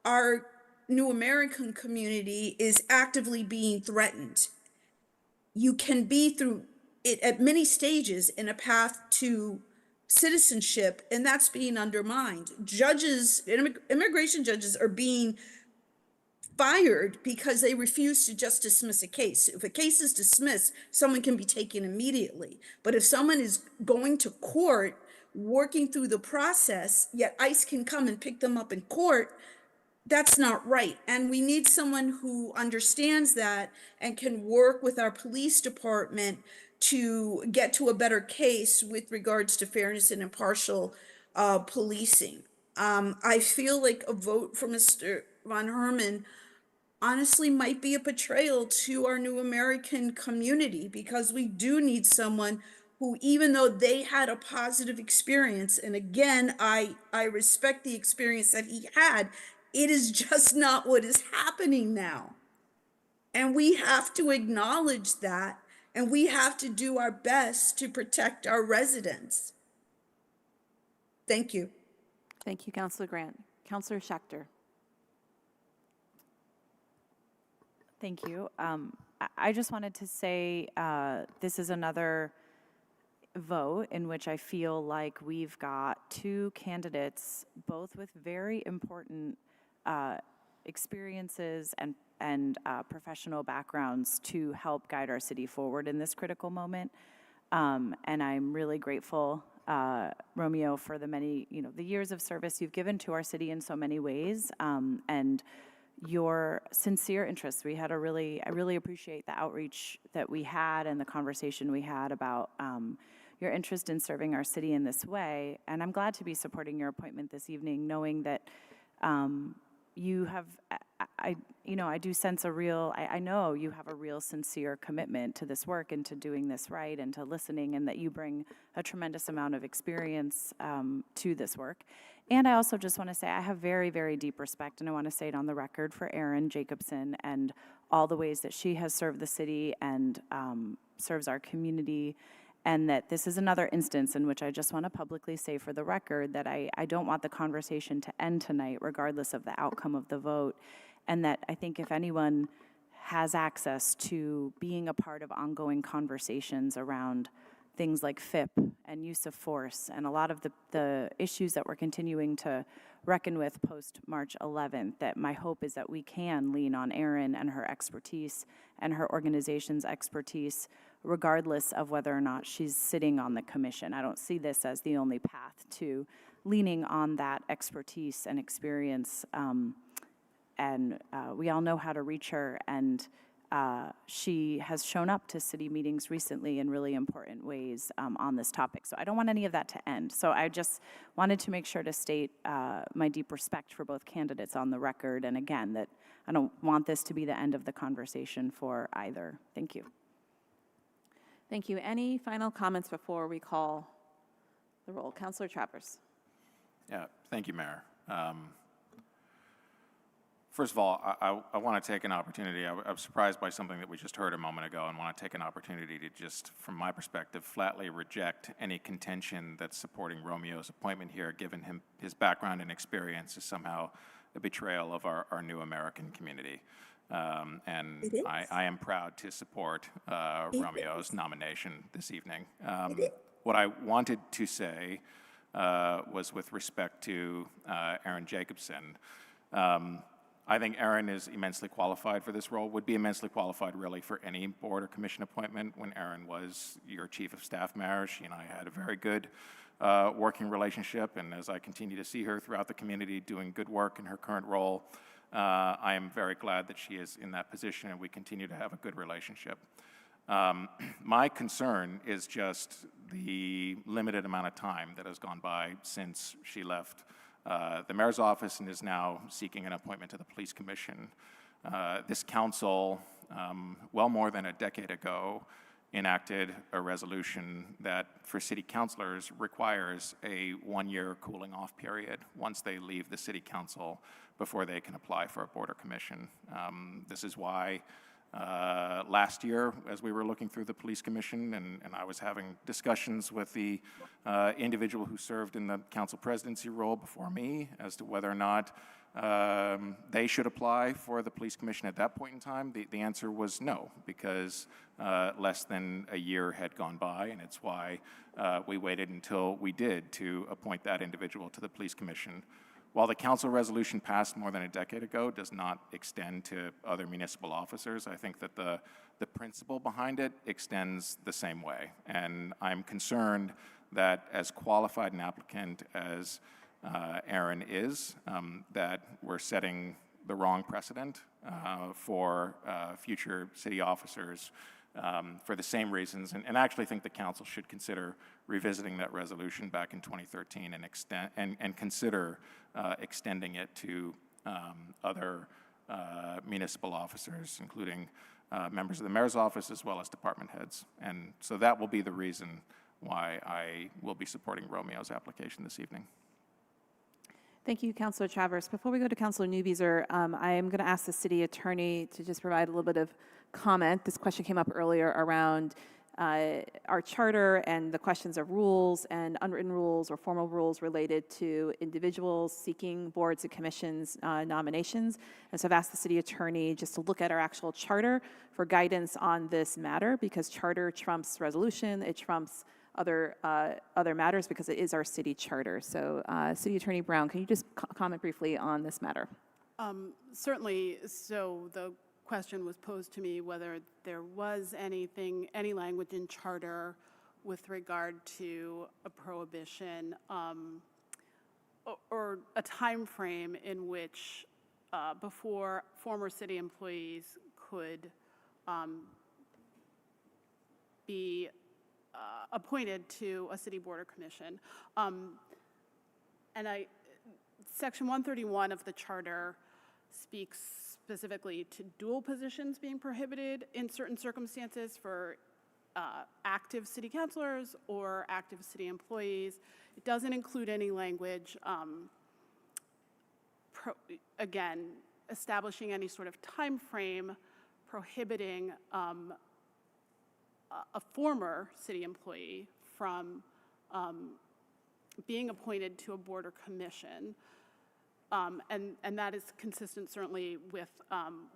our new American community is actively being threatened. You can be through it at many stages in a path to citizenship, and that's being undermined. Judges, immigration judges are being fired because they refuse to just dismiss a case. If a case is dismissed, someone can be taken immediately. But if someone is going to court, working through the process, yet ICE can come and pick them up in court, that's not right. And we need someone who understands that and can work with our police department to get to a better case with regards to fairness and impartial policing. I feel like a vote for Mr. Von Herman honestly might be a betrayal to our new American community, because we do need someone who, even though they had a positive experience, and again, I respect the experience that he had, it is just not what is happening now. And we have to acknowledge that, and we have to do our best to protect our residents. Thank you. Thank you, Councilor Grant. Councilor Schechter. Thank you. I just wanted to say this is another vote in which I feel like we've got two candidates, both with very important experiences and professional backgrounds to help guide our city forward in this critical moment. And I'm really grateful, Romeo, for the many, the years of service you've given to our city in so many ways, and your sincere interest. I really appreciate the outreach that we had and the conversation we had about your interest in serving our city in this way. And I'm glad to be supporting your appointment this evening, knowing that you have, I do sense I know you have a real sincere commitment to this work and to doing this right and to listening, and that you bring a tremendous amount of experience to this work. And I also just want to say I have very, very deep respect, and I want to say it on the record, for Erin Jacobson and all the ways that she has served the city and serves our community. And that this is another instance in which I just want to publicly say for the record that I don't want the conversation to end tonight, regardless of the outcome of the vote. And that I think if anyone has access to being a part of ongoing conversations around things like FIP and use of force and a lot of the issues that we're continuing to reckon with post-March 11th, that my hope is that we can lean on Erin and her expertise and her organization's expertise, regardless of whether or not she's sitting on the commission. I don't see this as the only path to leaning on that expertise and experience. We all know how to reach her, and she has shown up to city meetings recently in really important ways on this topic. So I don't want any of that to end. So I just wanted to make sure to state my deep respect for both candidates on the record, and again, that I don't want this to be the end of the conversation for either. Thank you. Thank you. Any final comments before we call the roll? Councilor Travers. Yeah, thank you, Mayor. First of all, I want to take an opportunity. I was surprised by something that we just heard a moment ago, and want to take an opportunity to just, from my perspective, flatly reject any contention that supporting Romeo's appointment here, given his background and experience, is somehow a betrayal of our new American community. And I am proud to support Romeo's nomination this evening. What I wanted to say was with respect to Erin Jacobson. I think Erin is immensely qualified for this role, would be immensely qualified really for any board or commission appointment. When Erin was your chief of staff, Mayor, she and I had a very good working relationship, and as I continue to see her throughout the community doing good work in her current role, I am very glad that she is in that position and we continue to have a good relationship. My concern is just the limited amount of time that has gone by since she left the mayor's office and is now seeking an appointment to the police commission. This council, well more than a decade ago, enacted a resolution that for city councilors requires a one-year cooling off period once they leave the city council before they can apply for a border commission. This is why last year, as we were looking through the police commission and I was having discussions with the individual who served in the council presidency role before me as to whether or not they should apply for the police commission at that point in time, the answer was no, because less than a year had gone by, and it's why we waited until we did to appoint that individual to the police commission. While the council resolution passed more than a decade ago does not extend to other municipal officers, I think that the principle behind it extends the same way. And I'm concerned that as qualified an applicant as Aaron is, that we're setting the wrong precedent for future city officers for the same reasons, and I actually think the council should consider revisiting that resolution back in 2013 and consider extending it to other municipal officers, including members of the mayor's office as well as department heads. And so that will be the reason why I will be supporting Romeo's application this evening. Thank you, Councilor Travers. Before we go to Councilor Newbeeser, I am going to ask the city attorney to just provide a little bit of comment. This question came up earlier around our charter and the questions of rules and unwritten rules or formal rules related to individuals seeking boards and commissions nominations. And so I've asked the city attorney just to look at our actual charter for guidance on this matter, because charter trumps resolution, it trumps other matters because it is our city charter. So City Attorney Brown, can you just comment briefly on this matter? Certainly. So the question was posed to me whether there was any language in charter with regard to a prohibition or a time frame in which before former city employees could be appointed to a city board or commission. Section 131 of the charter speaks specifically to dual positions being prohibited in certain circumstances for active city councilors or active city employees. It doesn't include any language, again, establishing any sort of time frame prohibiting a former city employee from being appointed to a board or commission. And that is consistent certainly with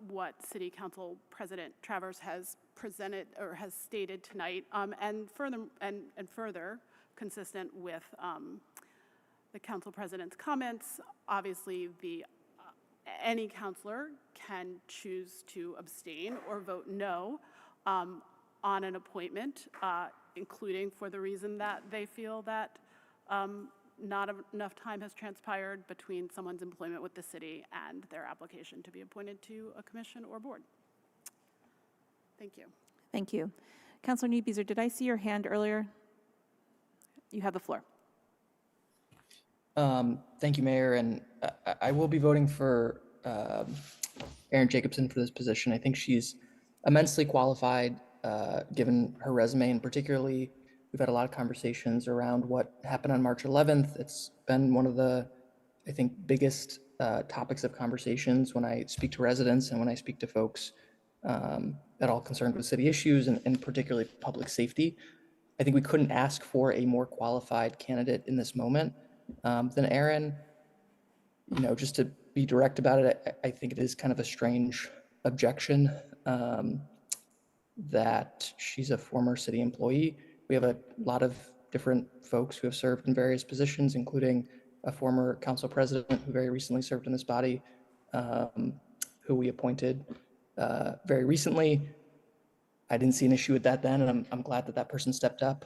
what City Council President Travers has presented or has stated tonight, and further consistent with the Council President's comments. Obviously, any councilor can choose to abstain or vote no on an appointment, including for the reason that they feel that not enough time has transpired between someone's employment with the city and their application to be appointed to a commission or board. Thank you. Thank you. Councilor Newbeeser, did I see your hand earlier? You have the floor. Thank you, Mayor, and I will be voting for Erin Jacobson for this position. I think she's immensely qualified, given her resume, and particularly we've had a lot of conversations around what happened on March 11th. It's been one of the, I think, biggest topics of conversations when I speak to residents and when I speak to folks at all concerned with city issues and particularly public safety. I think we couldn't ask for a more qualified candidate in this moment than Erin. You know, just to be direct about it, I think it is kind of a strange objection that she's a former city employee. We have a lot of different folks who have served in various positions, including a former council president who very recently served in this body, who we appointed very recently. I didn't see an issue with that then, and I'm glad that that person stepped up,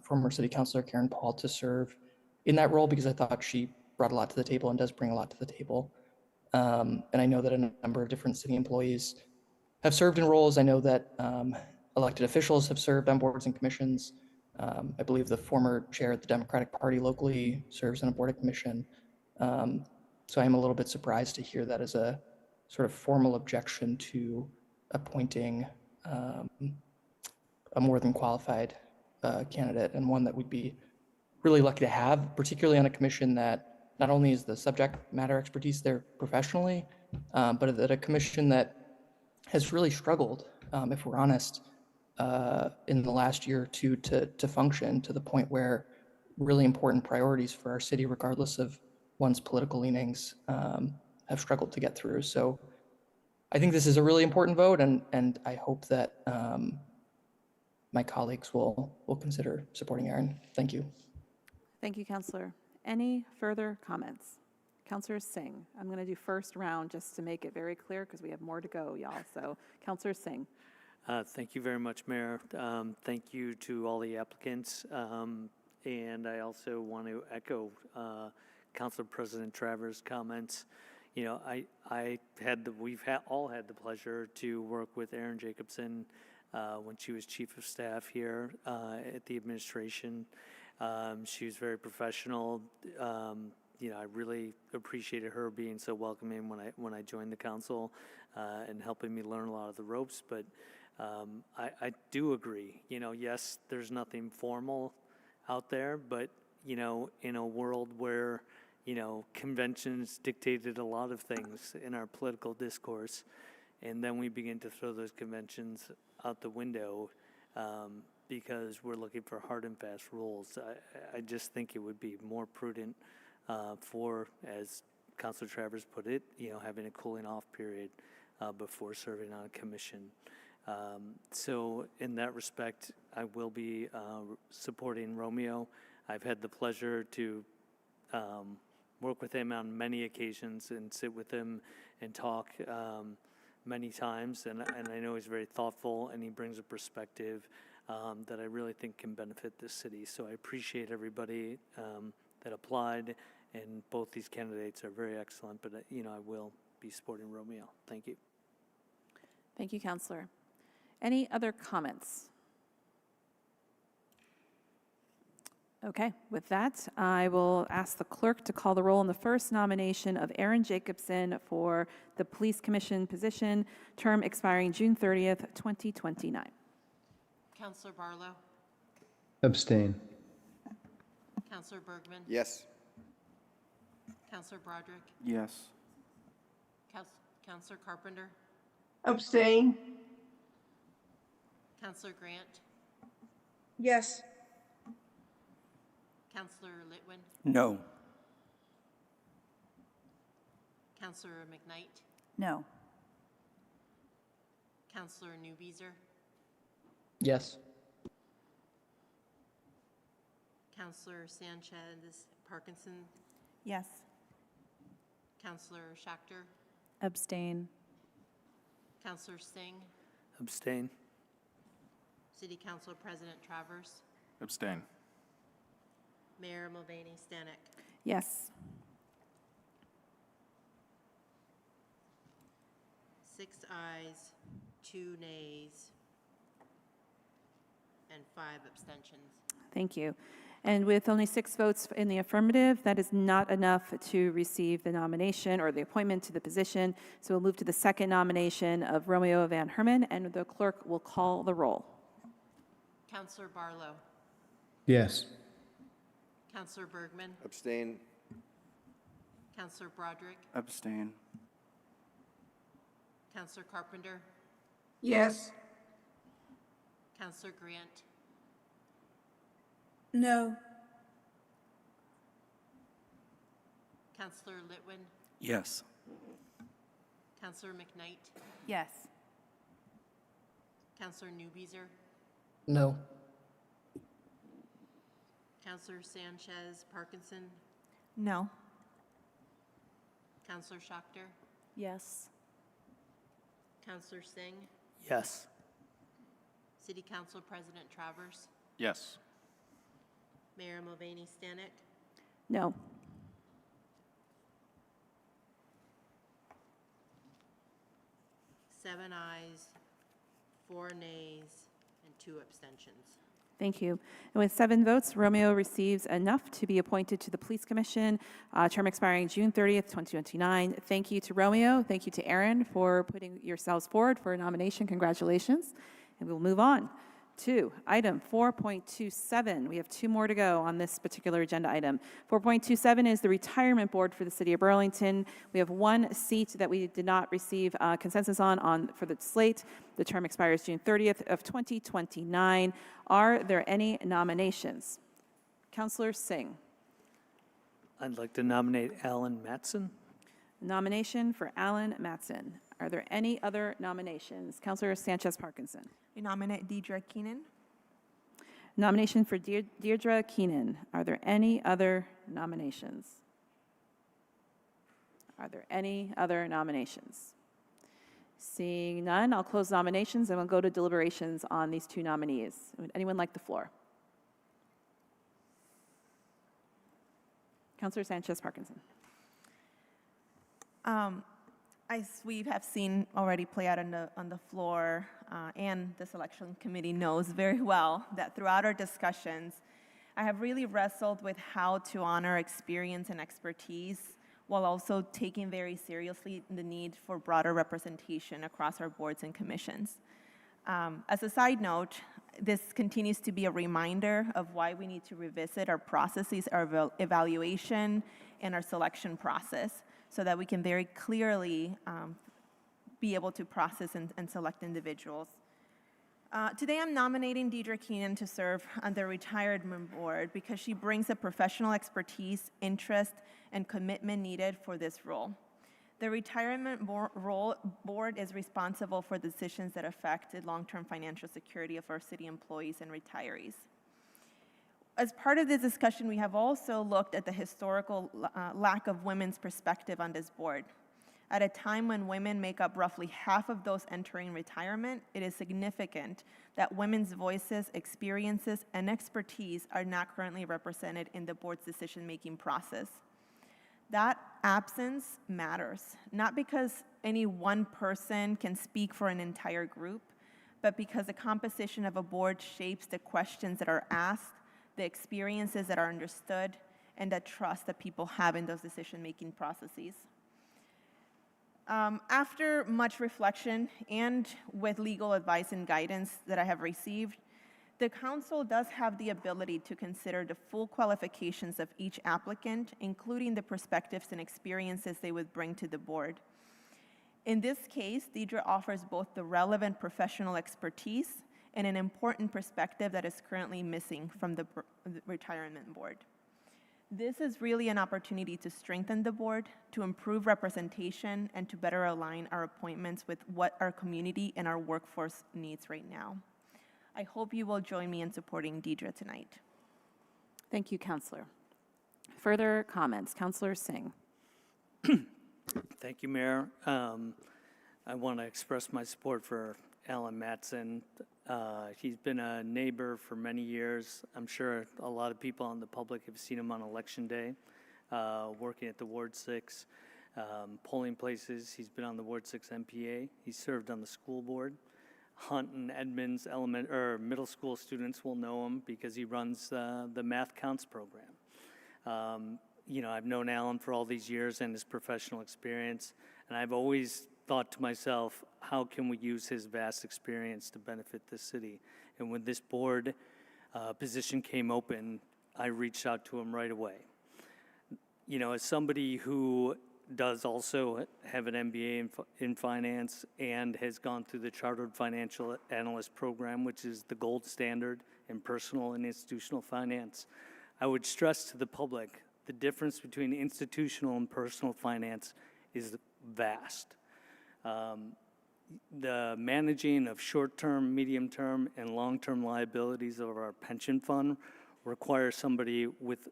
former city councilor Karen Paul, to serve in that role, because I thought she brought a lot to the table and does bring a lot to the table. And I know that a number of different city employees have served in roles. I know that elected officials have served on boards and commissions. I believe the former chair of the Democratic Party locally serves on a board and commission. So I am a little bit surprised to hear that as a sort of formal objection to appointing a more than qualified candidate, and one that we'd be really lucky to have, particularly on a commission that not only is the subject matter expertise there professionally, but that a commission that has really struggled, if we're honest, in the last year or two to function to the point where really important priorities for our city, regardless of one's political leanings, have struggled to get through. So I think this is a really important vote, and I hope that my colleagues will consider supporting Aaron. Thank you. Thank you, Councillor. Any further comments? Councillor Singh, I'm going to do first round just to make it very clear because we have more to go, y'all. So, Councillor Singh. Thank you very much, Mayor. Thank you to all the applicants. And I also want to echo Council President Travers' comments. You know, we've all had the pleasure to work with Erin Jacobson when she was Chief of Staff here at the administration. She was very professional. You know, I really appreciated her being so welcoming when I joined the council and helping me learn a lot of the ropes. But I do agree. You know, yes, there's nothing formal out there, but you know, in a world where you know conventions dictated a lot of things in our political discourse, and then we begin to throw those conventions out the window because we're looking for hard and fast rules. I just think it would be more prudent for, as Councilor Travers put it, you know, having a cooling off period before serving on a commission. So in that respect, I will be supporting Romeo. I've had the pleasure to work with him on many occasions and sit with him and talk many times, and I know he's very thoughtful and he brings a perspective that I really think can benefit this city. So I appreciate everybody that applied, and both these candidates are very excellent, but you know, I will be supporting Romeo. Thank you. Thank you, Councillor. Any other comments? Okay, with that, I will ask the clerk to call the roll on the first nomination of Aaron Jacobson for the Police Commission position, term expiring June 30th, 2029. Councillor Barlow? Abstain. Councillor Bergman? Yes. Councillor Broderick? Yes. Councillor Carpenter? Abstain. Councillor Grant? Yes. Councillor Litwin? No. Councillor McKnight? No. Councillor Newbeezer? Yes. Councillor Sanchez Parkinson? Yes. Councillor Schachter? Abstain. Councillor Singh? Abstain. City Council President Travers? Abstain. Mayor Mulvaney Stanek? Yes. 6 ayes, 2 nays, and 5 abstentions. Thank you. And with only 6 votes in the affirmative, that is not enough to receive the nomination or the appointment to the position. So we'll move to the second nomination of Romeo Van Herman, and the clerk will call the roll. Councillor Barlow? Yes. Councillor Bergman? Abstain. Councillor Broderick? Abstain. Councillor Carpenter? Yes. Councillor Grant? No. Councillor Litwin? Yes. Councillor McKnight? Yes. Councillor Newbeezer? No. Councillor Sanchez Parkinson? No. Councillor Schachter? Yes. Councillor Singh? Yes. City Council President Travers? Yes. Mayor Mulvaney Stanek? No. Seven ayes, 4 nays, And 2 abstentions. Thank you. And with 7 votes, Romeo receives enough to be appointed to the Police Commission, term expiring June 30th, 2029. Thank you to Romeo. Thank you to Aaron for putting yourselves forward for a nomination. Congratulations. And we'll move on to item 4.27. We have 2 more to go on this particular agenda item. 4.27 is the retirement board for the city of Burlington. We have 1 seat that we did not receive consensus on for the slate. The term expires June 30th of 2029. Are there any nominations? Councillor Singh. I'd like to nominate Alan Matson. Nomination for Alan Matson. Are there any other nominations? Councillor Sanchez Parkinson. We nominate Deidre Keenan. Nomination for Deirdre Keenan. Are there any other nominations? Are there any other nominations? Seeing none, I'll close nominations and we'll go to deliberations on these 2 nominees. Would anyone like the floor? Councillor Sanchez Parkinson. As we have seen already play out on the floor, and the selection committee knows very well that throughout our discussions, I have really wrestled with how to honor experience and expertise while also taking very seriously the need for broader representation across our boards and commissions. As a side note, this continues to be a reminder of why we need to revisit our processes, our evaluation, and our selection process, so that we can very clearly be able to process and select individuals. Today I'm nominating Deidre Keenan to serve on the retirement board because she brings the professional expertise, interest, and commitment needed for this role. The retirement board is responsible for decisions that affect the long-term financial security of our city employees and retirees. As part of this discussion, we have also looked at the historical lack of women's perspective on this board. At a time when women make up roughly half of those entering retirement, it is significant that women's voices, experiences, and expertise are not currently represented in the board's decision-making process. That absence matters, not because any one person can speak for an entire group, but because the composition of a board shapes the questions that are asked, the experiences that are understood, and the trust that people have in those decision-making processes. After much reflection and with legal advice and guidance that I have received, the council does have the ability to consider the full qualifications of each applicant, including the perspectives and experiences they would bring to the board. In this case, Deidre offers both the relevant professional expertise and an important perspective that is currently missing from the retirement board. This is really an opportunity to strengthen the board, to improve representation, and to better align our appointments with what our community and our workforce needs right now. I hope you will join me in supporting Deidre tonight. Thank you, Councillor. Further comments? Councillor Singh. Thank you, Mayor. I want to express my support for Alan Matson. He's been a neighbor for many years. I'm sure a lot of people in the public have seen him on Election Day, working at the Ward 6 polling places. He's been on the Ward 6 MPA. He served on the school board. Hunt and Edmonds middle school students will know him because he runs the Math Counts program. I've known Alan for all these years and his professional experience, and I've always thought to myself, how can we use his vast experience to benefit the city? And when this board position came open, I reached out to him right away. As somebody who does also have an MBA in finance and has gone through the Chartered Financial Analyst program, which is the gold standard in personal and institutional finance, I would stress to the public the difference between institutional and personal finance is vast. The managing of short-term, medium-term, and long-term liabilities of our pension fund requires somebody with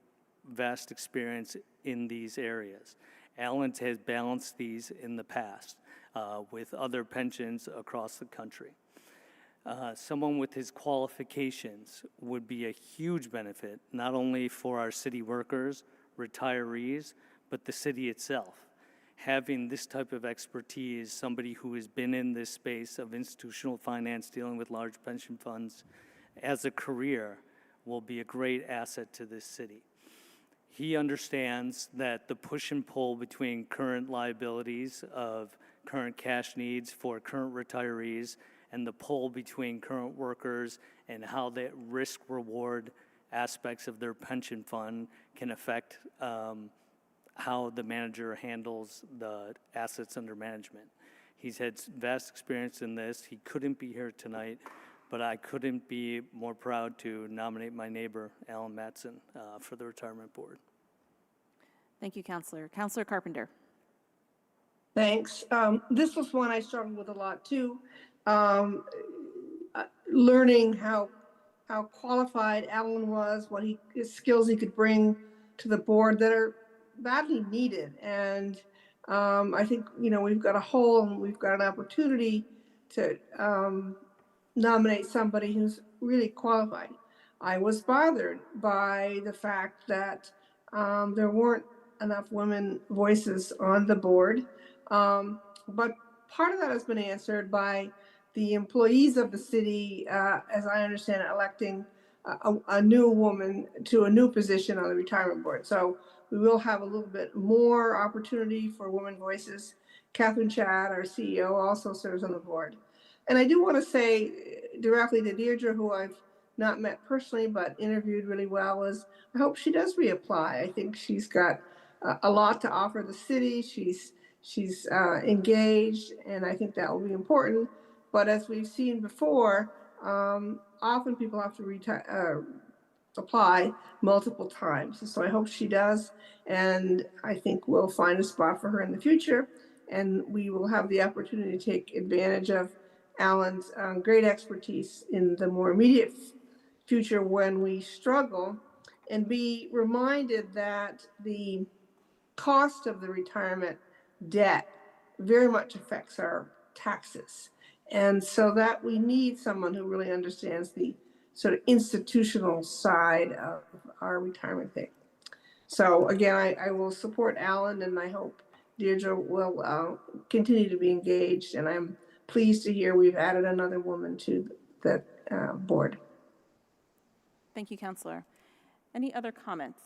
vast experience in these areas. Alan has balanced these in the past with other pensions across the country. Someone with his qualifications would be a huge benefit, not only for our city workers, retirees, but the city itself. having this type of expertise, somebody who has been in this space of institutional finance, dealing with large pension funds as a career, will be a great asset to this city. He understands that the push and pull between current liabilities of current cash needs for current retirees and the pull between current workers and how that risk-reward aspects of their pension fund can affect how the manager handles the assets under management. He's had vast experience in this. He couldn't be here tonight, but I couldn't be more proud to nominate my neighbor, Alan Matson, for the retirement board. Thank you, Counselor. Counselor Carpenter. Thanks. This was one I struggled with a lot too. Learning how qualified Alan was, his skills he could bring to the board that are badly needed. And I think, we've got a hole and we've got an opportunity to nominate somebody who's really qualified. I was bothered by the fact that there weren't enough women voices on the board. But part of that has been answered by the employees of the city, as I understand it, electing a new woman to a new position on the retirement board. So we will have a little bit more opportunity for women voices. Catherine Chad, our CEO, also serves on the board. And I do want to say directly to Deirdre, who I've not met personally, but interviewed really well, is I hope she does reapply. I think she's got a lot to offer the city. She's engaged, and I think that will be important. But as we've seen before, often people have to apply multiple times. So I hope she does, and I think we'll find a spot for her in the future, and we will have the opportunity to take advantage of Alan's great expertise in the more immediate future when we struggle, and be reminded that the cost of the retirement debt very much affects our taxes. And so that we need someone who really understands the sort of institutional side of our retirement thing. So again, I will support Alan, and I hope Deirdre will continue to be engaged. And I'm pleased to hear we've added another woman to the board. Thank you, Counselor. Any other comments?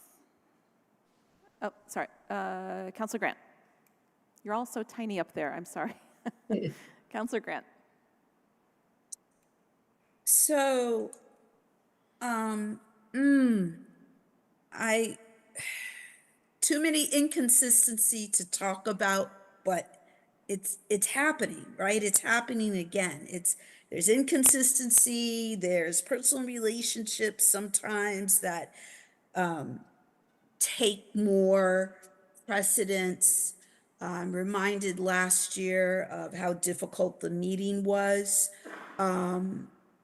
Oh, sorry. Counselor Grant. You're all so tiny up there. I'm sorry. Counselor Grant. So, too many inconsistency to talk about, but it's happening, right? It's happening again. There's inconsistency, there's personal relationships sometimes that take more precedence. I'm reminded last year of how difficult the meeting was.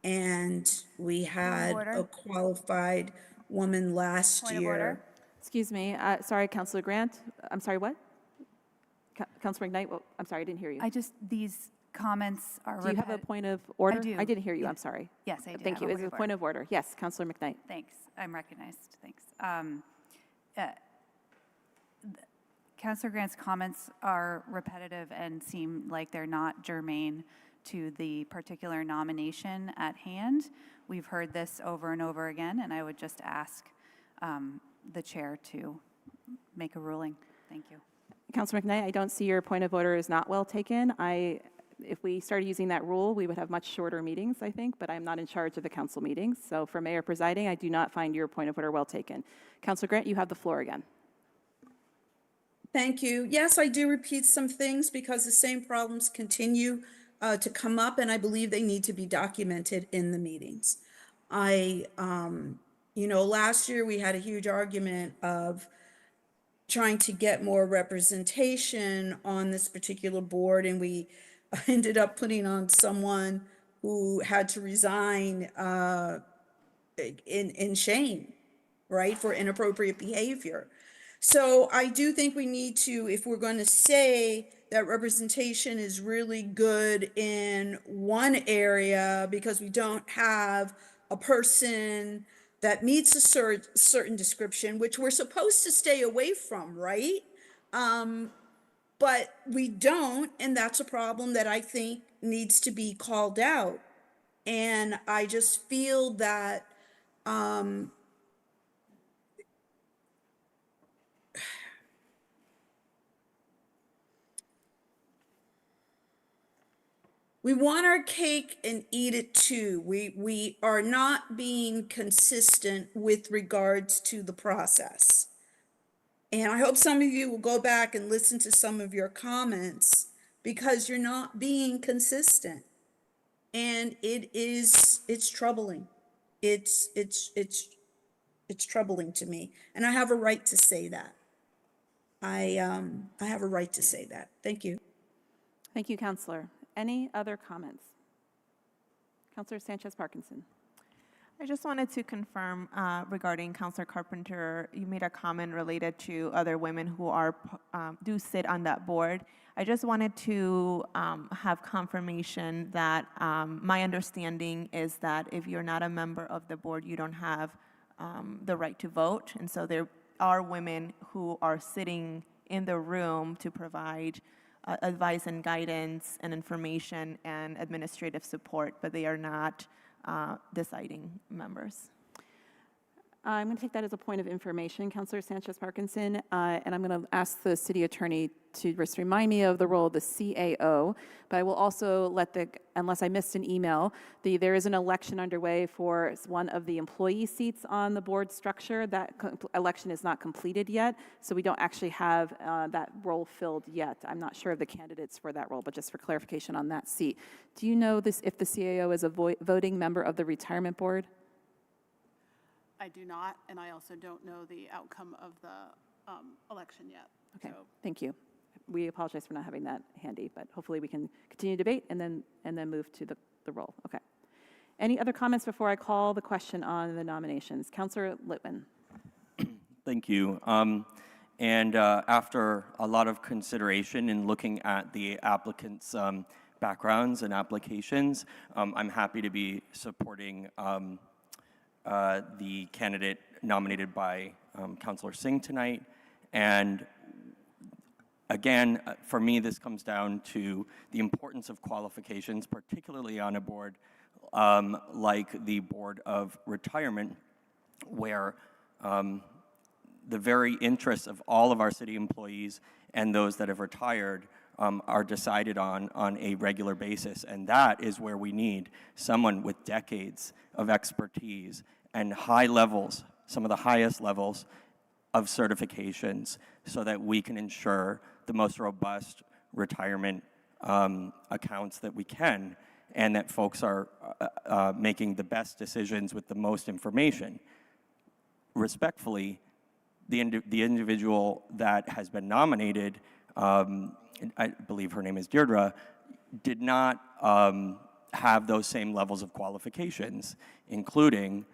And we had a qualified woman last Point year. of order. Excuse me. Sorry, Counselor Grant. I'm sorry, what? Counselor McKnight, well, I'm sorry, I didn't hear you. These comments are. Do you have a point of order? I do. I didn't hear you. Yes. I'm sorry. Yes, I do. Thank you. Is it a point of order? Yes, Counselor McKnight. Thanks. I'm recognized. Thanks. Councillor Grant's comments are repetitive and seem like they're not germane to the particular nomination at hand. We've heard this over and over again, and I would just ask the chair to make a ruling. Thank you. Councilor McKnight, I don't see your point of order is not well taken. If we started using that rule, we would have much shorter meetings, I think, but I'm not in charge of the council meetings. So for Mayor Presiding, I do not find your point of order well taken. Councilor Grant, you have the floor again. Thank you. Yes, I do repeat some things because the same problems continue to come up, and I believe they need to be documented in the meetings. Last year we had a huge argument of trying to get more representation on this particular board, and we ended up putting on someone who had to resign in shame, right, for inappropriate behavior. So I do think we need to, if we're going to say that representation is really good in one area because we don't have a person that meets a certain description, which we're supposed to stay away from, right? but we don't, and that's a problem that I think needs to be called out. And I just feel that we want our cake and eat it too. We are not being consistent with regards to the process. And I hope some of you will go back and listen to some of your comments, because you're not being consistent. And it's troubling. It's troubling to me. And I have a right to say that. I have a right to say that. Thank you. Thank you, Counselor. Any other comments? Counselor Sanchez-Parkinson. I just wanted to confirm regarding Counselor Carpenter, you made a comment related to other women who are do sit on that board. I just wanted to have confirmation that my understanding is that if you're not a member of the board, you don't have the right to vote. And so there are women who are sitting in the room to provide advice and guidance and information and administrative support, but they are not deciding members. I'm going to take that as a point of information, Counselor Sanchez-Parkinson, and I'm going to ask the city attorney to just remind me of the role of the CAO, but I will also let unless I missed an email, there is an election underway for one of the employee seats on the board structure. That election is not completed yet, so we don't actually have that role filled yet. I'm not sure of the candidates for that role, but just for clarification on that seat. Do you know if the CAO is a voting member of the retirement board? I do not, and I also don't know the outcome of the election yet. Okay, thank you. We apologize for not having that handy, but hopefully we can continue debate and then move to the roll. Okay. Any other comments before I call the question on the nominations? Councillor Litwin. Thank you. And after a lot of consideration in looking at the applicants' backgrounds and applications, I'm happy to be supporting the candidate nominated by Councillor Singh tonight. And again, for me, this comes down to the importance of qualifications, particularly on a board like the Board of Retirement, where the very interests of all of our city employees and those that have retired are decided on a regular basis. And that is where we need someone with decades of expertise and high levels, some of the highest levels of certifications, so that we can ensure the most robust retirement accounts that we can, and that folks are making the best decisions with the most information. Respectfully, the individual that has been nominated, I believe her name is Deirdre, did not have those same levels of qualifications, including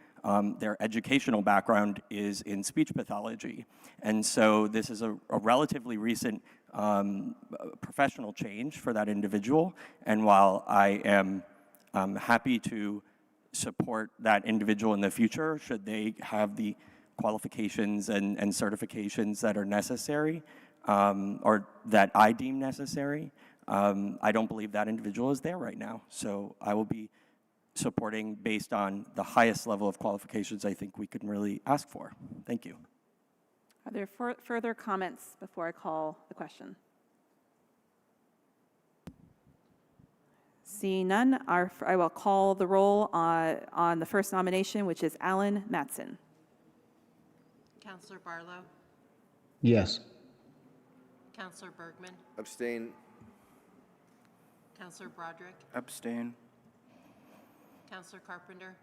their educational background is in speech pathology. And so this is a relatively recent professional change for that individual. And while I am happy to support that individual in the future, should they have the qualifications and certifications that are necessary, or that I deem necessary, I don't believe that individual is there right now. So I will be supporting based on the highest level of qualifications I think we can really ask for. Thank you. Are there further comments before I call the question? Seeing none, I will call the roll on the first nomination, which is Alan Matson. Counselor Barlow, Yes. Counselor Bergman, Abstain. Counselor Broderick, Abstain. Counselor Carpenter,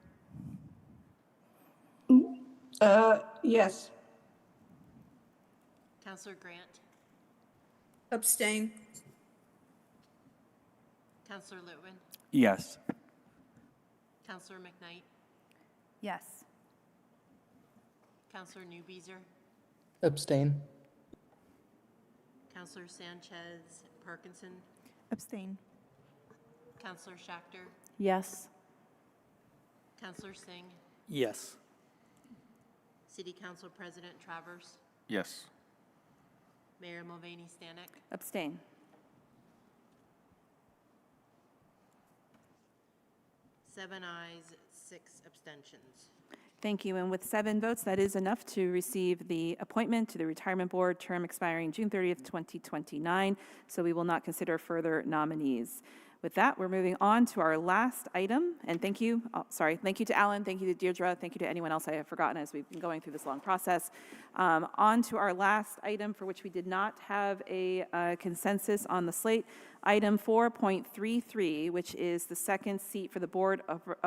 Yes. Counselor Grant, Abstain. Counselor Litwin, Yes. Counselor McKnight, Yes. Counselor Newbeezer, Abstain. Counselor Sanchez Parkinson, Abstain. Counselor Schachter, Yes. Counselor Singh, Yes. City Council President Travers, Yes. Mayor Mulvaney Stanek. Abstain. Seven ayes, 6 abstentions. Thank you. And with 7 votes, that is enough to receive the appointment to the Retirement Board, term expiring June 30th, 2029. So we will not consider further nominees. With that, we're moving on to our last item. And thank you, thank you to Alan, thank you to Deirdre, thank you to anyone else I have forgotten as we've been going through this long process. On to our last item for which we did not have a consensus on the slate. Item 4.33, which is the second seat for the Board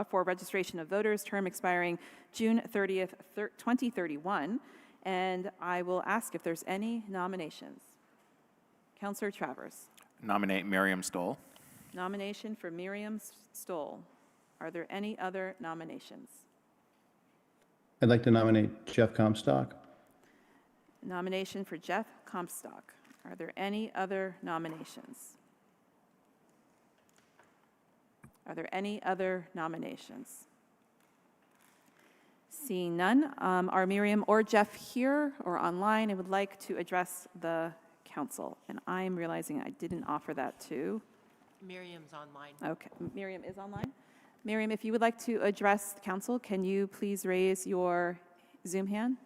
for Registration of Voters, term expiring June 30th, 2031. And I will ask if there's any nominations. Councillor Travers. Nominate Miriam Stoll. Nomination for Miriam Stoll. Are there any other nominations? I'd like to nominate Jeff Comstock. Nomination for Jeff Comstock. Are there any other nominations? Are there any other nominations? Seeing none, are Miriam or Jeff here or online and would like to address the council? And I'm realizing I didn't offer that too. Miriam's online. Okay, Miriam is online. Miriam, if you would like to address the council, can you please raise your Zoom hand?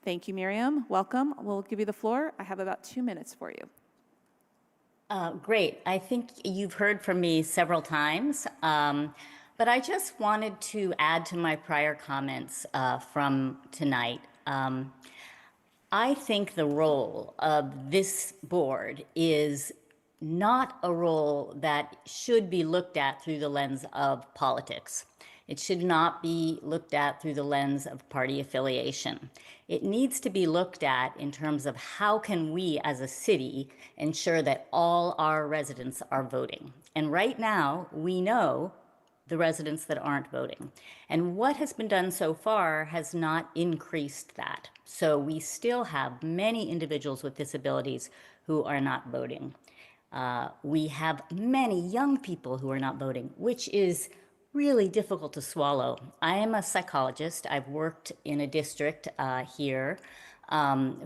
Thank you, Miriam. Welcome. We'll give you the floor. I have about 2 minutes for you. Great. I think you've heard from me several times, but I just wanted to add to my prior comments from tonight. I think the role of this board is not a role that should be looked at through the lens of politics. It should not be looked at through the lens of party affiliation. It needs to be looked at in terms of how can we as a city ensure that all our residents are voting. And right now, we know the residents that aren't voting. And what has been done so far has not increased that. So we still have many individuals with disabilities who are not voting. We have many young people who are not voting, which is really difficult to swallow. I am a psychologist. I've worked in a district here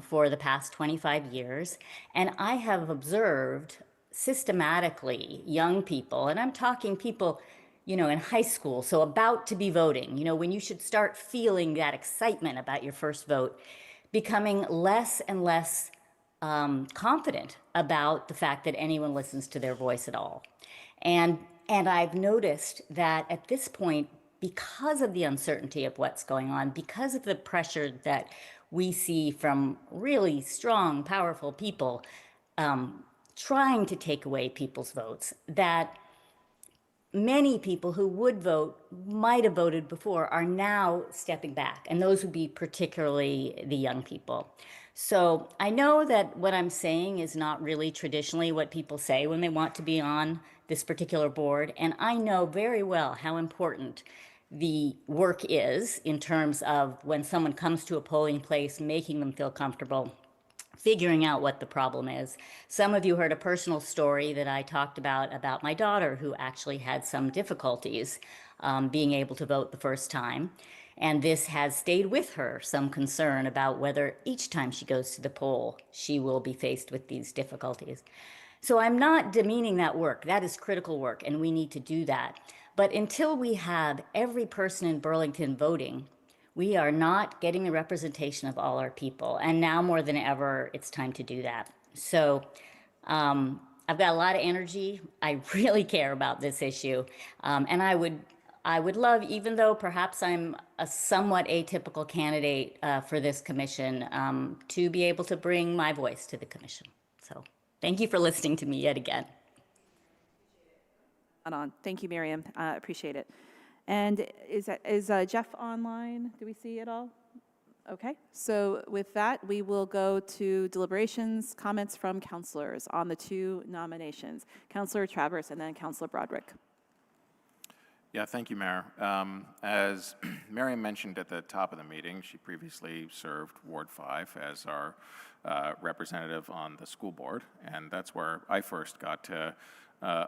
for the past 25 years, and I have observed systematically young people, and I'm talking people, in high school, so about to be voting, when you should start feeling that excitement about your first vote, becoming less and less confident about the fact that anyone listens to their voice at all. And I've noticed that at this point, because of the uncertainty of what's going on, because of the pressure that we see from really strong, powerful people trying to take away people's votes, that many people who would vote, might have voted before, are now stepping back. And those would be particularly the young people. So I know that what I'm saying is not really traditionally what people say when they want to be on this particular board. And I know very well how important the work is in terms of when someone comes to a polling place, making them feel comfortable, figuring out what the problem is. Some of you heard a personal story that I talked about my daughter who actually had some difficulties being able to vote the first time. And this has stayed with her, some concern about whether each time she goes to the poll, she will be faced with these difficulties. So I'm not demeaning that work. That is critical work, and we need to do that. But until we have every person in Burlington voting, we are not getting the representation of all our people. And now more than ever, it's time to do that. So I've got a lot of energy. I really care about this issue. And I would love, even though perhaps I'm a somewhat atypical candidate for this commission, to be able to bring my voice to the commission. So thank you for listening to me yet again. Thank you, Miriam. Appreciate it. And is Jeff online? Do we see it all? Okay. So with that, we will go to deliberations, comments from councilors on the 2 nominations. Councilor Travers and then Councilor Broderick. Yeah, thank you, Mayor. As Miriam mentioned at the top of the meeting, she previously served Ward 5 as our representative on the school board, and that's where I first got to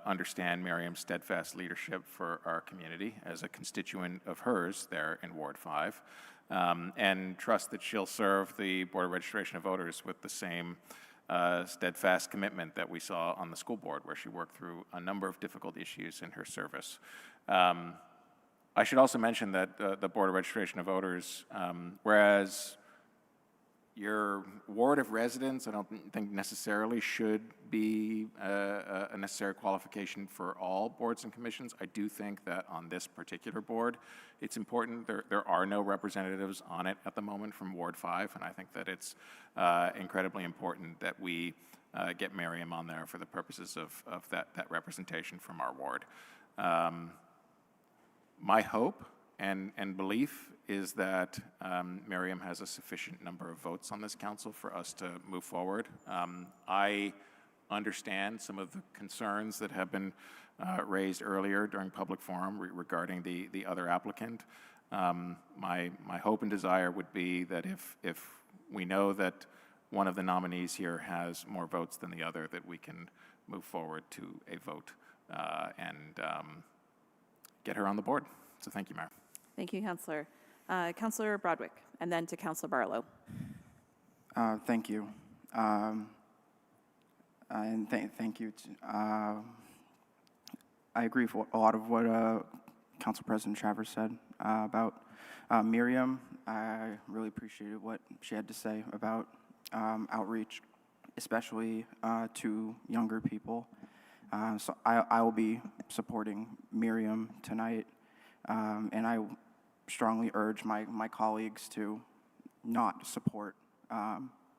understand Miriam's steadfast leadership for our community as a constituent of hers there in Ward 5. and trust that she'll serve the Board of Registration of Voters with the same steadfast commitment that we saw on the school board, where she worked through a number of difficult issues in her service. I should also mention that the Board of Registration of Voters, whereas your ward of residence, I don't think necessarily should be a necessary qualification for all boards and commissions. I do think that on this particular board, it's important. There are no representatives on it at the moment from Ward 5, and I think that it's incredibly important that we get Miriam on there for the purposes of that representation from our ward. My hope and belief is that Miriam has a sufficient number of votes on this council for us to move forward. I understand some of the concerns that have been raised earlier during public forum regarding the other applicant. My hope and desire would be that if we know that one of the nominees here has more votes than the other, that we can move forward to a vote and get her on the board. So thank you, Mayor. Thank you, Councillor. Councillor Broadwick, and then to Councillor Barlow. Thank you. And thank you. I agree with a lot of what Council President Travers said about Miriam. I really appreciated what she had to say about outreach, especially to younger people. So I will be supporting Miriam tonight, and I strongly urge my colleagues to not support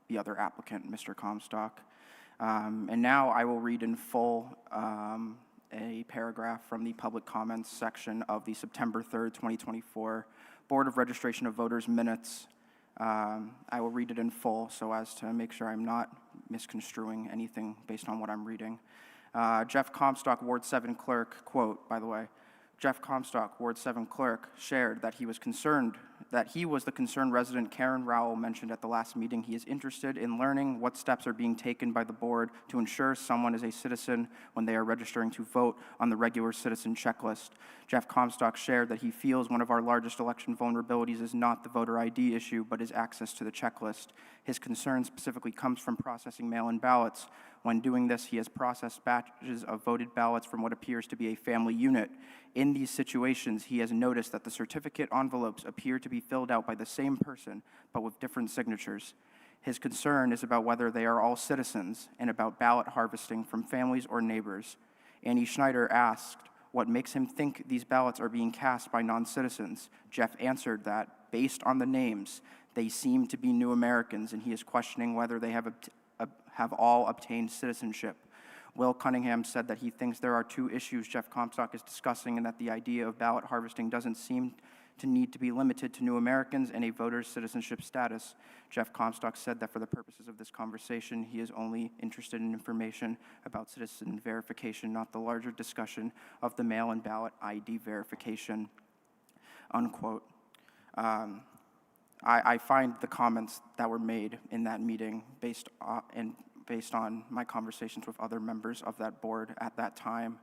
the other applicant, Mr. Comstock. And now I will read in full a paragraph from the public comments section of the September 3rd, 2024 Board of Registration of Voters minutes. I will read it in full so as to make sure I'm not misconstruing anything based on what I'm reading. Jeff Comstock, Ward 7 clerk, quote, by the way, Jeff Comstock, Ward 7 clerk, shared that he was the concerned resident Karen Rowell mentioned at the last meeting. He is interested in learning what steps are being taken by the board to ensure someone is a citizen when they are registering to vote on the regular citizen checklist. Jeff Comstock shared that he feels one of our largest election vulnerabilities is not the voter ID issue, but is access to the checklist. His concern specifically comes from processing mail-in ballots. When doing this, he has processed batches of voted ballots from what appears to be a family unit. In these situations, he has noticed that the certificate envelopes appear to be filled out by the same person, but with different signatures. His concern is about whether they are all citizens and about ballot harvesting from families or neighbors. Annie Schneider asked what makes him think these ballots are being cast by non-citizens. Jeff answered that, based on the names, they seem to be new Americans, and he is questioning whether they have all obtained citizenship. Will Cunningham said that he thinks there are two issues Jeff Comstock is discussing and that the idea of ballot harvesting doesn't seem to need to be limited to new Americans and a voter's citizenship status. Jeff Comstock said that for the purposes of this conversation, he is only interested in information about citizen verification, not the larger discussion of the mail-in ballot ID verification, unquote. I find the comments that were made in that meeting based on my conversations with other members of that board at that time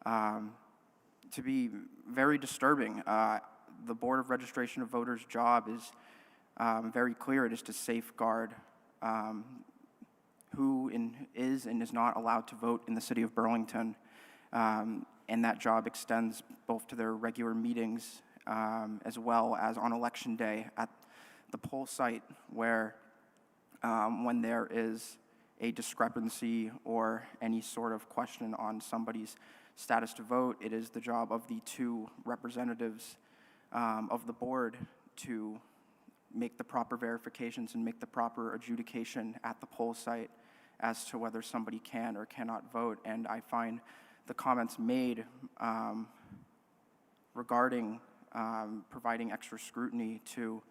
to be very disturbing. The Board of Registration of Voters' job is very clear. It is to safeguard who is and is not allowed to vote in the city of Burlington. And that job extends both to their regular meetings as well as on election day at the poll site where when there is a discrepancy or any sort of question on somebody's status to vote, it is the job of the two representatives of the board to make the proper verifications and make the proper adjudication at the poll site as to whether somebody can or cannot vote. And I find the comments made regarding providing extra scrutiny to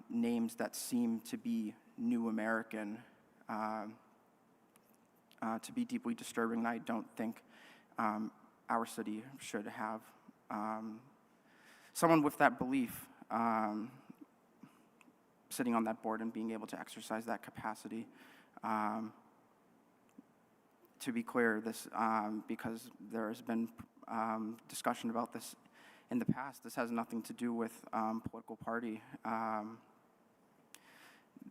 names that seem to be new American to be deeply disturbing. I don't think our city should have someone with that belief sitting on that board and being able to exercise that capacity. To be clear, this because there has been discussion about this in the past. This has nothing to do with political party.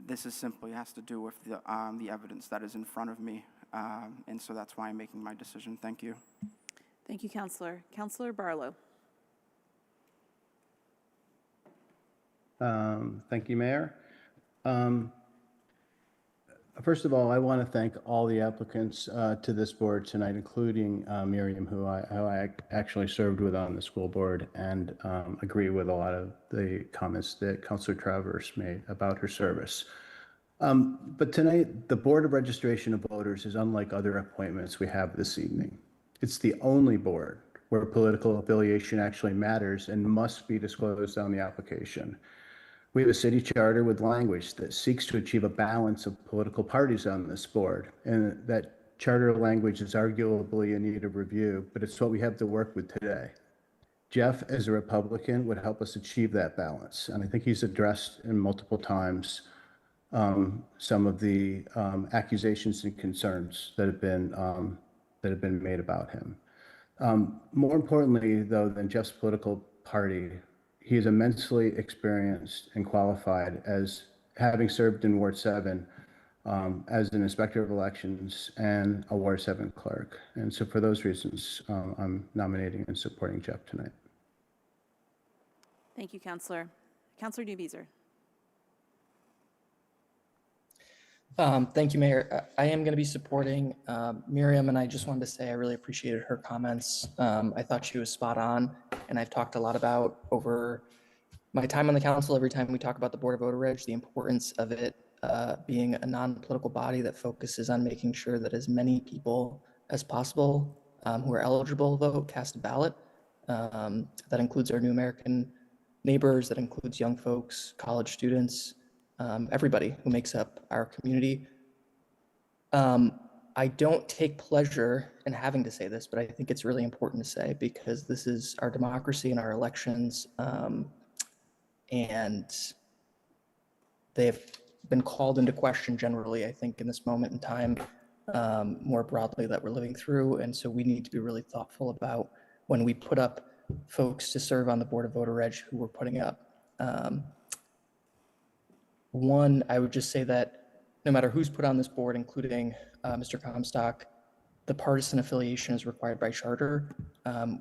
This is simply has to do with the evidence that is in front of me, and so that's why I'm making my decision. Thank you. Thank you, Counselor. Counselor Barlow. Thank you, Mayor. First of all, I want to thank all the applicants to this board tonight, including Miriam, who I actually served with on the school board, and agree with a lot of the comments that Councilor Travers made about her service. But tonight, the Board of Registration of Voters is unlike other appointments we have this evening. It's the only board where political affiliation actually matters and must be disclosed on the application. We have a city charter with language that seeks to achieve a balance of political parties on this board, and that charter language is arguably in need of review, but it's what we have to work with today. Jeff, as a Republican, would help us achieve that balance, and I think he's addressed in multiple times some of the accusations and concerns that have been made about him. More importantly, though, than Jeff's political party, he is immensely experienced and qualified, as having served in Ward 7 as an inspector of elections and a Ward 7 clerk. And so for those reasons, I'm nominating and supporting Jeff tonight. Thank you, Counselor. Counselor Newbeezer. Thank you, Mayor. I am going to be supporting Miriam, and I just wanted to say I really appreciated her comments. I thought she was spot on, and I've talked a lot about over my time on the council, every time we talk about the Board of Voter Reg, the importance of it being a non-political body that focuses on making sure that as many people as possible who are eligible to vote cast a ballot. That includes our new American neighbors, that includes young folks, college students, everybody who makes up our community. I don't take pleasure in having to say this, but I think it's really important to say because this is our democracy and our elections, and they have been called into question generally, I think, in this moment in time, more broadly that we're living through. And so we need to be really thoughtful about when we put up folks to serve on the Board of Voter Reg who we're putting up. One, I would just say that no matter who's put on this board, including Mr. Comstock, the partisan affiliation is required by charter,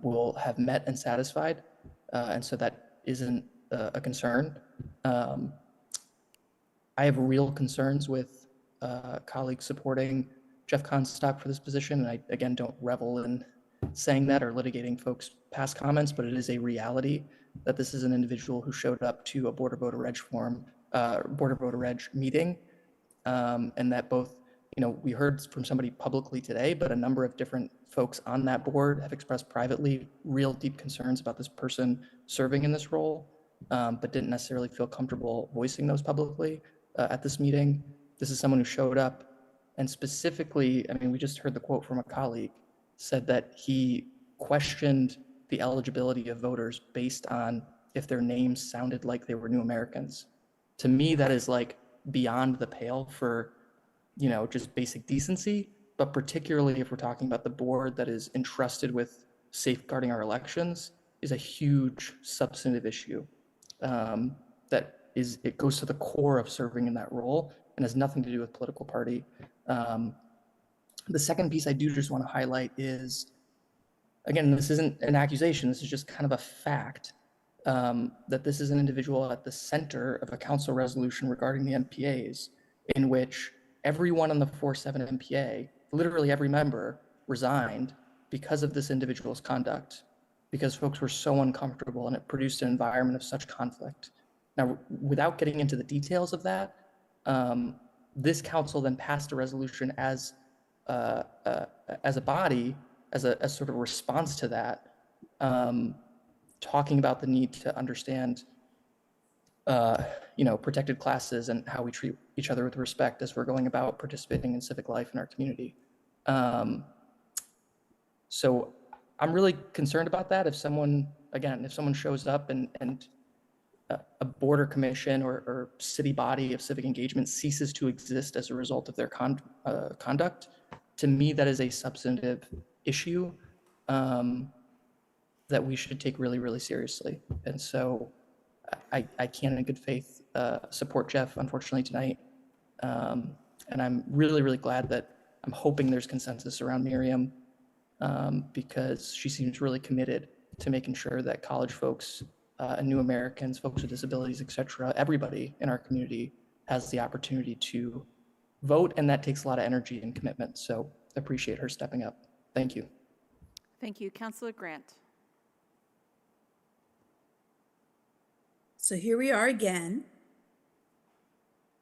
will have met and satisfied. And so that isn't a concern. I have real concerns with colleagues supporting Jeff Comstock for this position. And I, again, don't revel in saying that or litigating folks' past comments, but it is a reality that this is an individual who showed up to a Board of Voter Reg Board of Voter Reg meeting, and that both, we heard from somebody publicly today, but a number of different folks on that board have expressed privately real deep concerns about this person serving in this role, but didn't necessarily feel comfortable voicing those publicly at this meeting. This is someone who showed up and specifically, we just heard the quote from a colleague, said that he questioned the eligibility of voters based on if their names sounded like they were new Americans. To me, that is like beyond the pale for, just basic decency, but particularly if we're talking about the board that is entrusted with safeguarding our elections is a huge substantive issue. It goes to the core of serving in that role and has nothing to do with political party. The second piece I do just want to highlight is, again, this isn't an accusation, this is just kind of a fact. That this is an individual at the center of a council resolution regarding the MPAs, in which everyone on the 4-7 MPA, literally every member, resigned because of this individual's conduct, because folks were so uncomfortable and it produced an environment of such conflict. Now, without getting into the details of that, this council then passed a resolution as a body, as a sort of response to that, talking about the need to understand, protected classes and how we treat each other with respect as we're going about participating in civic life in our community. So I'm really concerned about that. If someone shows up and a board or commission or city body of civic engagement ceases to exist as a result of their conduct, to me, that is a substantive issue. that we should take really, really seriously. And so I can in good faith support Jeff, unfortunately, tonight. And I'm really, really glad that I'm hoping there's consensus around Miriam because she seems really committed to making sure that college folks, new Americans, folks with disabilities, et cetera, everybody in our community has the opportunity to vote, and that takes a lot of energy and commitment. So I appreciate her stepping up. Thank you. Thank you. Councilor Grant. So here we are again.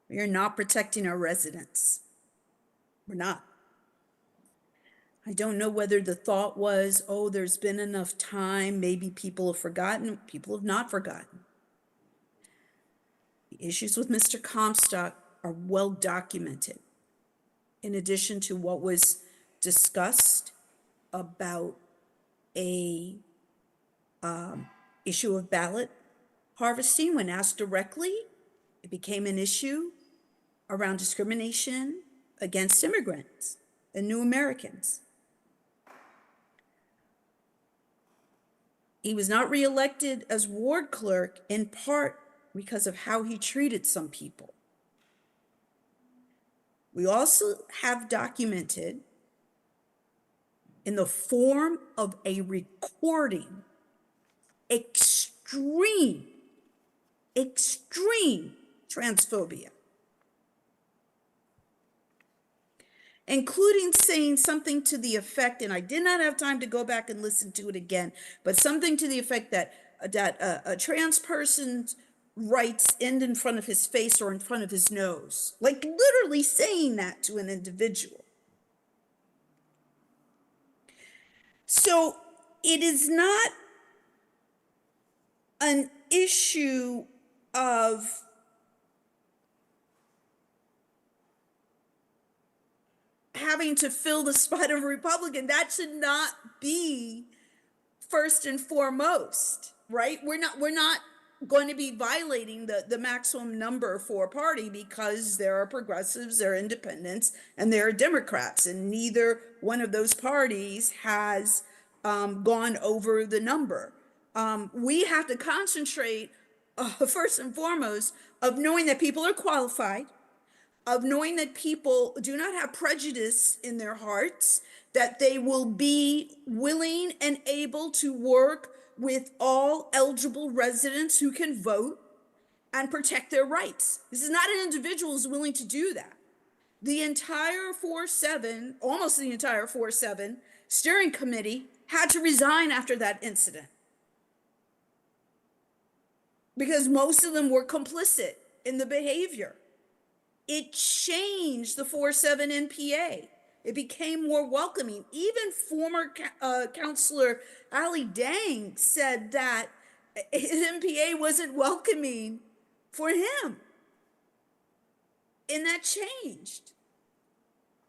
We are not protecting our residents. We're not. I don't know whether the thought was, oh, there's been enough time, maybe people have forgotten. People have not forgotten. The issues with Mr. Comstock are well documented. In addition to what was discussed about a issue of ballot harvesting, when asked directly, it became an issue around discrimination against immigrants and new Americans. He was not reelected as ward clerk in part because of how he treated some people. We also have documented in the form of a recording extreme transphobia, including saying something to the effect, and I did not have time to go back and listen to it again, but something to the effect that a trans person's rights end in front of his face or in front of his nose, like literally saying that to an individual. So it is not an issue of having to fill the spot of a Republican. That should not be first and foremost, right? We're not going to be violating the maximum number for a party because there are progressives, there are independents, and there are Democrats, and neither one of those parties has gone over the number. We have to concentrate first and foremost of knowing that people are qualified, of knowing that people do not have prejudice in their hearts, that they will be willing and able to work with all eligible residents who can vote and protect their rights. This is not an individual who's willing to do that. The entire 4-7, almost the entire 4-7 steering committee had to resign after that incident because most of them were complicit in the behavior. It changed the 4-7 NPA. It became more welcoming. Even former Councilor Ali Dang said that his NPA wasn't welcoming for him. And that changed.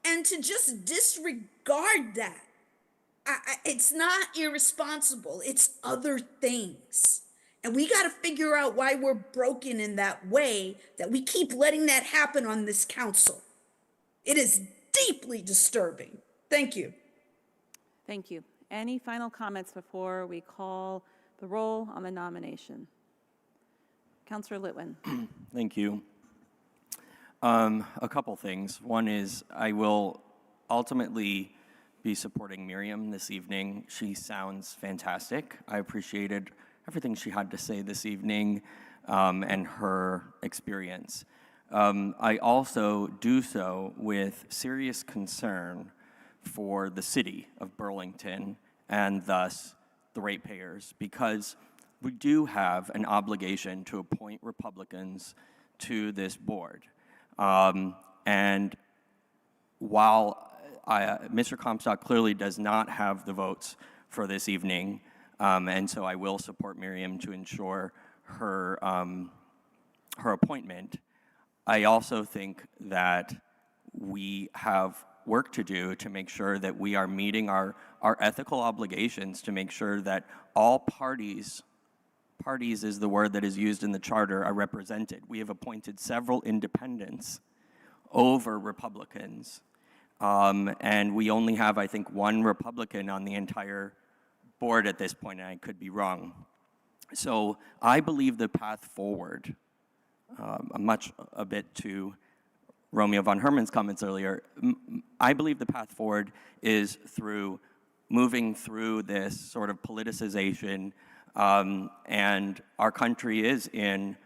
And to just disregard that, it's not irresponsible, it's other things. And we got to figure out why we're broken in that way, that we keep letting that happen on this council. It is deeply disturbing. Thank you. Thank you. Any final comments before we call the roll on the nomination? Councilor Litwin. Thank you. A couple things. One is I will ultimately be supporting Miriam this evening. She sounds fantastic. I appreciated everything she had to say this evening and her experience. I also do so with serious concern for the city of Burlington and thus the ratepayers, because we do have an obligation to appoint Republicans to this board. And while Mr. Comstock clearly does not have the votes for this evening, and so I will support Miriam to ensure her, her appointment, I also think that we have work to do to make sure that we are meeting our ethical obligations to make sure that all parties is the word that is used in the charter, are represented. We have appointed several independents over Republicans, and we only have, I think, one Republican on the entire board at this point, and I could be wrong. So I believe the path forward, a bit to Romeo von Herman's comments earlier, I believe the path forward is through moving through this sort of politicization, and our country is in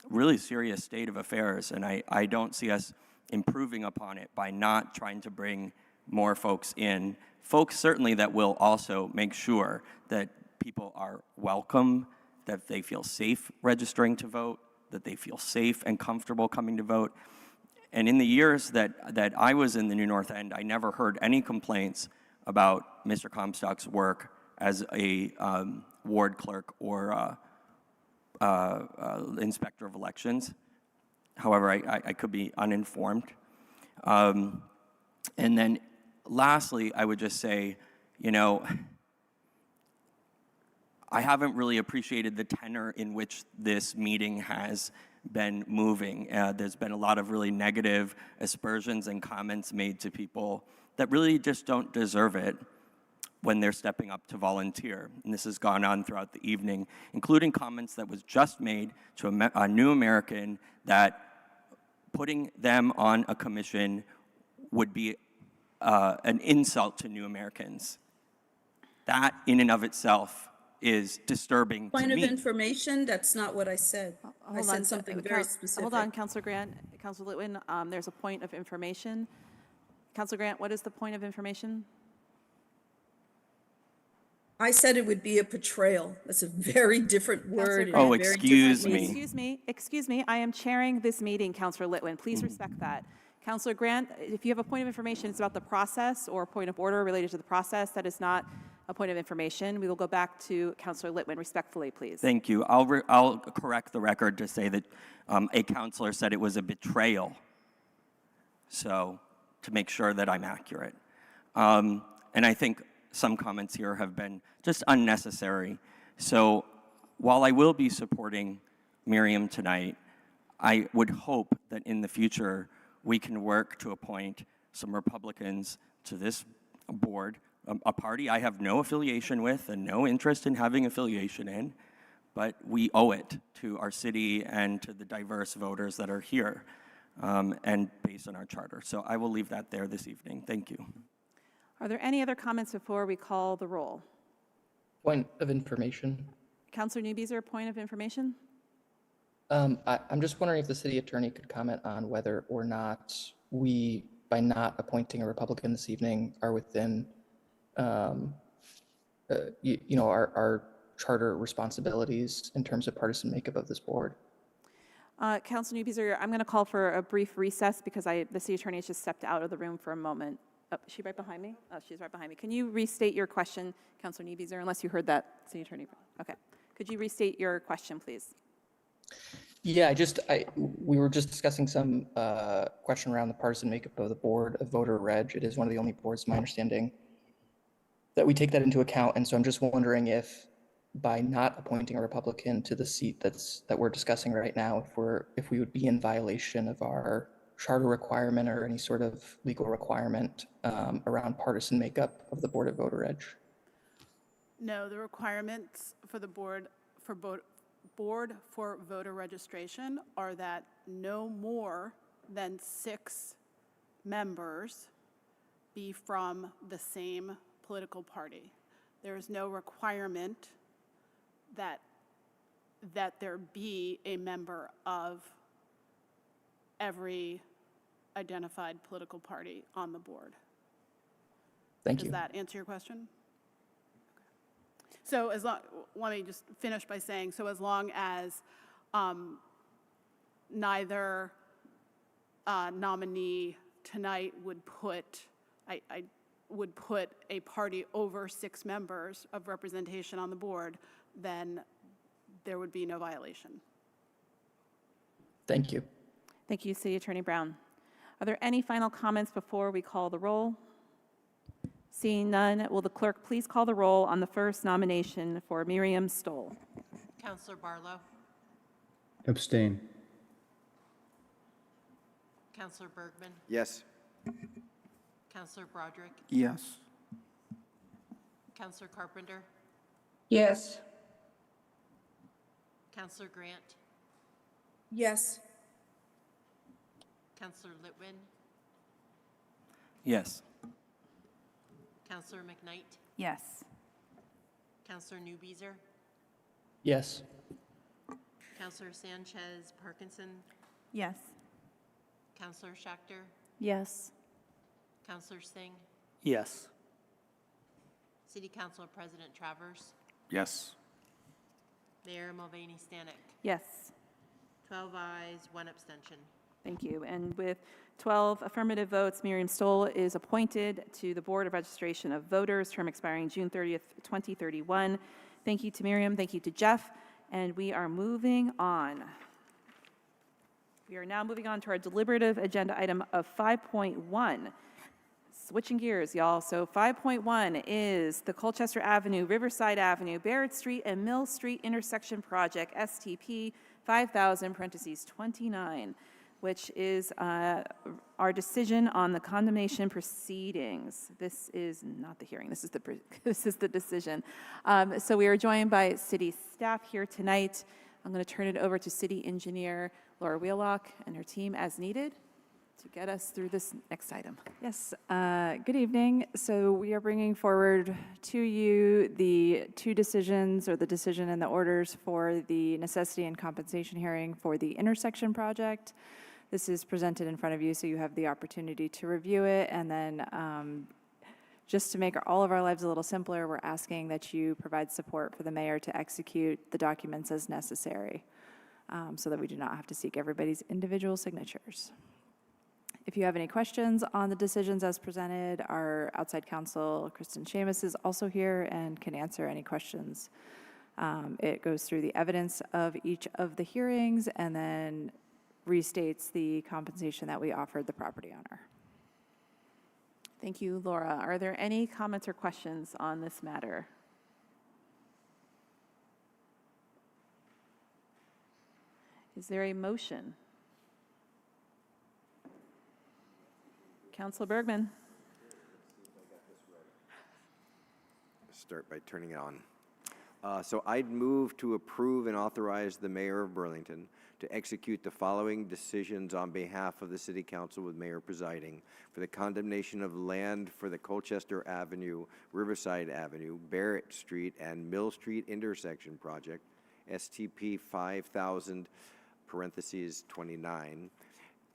really serious state of affairs, and I don't see us improving upon it by not trying to bring more folks in. Folks certainly that will also make sure that people are welcome, that they feel safe registering to vote, that they feel safe and comfortable coming to vote. And in the years that I was in the New North End, I never heard any complaints about Mr. Comstock's work as a ward clerk or inspector of elections. However, I could be uninformed. And then lastly, I would just say, you know, I haven't really appreciated the tenor in which this meeting has been moving. There's been a lot of really negative aspersions and comments made to people that really just don't deserve it when they're stepping up to volunteer. And this has gone on throughout the evening, including comments that was just made to a new American that putting them on a commission would be an insult to new Americans. That in and of itself is disturbing to me. Point of information, that's not what I said. I Hold said on, something very specific. Hold on, Councilor Grant, Councilor Litwin, there's a point of information. Councilor Grant, what is the point of information? I said it would be a portrayal. That's a very different word. and Oh, a very excuse different me. meaning. Excuse me, I am chairing this meeting, Councilor Litwin. Please respect that. Councilor Grant, if you have a point of information, it's about the process or a point of order related to the process. That is not a point of information. We will go back to Councilor Litwin respectfully, please. Thank you. I'll correct the record to say that a counselor said it was a betrayal. So to make sure that I'm accurate. And I think some comments here have been just unnecessary. So while I will be supporting Miriam tonight, I would hope that in the future we can work to appoint some Republicans to this board, a party I have no affiliation with and no interest in having affiliation in, but we owe it to our city and to the diverse voters that are here, and based on our charter. So I will leave that there this evening. Thank you. Are there any other comments before we call the roll? Point of information. Councilor Newbeezer, point of information? I'm just wondering if the city attorney could comment on whether or not we, by not appointing a Republican this evening, are within, our charter responsibilities in terms of partisan makeup of this board. Councilor Newbeezer, I'm going to call for a brief recess because the city attorney has just stepped out of the room for a moment. Oh, is she right behind me? Oh, she's right behind me. Can you restate your question, Councilor Newbeezer, unless you heard that, city attorney? Okay. Could you restate your question, please? Yeah, we were just discussing some question around the partisan makeup of the board of voter reg. It is one of the only boards, my understanding, that we take that into account. And so I'm just wondering if by not appointing a Republican to the seat that we're discussing right now, if we would be in violation of our charter requirement or any sort of legal requirement around partisan makeup of the board of voter reg. No, the requirements for the board for voter registration are that no more than 6 members be from the same political party. There is no requirement that there be a member of every identified political party on the board. Thank you. Does that answer your question? So let me just finish by saying, so as long as neither nominee tonight would put a party over 6 members of representation on the board, then there would be no violation. Thank you. Thank you, City Attorney Brown. Are there any final comments before we call the roll? Seeing none, will the clerk please call the roll on the first nomination for Miriam Stoll? Councilor Barlow. Abstain. Councilor Bergman. Yes. Councilor Broderick. Yes. Counselor Carpenter, Yes. Counselor Grant, Yes. Counselor Litwin, Yes. Counselor McKnight, Yes. Counselor Newbeezer, Yes. Counselor Sanchez Parkinson, Yes. Counselor Schachter, Yes. Counselor Singh, Yes. City Council President Travers, Yes. Mayor Mulvaney Stanek. Yes. 12 ayes, 1 abstention. Thank you. And with 12 affirmative votes, Miriam Stoll is appointed to the Board of Registration of Voters, term expiring June 30th, 2031. Thank you to Miriam. Thank you to Jeff. And we are moving on. We are now moving on to our deliberative agenda item of 5.1. Switching gears, y'all. So 5.1 is the Colchester Avenue, Riverside Avenue, Barrett Street, and Mill Street intersection project, STP 5000, parentheses 29, which is our decision on the condemnation proceedings. This is not the hearing. This is the decision. So we are joined by city staff here tonight. I'm going to turn it over to City Engineer Laura Wheelock and her team as needed to get us through this next item. Yes, good evening. So we are bringing forward to you the two decisions, or the decision and the orders for the necessity and compensation hearing for the intersection project. This is presented in front of you, so you have the opportunity to review it. And then just to make all of our lives a little simpler, we're asking that you provide support for the mayor to execute the documents as necessary, so that we do not have to seek everybody's individual signatures. If you have any questions on the decisions as presented, our outside counsel, Kristen Seamus, is also here and can answer any questions. It goes through the evidence of each of the hearings and then restates the compensation that we offered the property owner. Thank you, Laura. Are there any comments or questions on this matter? Is there a motion? Councilor Bergman. Start by turning it on. So I'd move to approve and authorize the mayor of Burlington to execute the following decisions on behalf of the city council with mayor presiding for the condemnation of land for the Colchester Avenue, Riverside Avenue, Barrett Street, and Mill Street intersection project, STP 5000, parentheses 29,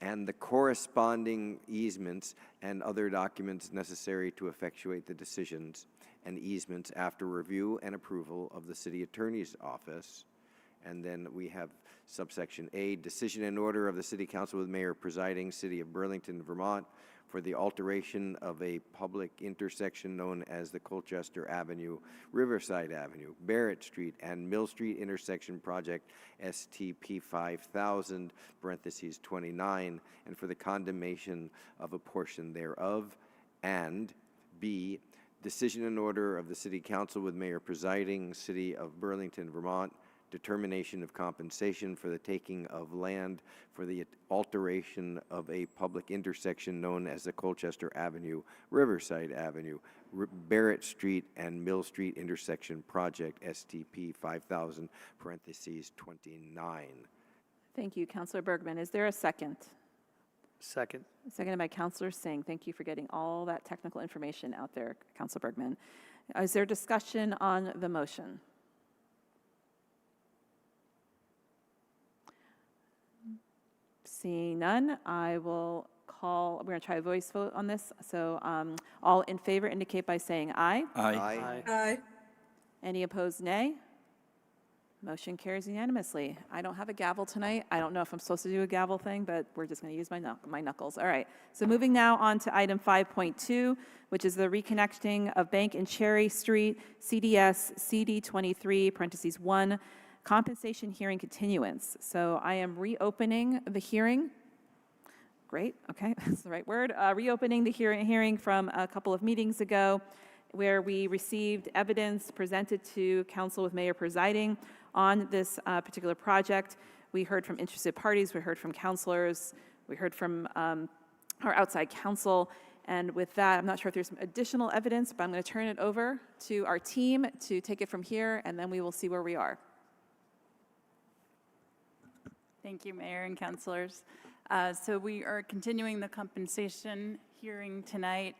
and the corresponding easements and other documents necessary to effectuate the decisions and easements after review and approval of the city attorney's office. And then we have subsection A, decision and order of the city council with mayor presiding, city of Burlington, Vermont, for the alteration of a public intersection known as the Colchester Avenue, Riverside Avenue, Barrett Street, and Mill Street intersection project, STP 5000, parentheses 29, and for the condemnation of a portion thereof. And B, decision and order of the city council with mayor presiding, city of Burlington, Vermont, determination of compensation for the taking of land for the alteration of a public intersection known as the Colchester Avenue, Riverside Avenue, Barrett Street, and Mill Street intersection project, STP 5000, parentheses 29. Thank you, Councilor Bergman. Is there a second? Second. Seconded by Councilor Singh. Thank you for getting all that technical information out there, Councilor Bergman. Is there discussion on the motion? Seeing none, I will call, we're going to try a voice vote on this. So all in favor indicate by saying aye. Aye. Aye. Aye. Any opposed, nay? Motion carries unanimously. I don't have a gavel tonight. I don't know if I'm supposed to do a gavel thing, but we're just going to use my knuckles. All right. So moving now on to item 5.2, which is the reconnecting of Bank and Cherry Street, CDS CD23, parentheses 1, compensation hearing continuance. So I am reopening the hearing. Great. Okay. That's the right word. Reopening the hearing from a couple of meetings ago, where we received evidence presented to council with mayor presiding on this particular project. We heard from interested parties, we heard from counselors, we heard from our outside counsel, And with that, I'm not sure if there's some additional evidence, but I'm going to turn it over to our team to take it from here, and then we will see where we are. Thank you, Mayor and councilors. So we are continuing the compensation hearing tonight.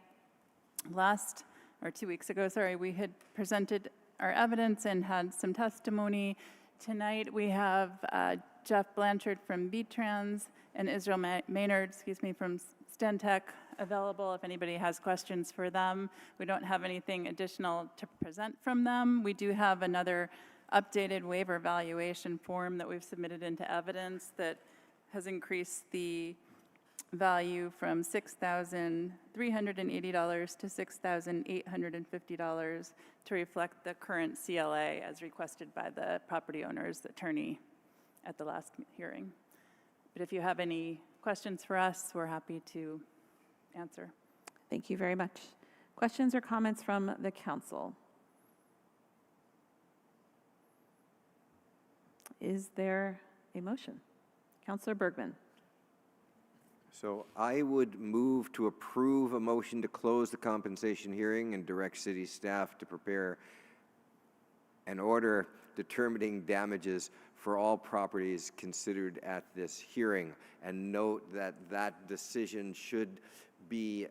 2 weeks ago, we had presented our evidence and had some testimony. Tonight we have Jeff Blanchard from VTrans and Israel Maynard, from Stentech available if anybody has questions for them. We don't have anything additional to present from them. We do have another updated waiver valuation form that we've submitted into evidence that has increased the value from $6,380 to $6,850 to reflect the current CLA as requested by the property owner's attorney at the last hearing. But if you have any questions for us, we're happy to answer. Thank you very much. Questions or comments from the council? Is there a motion? Councilor Bergman. So I would move to approve a motion to close the compensation hearing and direct city staff to prepare an order determining damages for all properties considered at this hearing. And note that that decision should be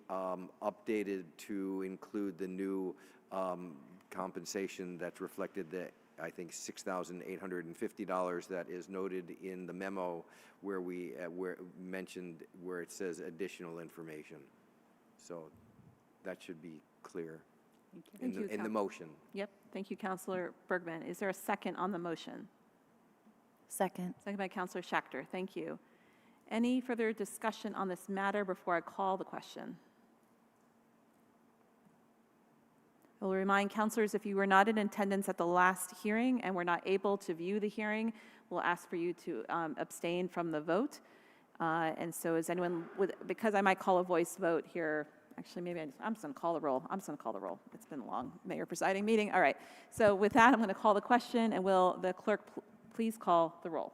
updated to include the new compensation that's reflected, the I think $6,850 that is noted in the memo where we mentioned where it says additional information. So that should be clear in the motion. Yep. Thank you, Councilor Bergman. Is there a second on the motion? Second. Second by Councilor Schachter. Thank you. Any further discussion on this matter before I call the question? I will remind councilors, if you were not in attendance at the last hearing and were not able to view the hearing, we'll ask for you to abstain from the vote. And so is anyone, because I might call a voice vote here, actually maybe I'm just going to call the roll. I'm just going to call the roll. It's been a long mayor presiding meeting. All right. So with that, I'm going to call the question, and will the clerk please call the roll?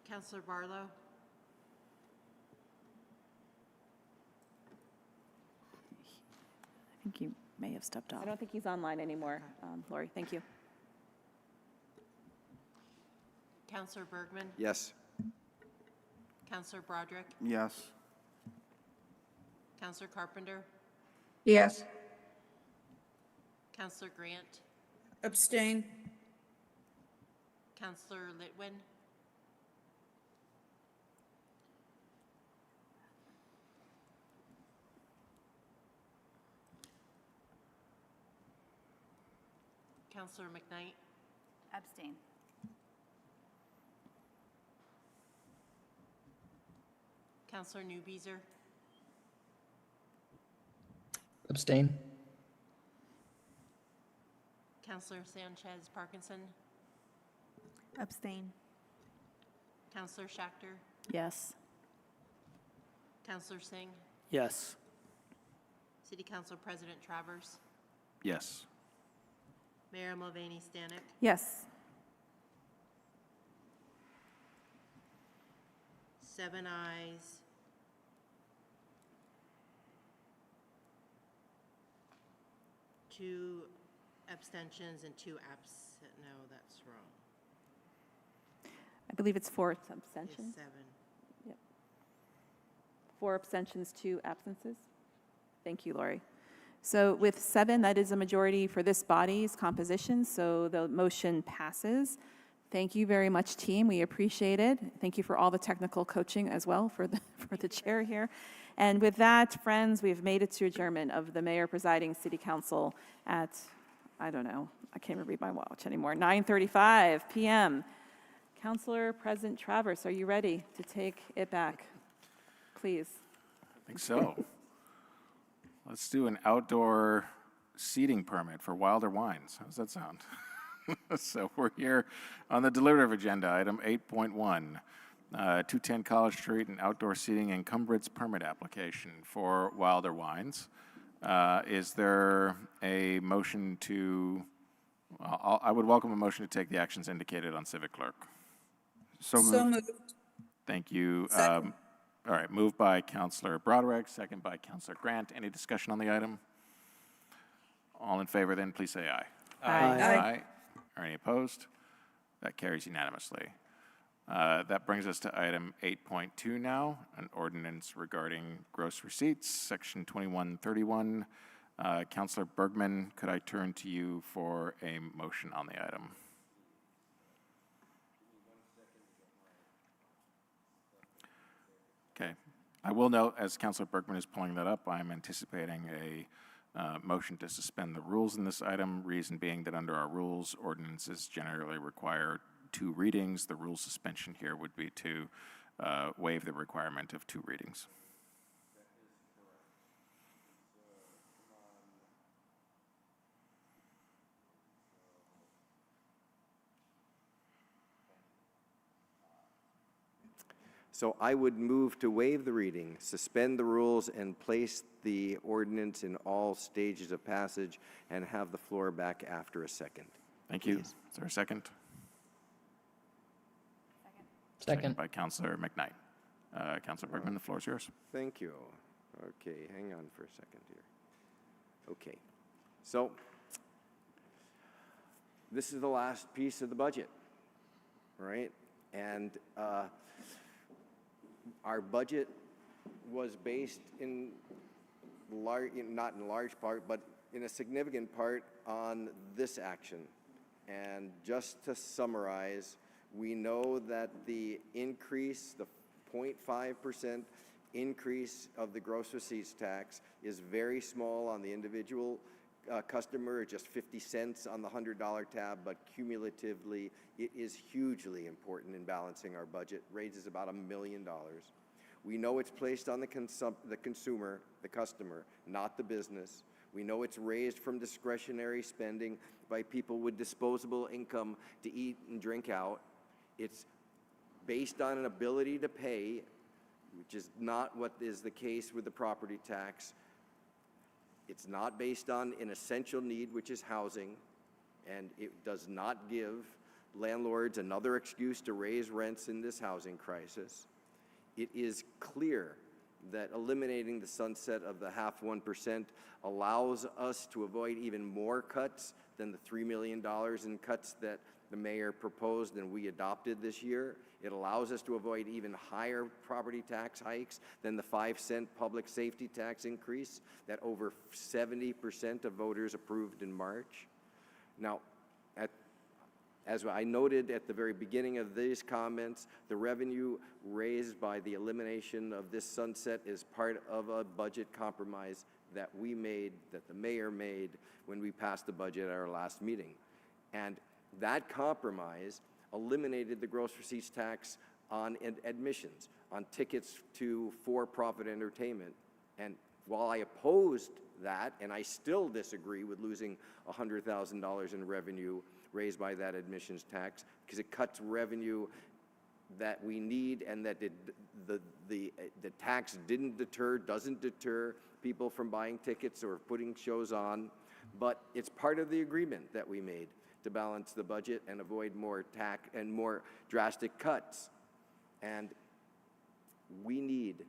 Councilor Barlow? I think you may have stepped off. I don't think he's online anymore, Lori. Thank you. Councilor Bergman? Yes. Councilor Broderick? Yes. Councilor Carpenter? Yes. Councilor Grant? Abstain. Councilor Litwin? Councilor McKnight? Abstain. Councilor Newbeezer? Abstain. Councilor Sanchez Parkinson? Abstain. Councilor Schachter? Yes. Councilor Singh? Yes. City Council President Travers? Yes. Mayor Mulvaney Stanek? Yes. 7 ayes. Two abstentions and 2 absent. No, that's wrong. I believe it's 4 It's abstentions. 7. Yep. 4 abstentions, 2 absences. Thank you, Lori. So with 7, that is a majority for this body's composition, so the motion passes. Thank you very much, team. We appreciate it. Thank you for all the technical coaching as well for the chair here. And with that, friends, we've made it to adjournment of the mayor presiding city council at, I don't know, I can't even read my watch anymore, 9:35 p.m. Councilor President Travers, are you ready to take it back? Please. I think so. Let's do an outdoor seating permit for Wilder Wines. How does that sound? So we're here on the deliberative agenda, item 8.1, 210 College Street, an outdoor seating encumbrance permit application for Wilder Wines. Is there a motion to, I would welcome a motion to take the actions indicated on Civic Clerk. So So moved. moved. Thank you. Second. All right, moved by Councillor Broderick, second by Councillor Grant. Any discussion on the item? All in favor, then please say aye. Aye. Are any opposed? That carries unanimously. That brings us to item 8.2 now, an ordinance regarding gross receipts, section 2131. Councillor Bergman, could I turn to you for a motion on the item? Okay. I will note, as Councillor Bergman is pulling that up, I'm anticipating a motion to suspend the rules in this item, reason being that under our rules, ordinances generally require 2 readings. The rule suspension here would be to waive the requirement of 2 readings. So I would move to waive the reading, suspend the rules, and place the ordinance in all stages of passage, and have the floor back after a second. Thank you. Is there a second? Second. By Councillor McKnight. Councillor Bergman, the floor is yours. Thank you. Okay, hang on for a second here. Okay, so this is the last piece of the budget, right? And our budget was based in not in large part, but in a significant part on this action. And just to summarize, we know that the increase, the 0.5% increase of the gross receipts tax is very small on the individual customer, just 50 cents on the $100 tab, but cumulatively it is hugely important in balancing our budget, raises about $1 million. We know it's placed on the consumer, the customer, not the business. We know it's raised from discretionary spending by people with disposable income to eat and drink out. It's based on an ability to pay, which is not what is the case with the property tax. It's not based on an essential need, which is housing, and it does not give landlords another excuse to raise rents in this housing crisis. It is clear that eliminating the sunset of the 0.5% allows us to avoid even more cuts than the $3 million in cuts that the mayor proposed and we adopted this year. It allows us to avoid even higher property tax hikes than the 5-cent public safety tax increase that over 70% of voters approved in March. Now, as I noted at the very beginning of these comments, the revenue raised by the elimination of this sunset is part of a budget compromise that we made, that the mayor made when we passed the budget at our last meeting. And that compromise eliminated the gross receipts tax on admissions, on tickets to for-profit entertainment. And while I opposed that, and I still disagree with losing $100,000 in revenue raised by that admissions tax, because it cuts revenue that we need, and that the tax doesn't deter people from buying tickets or putting shows on, but it's part of the agreement that we made to balance the budget and avoid more more drastic cuts. And we need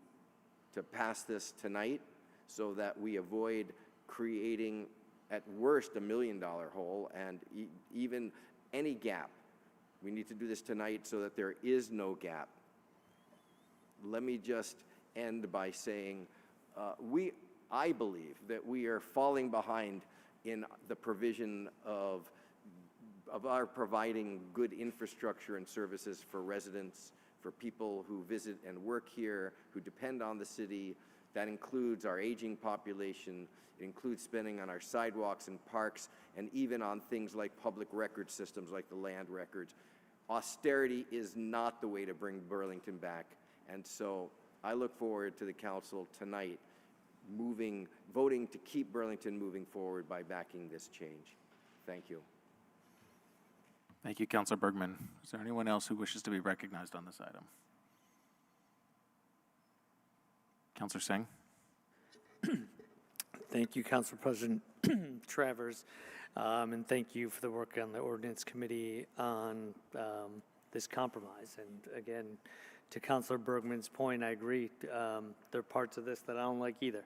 to pass this tonight so that we avoid creating at worst $1 million hole and even any gap. We need to do this tonight so that there is no gap. Let me just end by saying I believe that we are falling behind in the provision of our providing good infrastructure and services for residents, for people who visit and work here, who depend on the city. That includes our aging population. It includes spending on our sidewalks and parks, and even on things like public record systems like the land records. Austerity is not the way to bring Burlington back. And so I look forward to the council tonight voting to keep Burlington moving forward by backing this change. Thank you. Thank you, Councillor Bergman. Is there anyone else who wishes to be recognized on this item? Councillor Singh. Thank you, Council President Travers, and thank you for the work on the Ordinance Committee on this compromise. And again, to Councilor Bergman's point, I agree. There are parts of this that I don't like either.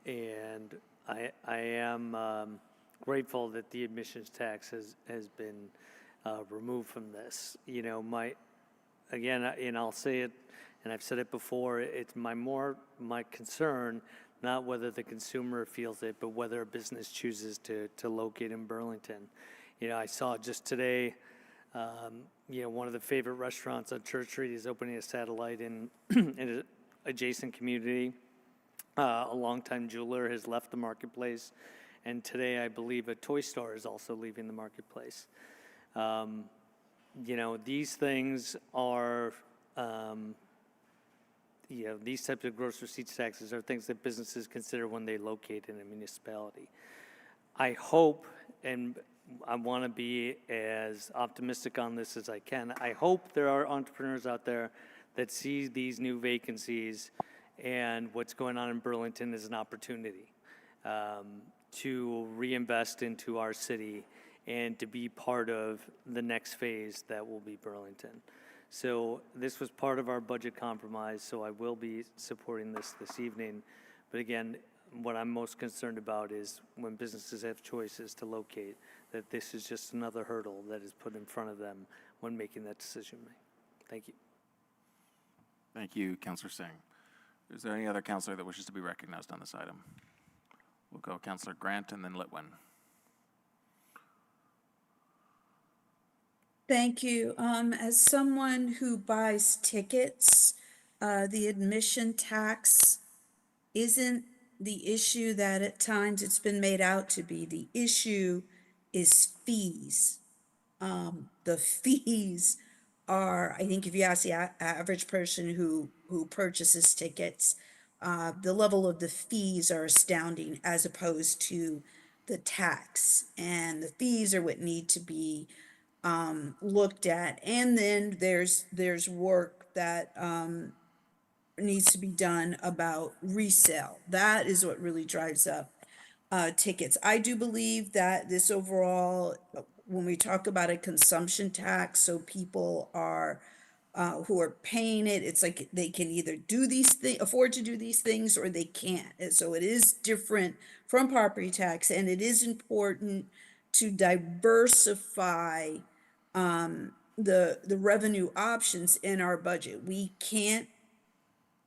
And I am grateful that the admissions tax has been removed from this. You know, and I'll say it, and I've said it before, it's my concern, not whether the consumer feels it, but whether a business chooses to locate in Burlington. You know, I saw just today, you know, one of the favorite restaurants on Church Street is opening a satellite in an adjacent community. A longtime jeweler has left the marketplace, and today I believe a toy store is also leaving the marketplace. You know, these things are, you know, these types of gross receipts taxes are things that businesses consider when they locate in a municipality. I hope, and I want to be as optimistic on this as I can, I hope there are entrepreneurs out there that see these new vacancies and what's going on in Burlington as an opportunity to reinvest into our city and to be part of the next phase that will be Burlington. So this was part of our budget compromise, so I will be supporting this evening. But again, what I'm most concerned about is when businesses have choices to locate, that this is just another hurdle that is put in front of them when making that decision. Thank you. Thank you, Councillor Singh. Is there any other councillor that wishes to be recognized on this item? We'll go Councillor Grant and then Litwin. Thank you. As someone who buys tickets, the admission tax isn't the issue that at times it's been made out to be. The issue is fees. The fees are, I think if you ask the average person who purchases tickets, the level of the fees are astounding as opposed to the tax. And the fees are what need to be looked at. And then there's work that needs to be done about resale. That is what really drives up tickets. I do believe that this overall, when we talk about a consumption tax, so people are who are paying it, it's like they can either do these things, afford to do these things, or they can't. And so it is different from property tax, and it is important to diversify the revenue options in our budget. We can't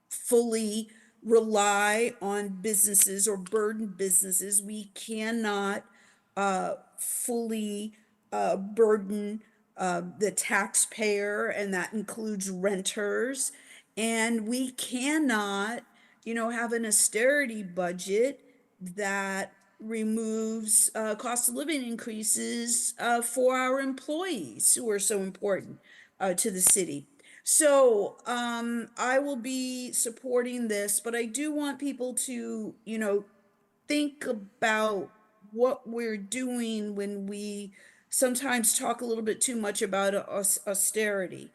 fully rely on businesses or burden businesses. We cannot fully burden the taxpayer, and that includes renters. And we cannot, have an austerity budget that removes cost of living increases for our employees who are so important to the city. So I will be supporting this, but I do want people to, think about what we're doing when we sometimes talk a little bit too much about austerity.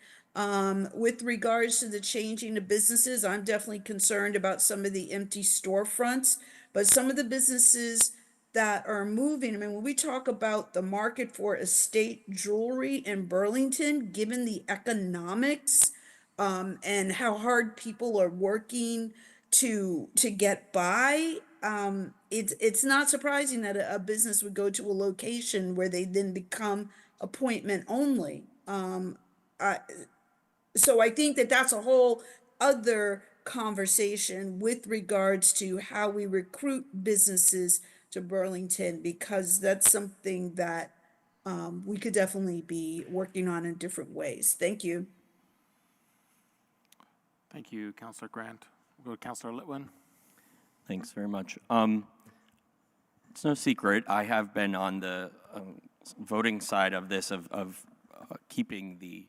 With regards to the changing of businesses, I'm definitely concerned about some of the empty storefronts, but some of the businesses that are moving, when we talk about the market for estate jewelry in Burlington, given the economics and how hard people are working to get by, it's not surprising that a business would go to a location where they then become appointment only. So I think that that's a whole other conversation with regards to how we recruit businesses to Burlington, because that's something that we could definitely be working on in different ways. Thank you. Thank you, Councillor Grant. We'll go to Councillor Litwin. Thanks very much. It's no secret, I have been on the voting side of this, of keeping the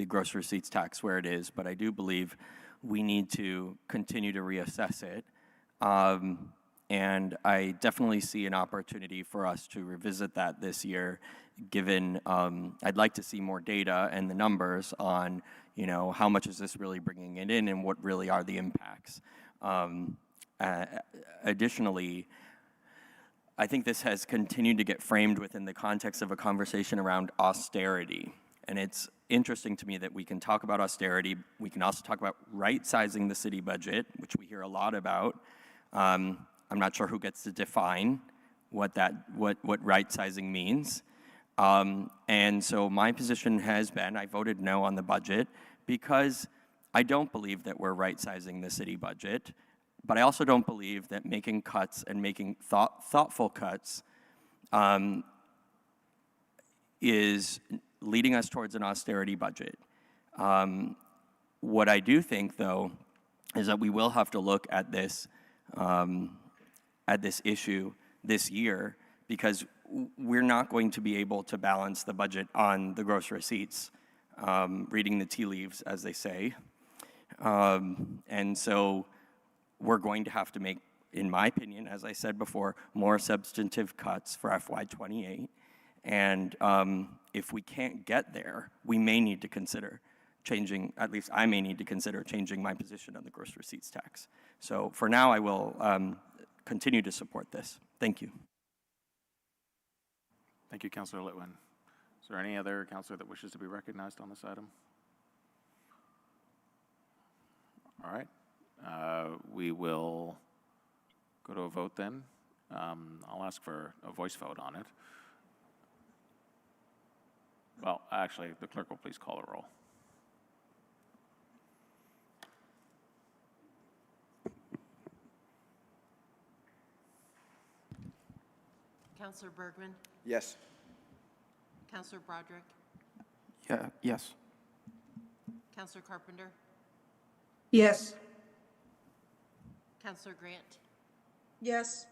gross receipts tax where it is, but I do believe we need to continue to reassess it. And I definitely see an opportunity for us to revisit that this year, given I'd like to see more data and the numbers on, how much is this really bringing it in and what really are the impacts. Additionally, I think this has continued to get framed within the context of a conversation around austerity, And it's interesting to me that we can talk about austerity. We can also talk about right-sizing the city budget, which we hear a lot about. I'm not sure who gets to define what right-sizing means. And so my position has been, I voted no on the budget because I don't believe that we're right-sizing the city budget, but I also don't believe that making cuts and making thoughtful cuts is leading us towards an austerity budget. What I do think, though, is that we will have to look at this issue this year, because we're not going to be able to balance the budget on the gross receipts, reading the tea leaves, as they say. And so we're going to have to make, in my opinion, as I said before, more substantive cuts for FY28. And if we can't get there, we may need to consider changing, at least I may need to consider changing my position on the gross receipts tax. So for now, I will continue to support this. Thank you. Thank you, Councilor Litwin. Is there any other councilor that wishes to be recognized on this item? All right. We will go to a vote then. I'll ask for a voice vote on it. Well, actually, the clerk will please call the roll. Councilor Bergman, Yes. Councilor Broderick, Yeah, yes. Councilor Carpenter, Yes. Councilor Grant, Yes.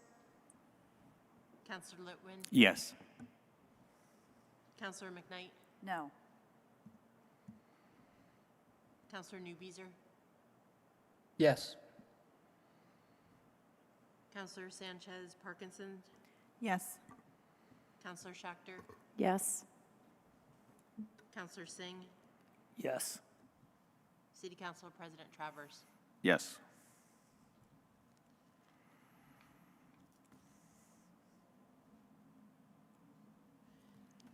Councilor Litwin, Yes. Councilor McKnight, No. Councilor Newbeezer, Yes. Councilor Sanchez Parkinson, Yes. Councilor Schachter, Yes. Councilor Singh, Yes. City Council President Travers. Yes.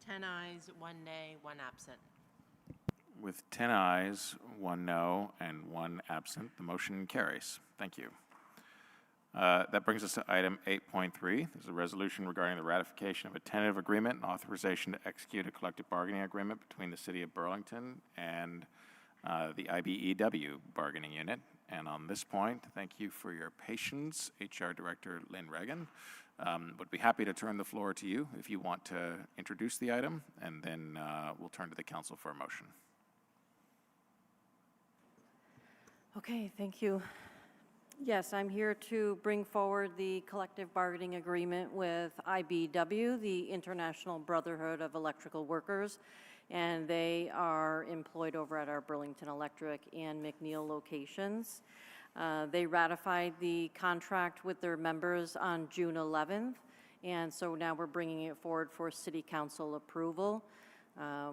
Ten ayes, 1 nay, 1 absent. With 10 ayes, 1 no, and 1 absent, the motion carries. Thank you. That brings us to item 8.3. This is a resolution regarding the ratification of a tentative agreement and authorization to execute a collective bargaining agreement between the City of Burlington and the IBEW bargaining unit. And on this point, thank you for your patience, HR Director Lynn Reagan. Would be happy to turn the floor to you if you want to introduce the item, and then we'll turn to the council for a motion. Okay, thank you. Yes, I'm here to bring forward the collective bargaining agreement with IBEW, the International Brotherhood of Electrical Workers, and they are employed over at our Burlington Electric and McNeil locations. They ratified the contract with their members on June 11th, and so now we're bringing it forward for City Council approval.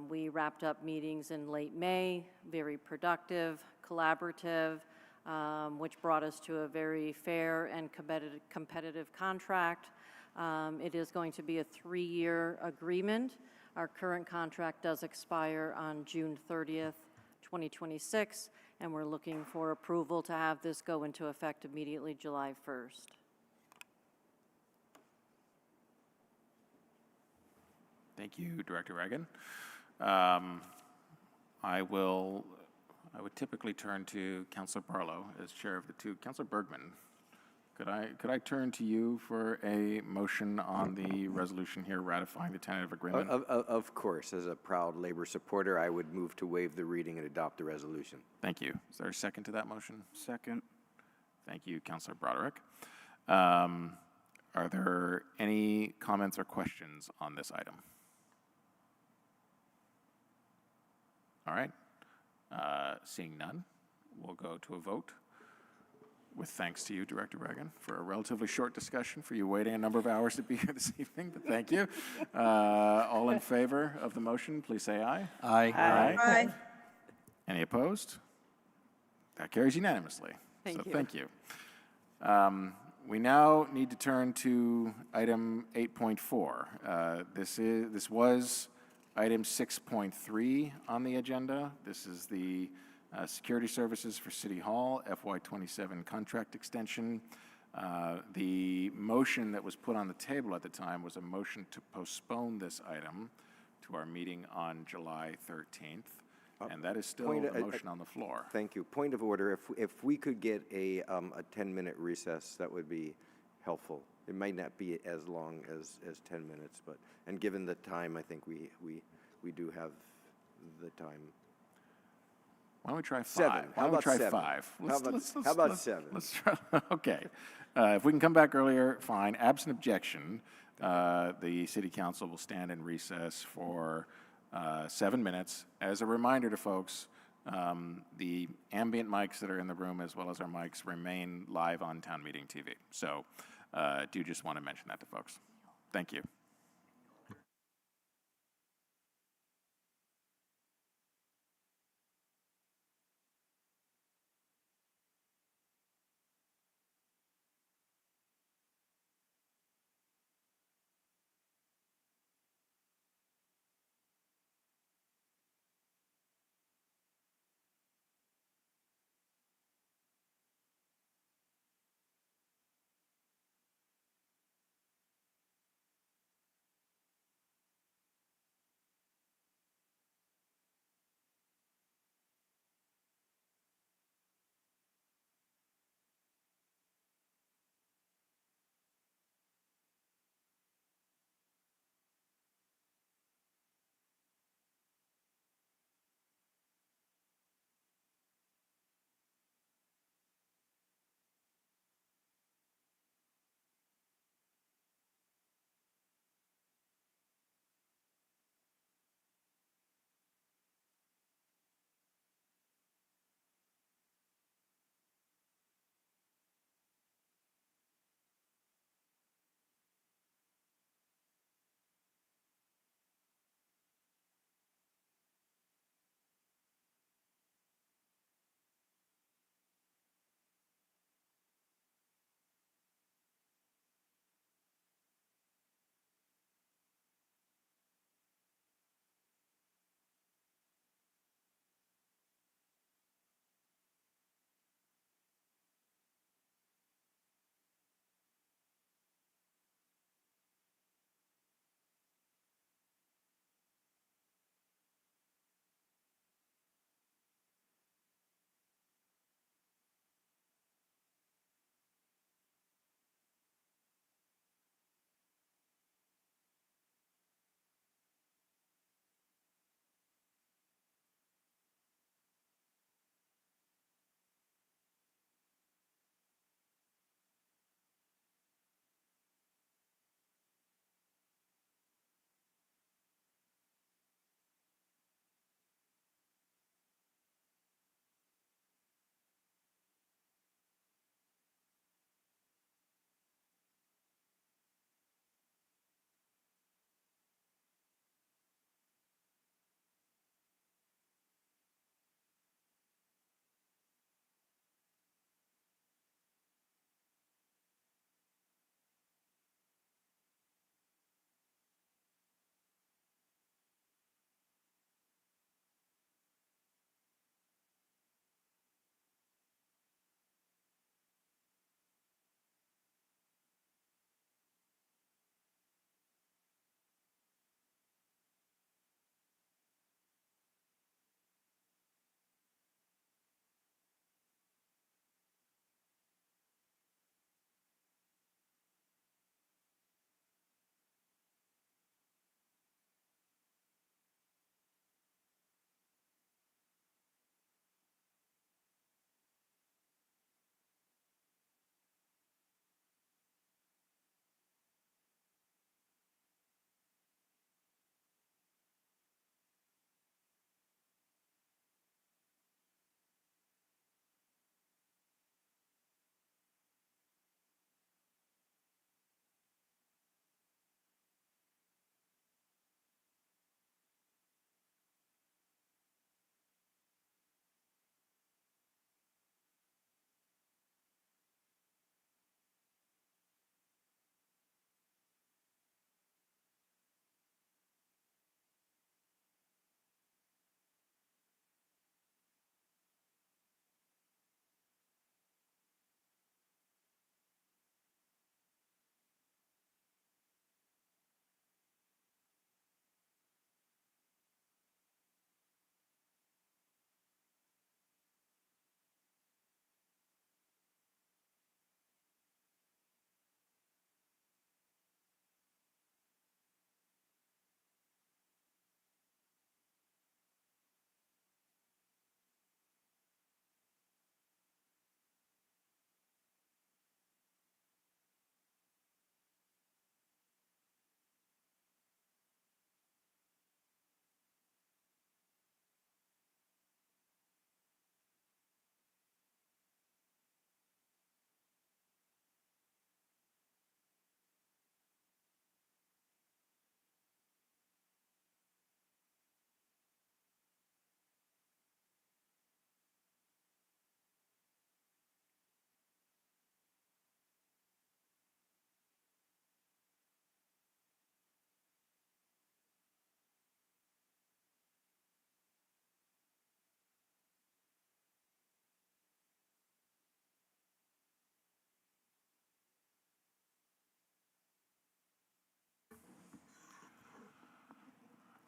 We wrapped up meetings in late May, very productive, collaborative, which brought us to a very fair and competitive contract. It is going to be a 3-year agreement. Our current contract does expire on June 30th, 2026, and we're looking for approval to have this go into effect immediately July 1st. Thank you, Director Reagan. I would typically turn to Councilor Barlow as chair of the two. Councilor Bergman, could I turn to you for a motion on the resolution here ratifying the tentative agreement? Of course. As a proud labor supporter, I would move to waive the reading and adopt the resolution. Thank you. Is there a second to that motion? Second. Thank you, Councilor Broderick. Are there any comments or questions on this item? All right. Seeing none, we'll go to a vote. With thanks to you, Director Reagan, for a relatively short discussion, for you waiting a number of hours to be here this evening, but thank you. All in favor of the motion, please say aye. Aye. Aye. Aye. Any opposed? That carries unanimously. Thank you. Thank you. We now need to turn to item 8.4. This was Item 6.3 on the agenda, this is the Security Services for City Hall FY27 contract extension. The motion that was put on the table at the time was a motion to postpone this item to our meeting on July 13th, and that is still a motion on the floor. Thank you. Point of order, if we could get a 10-minute recess, that would be helpful. It might not be as long as 10 minutes, but, and given the time, I think we do have the time. Why don't we try 5? Seven. Why don't we try 5? How about 7? Let's try, okay. If we can come back earlier, fine. Absent objection, the City Council will stand in recess for 7 minutes. As a reminder to folks, the ambient mics that are in the room as well as our mics remain live on Town Meeting TV. So do just want to mention that to folks. Thank you.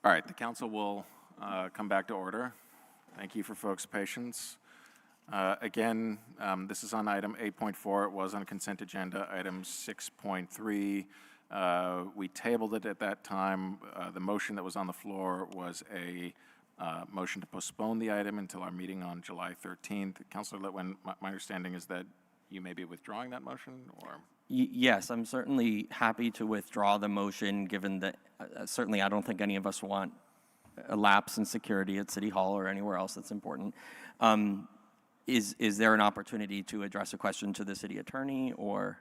All right, the council will come back to order. Thank you for folks' patience. Again, this is on item 8.4. It was on consent agenda. Item 6.3, we tabled it at that time. The motion that was on the floor was a motion to postpone the item until our meeting on July 13th. Councilor Litwin, my understanding is that you may be withdrawing that motion, or? Yes, I'm certainly happy to withdraw the motion, given that certainly I don't think any of us want a lapse in security at City Hall or anywhere else that's important. Is there an opportunity to address a question to the city attorney, or?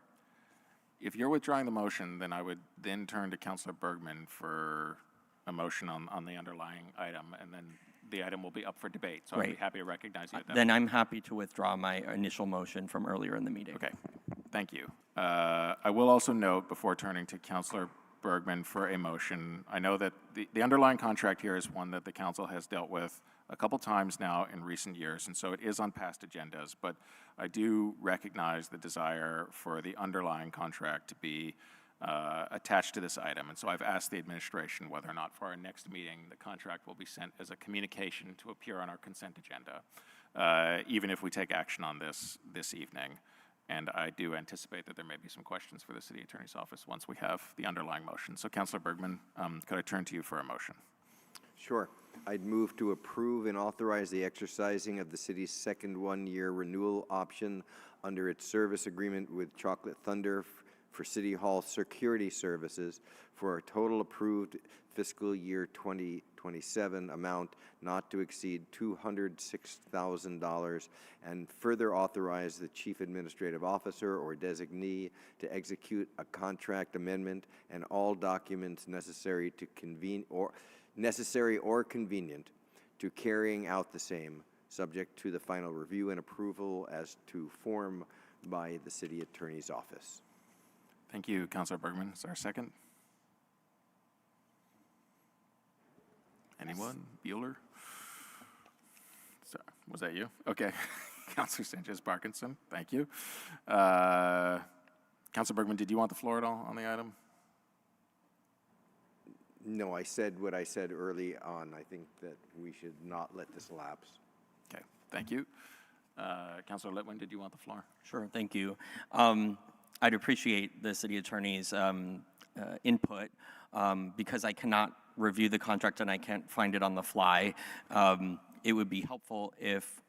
If you're withdrawing the motion, then I would then turn to Councilor Bergman for a motion on the underlying item, and then the item will be up for debate. So I'd be happy to recognize you at that Then point. I'm happy to withdraw my initial motion from earlier in the meeting. Okay, thank you. I will also note, before turning to Councilor Bergman for a motion, I know that the underlying contract here is one that the council has dealt with a couple times now in recent years, and so it is on past agendas, but I do recognize the desire for the underlying contract to be attached to this item, and so I've asked the administration whether or not for our next meeting the contract will be sent as a communication to appear on our consent agenda, even if we take action on this evening. And I do anticipate that there may be some questions for the city attorney's office once we have the underlying motion. So Councilor Bergman, could I turn to you for a motion? Sure. I'd move to approve and authorize the exercising of the city's second one-year renewal option under its service agreement with Chocolate Thunder for City Hall security services for a total approved fiscal year 2027 amount not to exceed $206,000, and further authorize the chief administrative officer or designee to execute a contract amendment and all documents necessary or convenient to carrying out the same, subject to the final review and approval as to form by the city attorney's office. Thank you, Councilor Bergman. Is there a second? Anyone? Bueller? Sorry, was that you? Okay. Councilor Sanchez-Parkinson, thank you. Councilor Bergman, did you want the floor at all on the item? No, I said what I said early on. I think that we should not let this lapse. Okay, thank you. Councilor Litwin, did you want the floor? Sure, thank you. I'd appreciate the city attorney's input because I cannot review the contract and I can't find it on the fly. It would be helpful if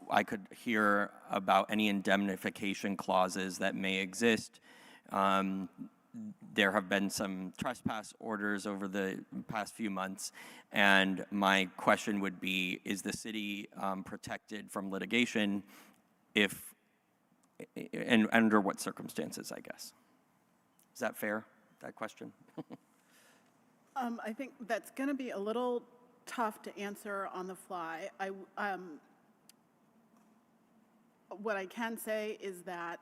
I could hear about any indemnification clauses that may exist. There have been some trespass orders over the past few months, and my question would be, is the city protected from litigation if, and under what circumstances, I guess? Is that fair, that question? I think that's going to be a little tough to answer on the fly. What I can say is that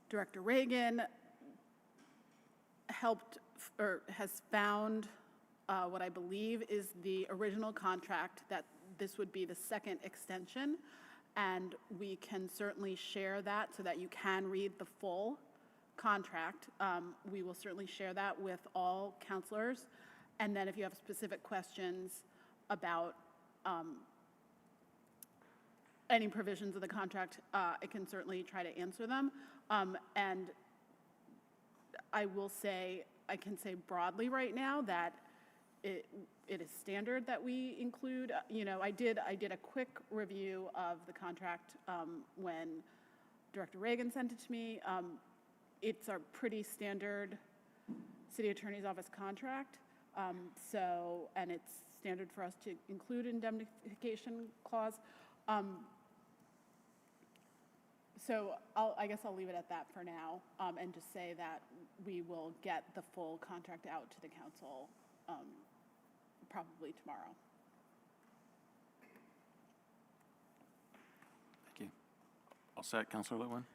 Director Reagan helped or has found what I believe is the original contract, that this would be the second extension, and we can certainly share that so that you can read the full contract. We will certainly share that with all counselors, and then if you have specific questions about any provisions of the contract, I can certainly try to answer them. And I will say, I can say broadly right now that it is standard that we include, I did a quick review of the contract when Director Reagan sent it to me. It's a pretty standard city attorney's office contract. And it's standard for us to include indemnification clause. So I guess I'll leave it at that for now, and just say that we will get the full contract out to the council probably tomorrow. Thank you. All set, Councilor Litwin?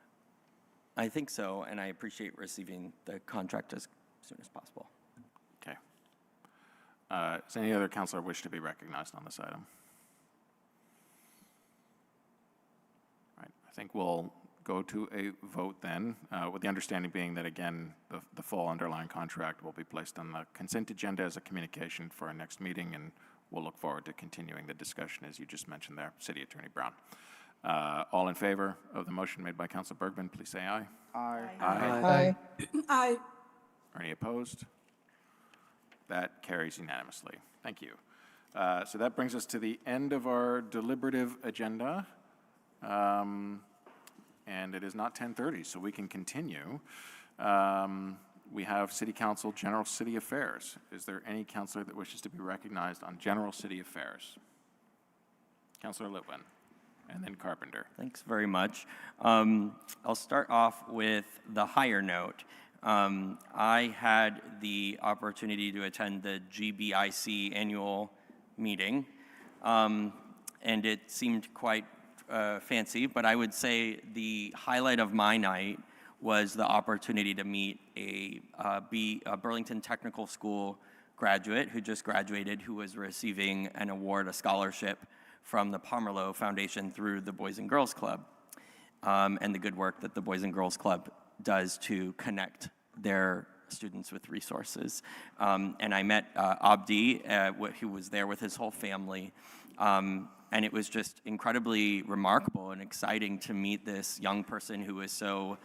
I think so, and I appreciate receiving the contract as soon as possible. Okay. Does any other councilor wish to be recognized on this item? All right, I think we'll go to a vote then, with the understanding being that, again, the full underlying contract will be placed on the consent agenda as a communication for our next meeting, and we'll look forward to continuing the discussion, as you just mentioned there, City Attorney Brown. All in favor of the motion made by Councilor Bergman, please say aye. Aye. Aye. Aye. Are any opposed? That carries unanimously. Thank you. So that brings us to the end of our deliberative agenda. And it is not 10:30, so we can continue. We have City Council General City Affairs. Is there any councilor that wishes to be recognized on General City Affairs? Councilor Litwin, and then Carpenter. Thanks very much. I'll start off with the higher note. I had the opportunity to attend the GBIC annual meeting, and it seemed quite fancy, but I would say the highlight of my night was the opportunity to meet a Burlington Technical School graduate who just graduated, who was receiving an award, a scholarship from the Pomerleau Foundation through the Boys and Girls Club, and the good work that the Boys and Girls Club does to connect their students with resources. And I met Abdi, who was there with his whole family, and it was just incredibly remarkable and exciting to meet this young person who was so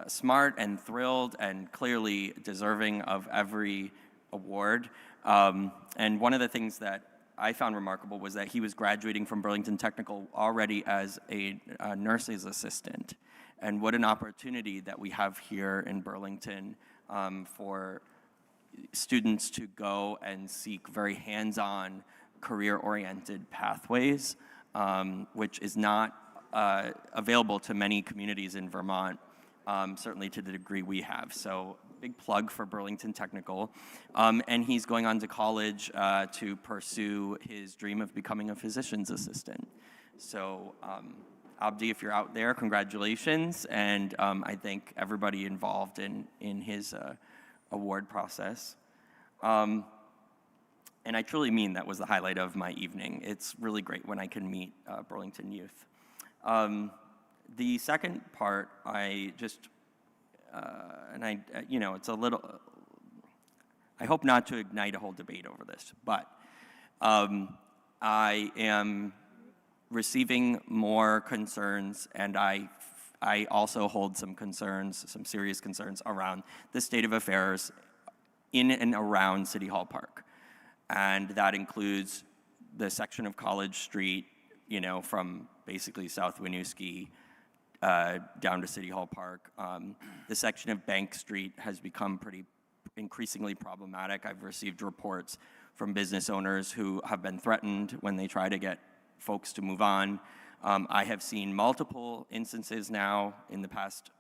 smart and thrilled and clearly deserving of every award. And one of the things that I found remarkable was that he was graduating from Burlington Technical already as a nurse's assistant. And what an opportunity that we have here in Burlington for students to go and seek very hands-on, career-oriented pathways, which is not available to many communities in Vermont, certainly to the degree we have. So big plug for Burlington Technical. And he's going on to college to pursue his dream of becoming a physician's assistant. So Abdi, if you're out there, congratulations. And I thank everybody involved in his award process. And I truly mean that was the highlight of my evening. It's really great when I can meet Burlington youth. The second part, I just, it's a little, I hope not to ignite a whole debate over this, but I am receiving more concerns, and I also hold some concerns, some serious concerns around the state of affairs in and around City Hall Park. And that includes the section of College Street, from basically South Winooski down to City Hall Park. The section of Bank Street has become increasingly problematic. I've received reports from business owners who have been threatened when they try to get folks to move on. I have seen multiple instances now in the past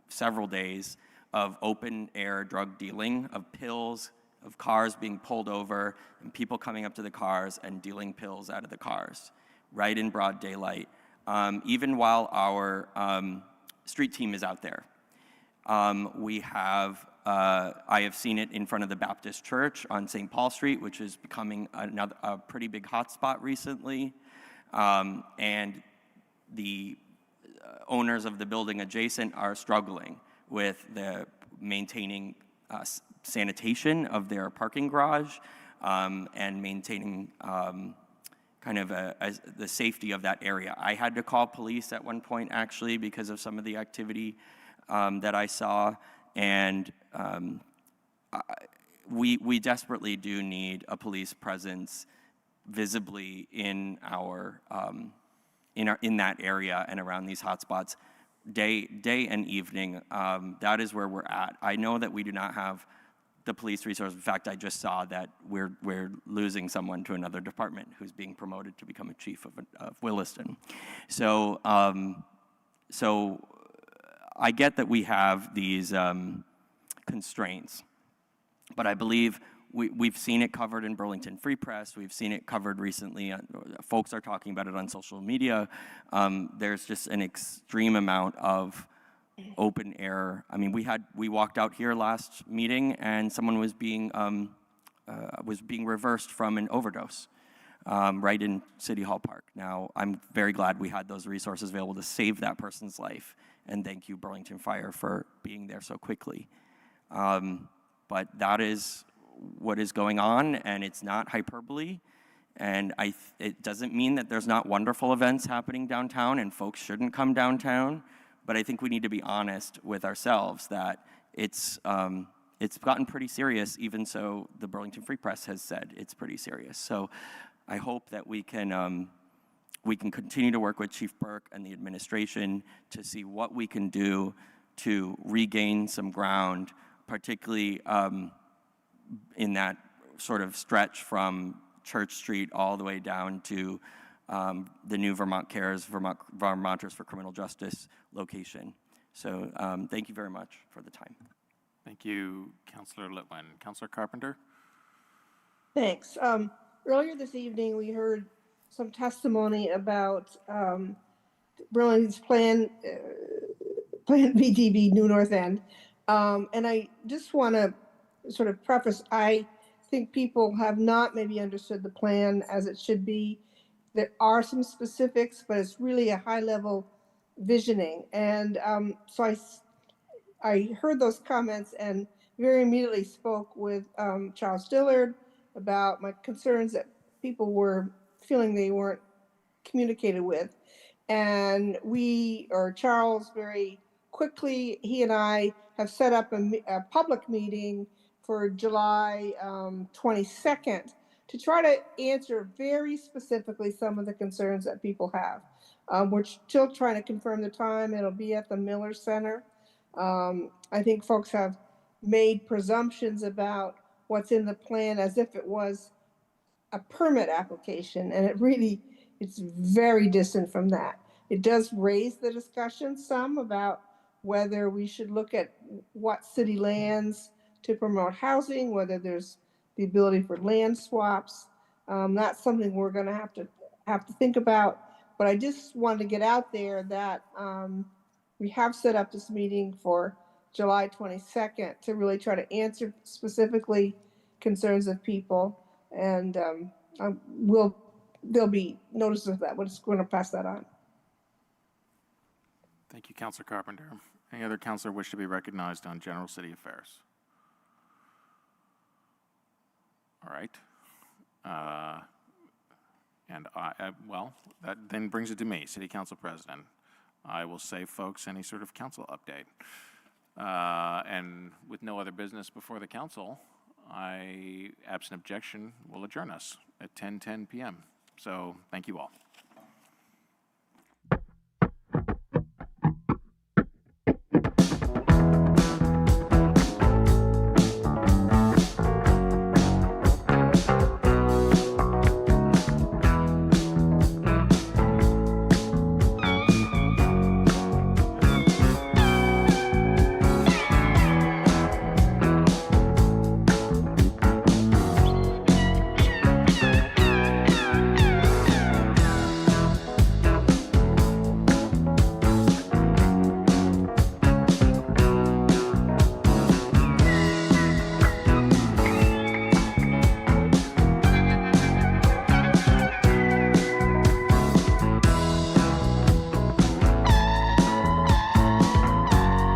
several days of open air drug dealing, of pills, of cars being pulled over, and people coming up to the cars and dealing pills out of the cars, right in broad daylight, even while our street team is out there. I have seen it in front of the Baptist Church on St. Paul Street, which is becoming a pretty big hotspot recently. And the owners of the building adjacent are struggling with the maintaining sanitation of their parking garage and maintaining the safety of that area. I had to call police at one point, actually, because of some of the activity that I saw, and we desperately do need a police presence visibly in that area and around these hotspots, day and evening. That is where we're at. I know that we do not have the police resources. In fact, I just saw that we're losing someone to another department who's being promoted to become a chief of Williston. So I get that we have these constraints, but I believe we've seen it covered in Burlington Free Press. We've seen it covered recently. Folks are talking about it on social media. There's just an extreme amount of open air. I mean, we walked out here last meeting, and someone was being reversed from an overdose right in City Hall Park. Now, I'm very glad we had those resources available to save that person's life and thank you, Burlington Fire, for being there so quickly. But that is what is going on, and it's not hyperbole. And it doesn't mean that there's not wonderful events happening downtown and folks shouldn't come downtown, but I think we need to be honest with ourselves that it's gotten pretty serious, even so the Burlington Free Press has said it's pretty serious. So I hope that we can continue to work with Chief Burke and the administration to see what we can do to regain some ground, particularly in that sort of stretch from Church Street all the way down to the new Vermont Cares, Vermonters for Criminal Justice location. So thank you very much for the time. Thank you, Councillor Litwin. Councillor Carpenter? Thanks. Earlier this evening, we heard some testimony about Burlington's Plan VDB New North End. And I just want to sort of preface, I think people have not maybe understood the plan as it should be. There are some specifics, but it's really a high-level visioning. And so I heard those comments and very immediately spoke with Charles Dillard about my concerns that people were feeling they weren't communicated with. And Charles very quickly, he and I have set up a public meeting for July 22nd to try to answer very specifically some of the concerns that people have. We're still trying to confirm the time. It'll be at the Miller Center. I think folks have made presumptions about what's in the plan as if it was a permit application, and it's very distant from that. It does raise the discussion some about whether we should look at what city lands to promote housing, whether there's the ability for land swaps. That's something we're going to have to think about. But I just wanted to get out there that we have set up this meeting for July 22nd to really try to answer specifically concerns of people. And there'll be notice of that. We're just going to pass that on. Thank you, Councillor Carpenter. Any other councillor wish to be recognized on general city affairs? All right. Well, that then brings it to me, City Council President. I will save folks any sort of council update. And with no other business before the council, absent objection, will adjourn us at 10:10 p.m. So thank you all.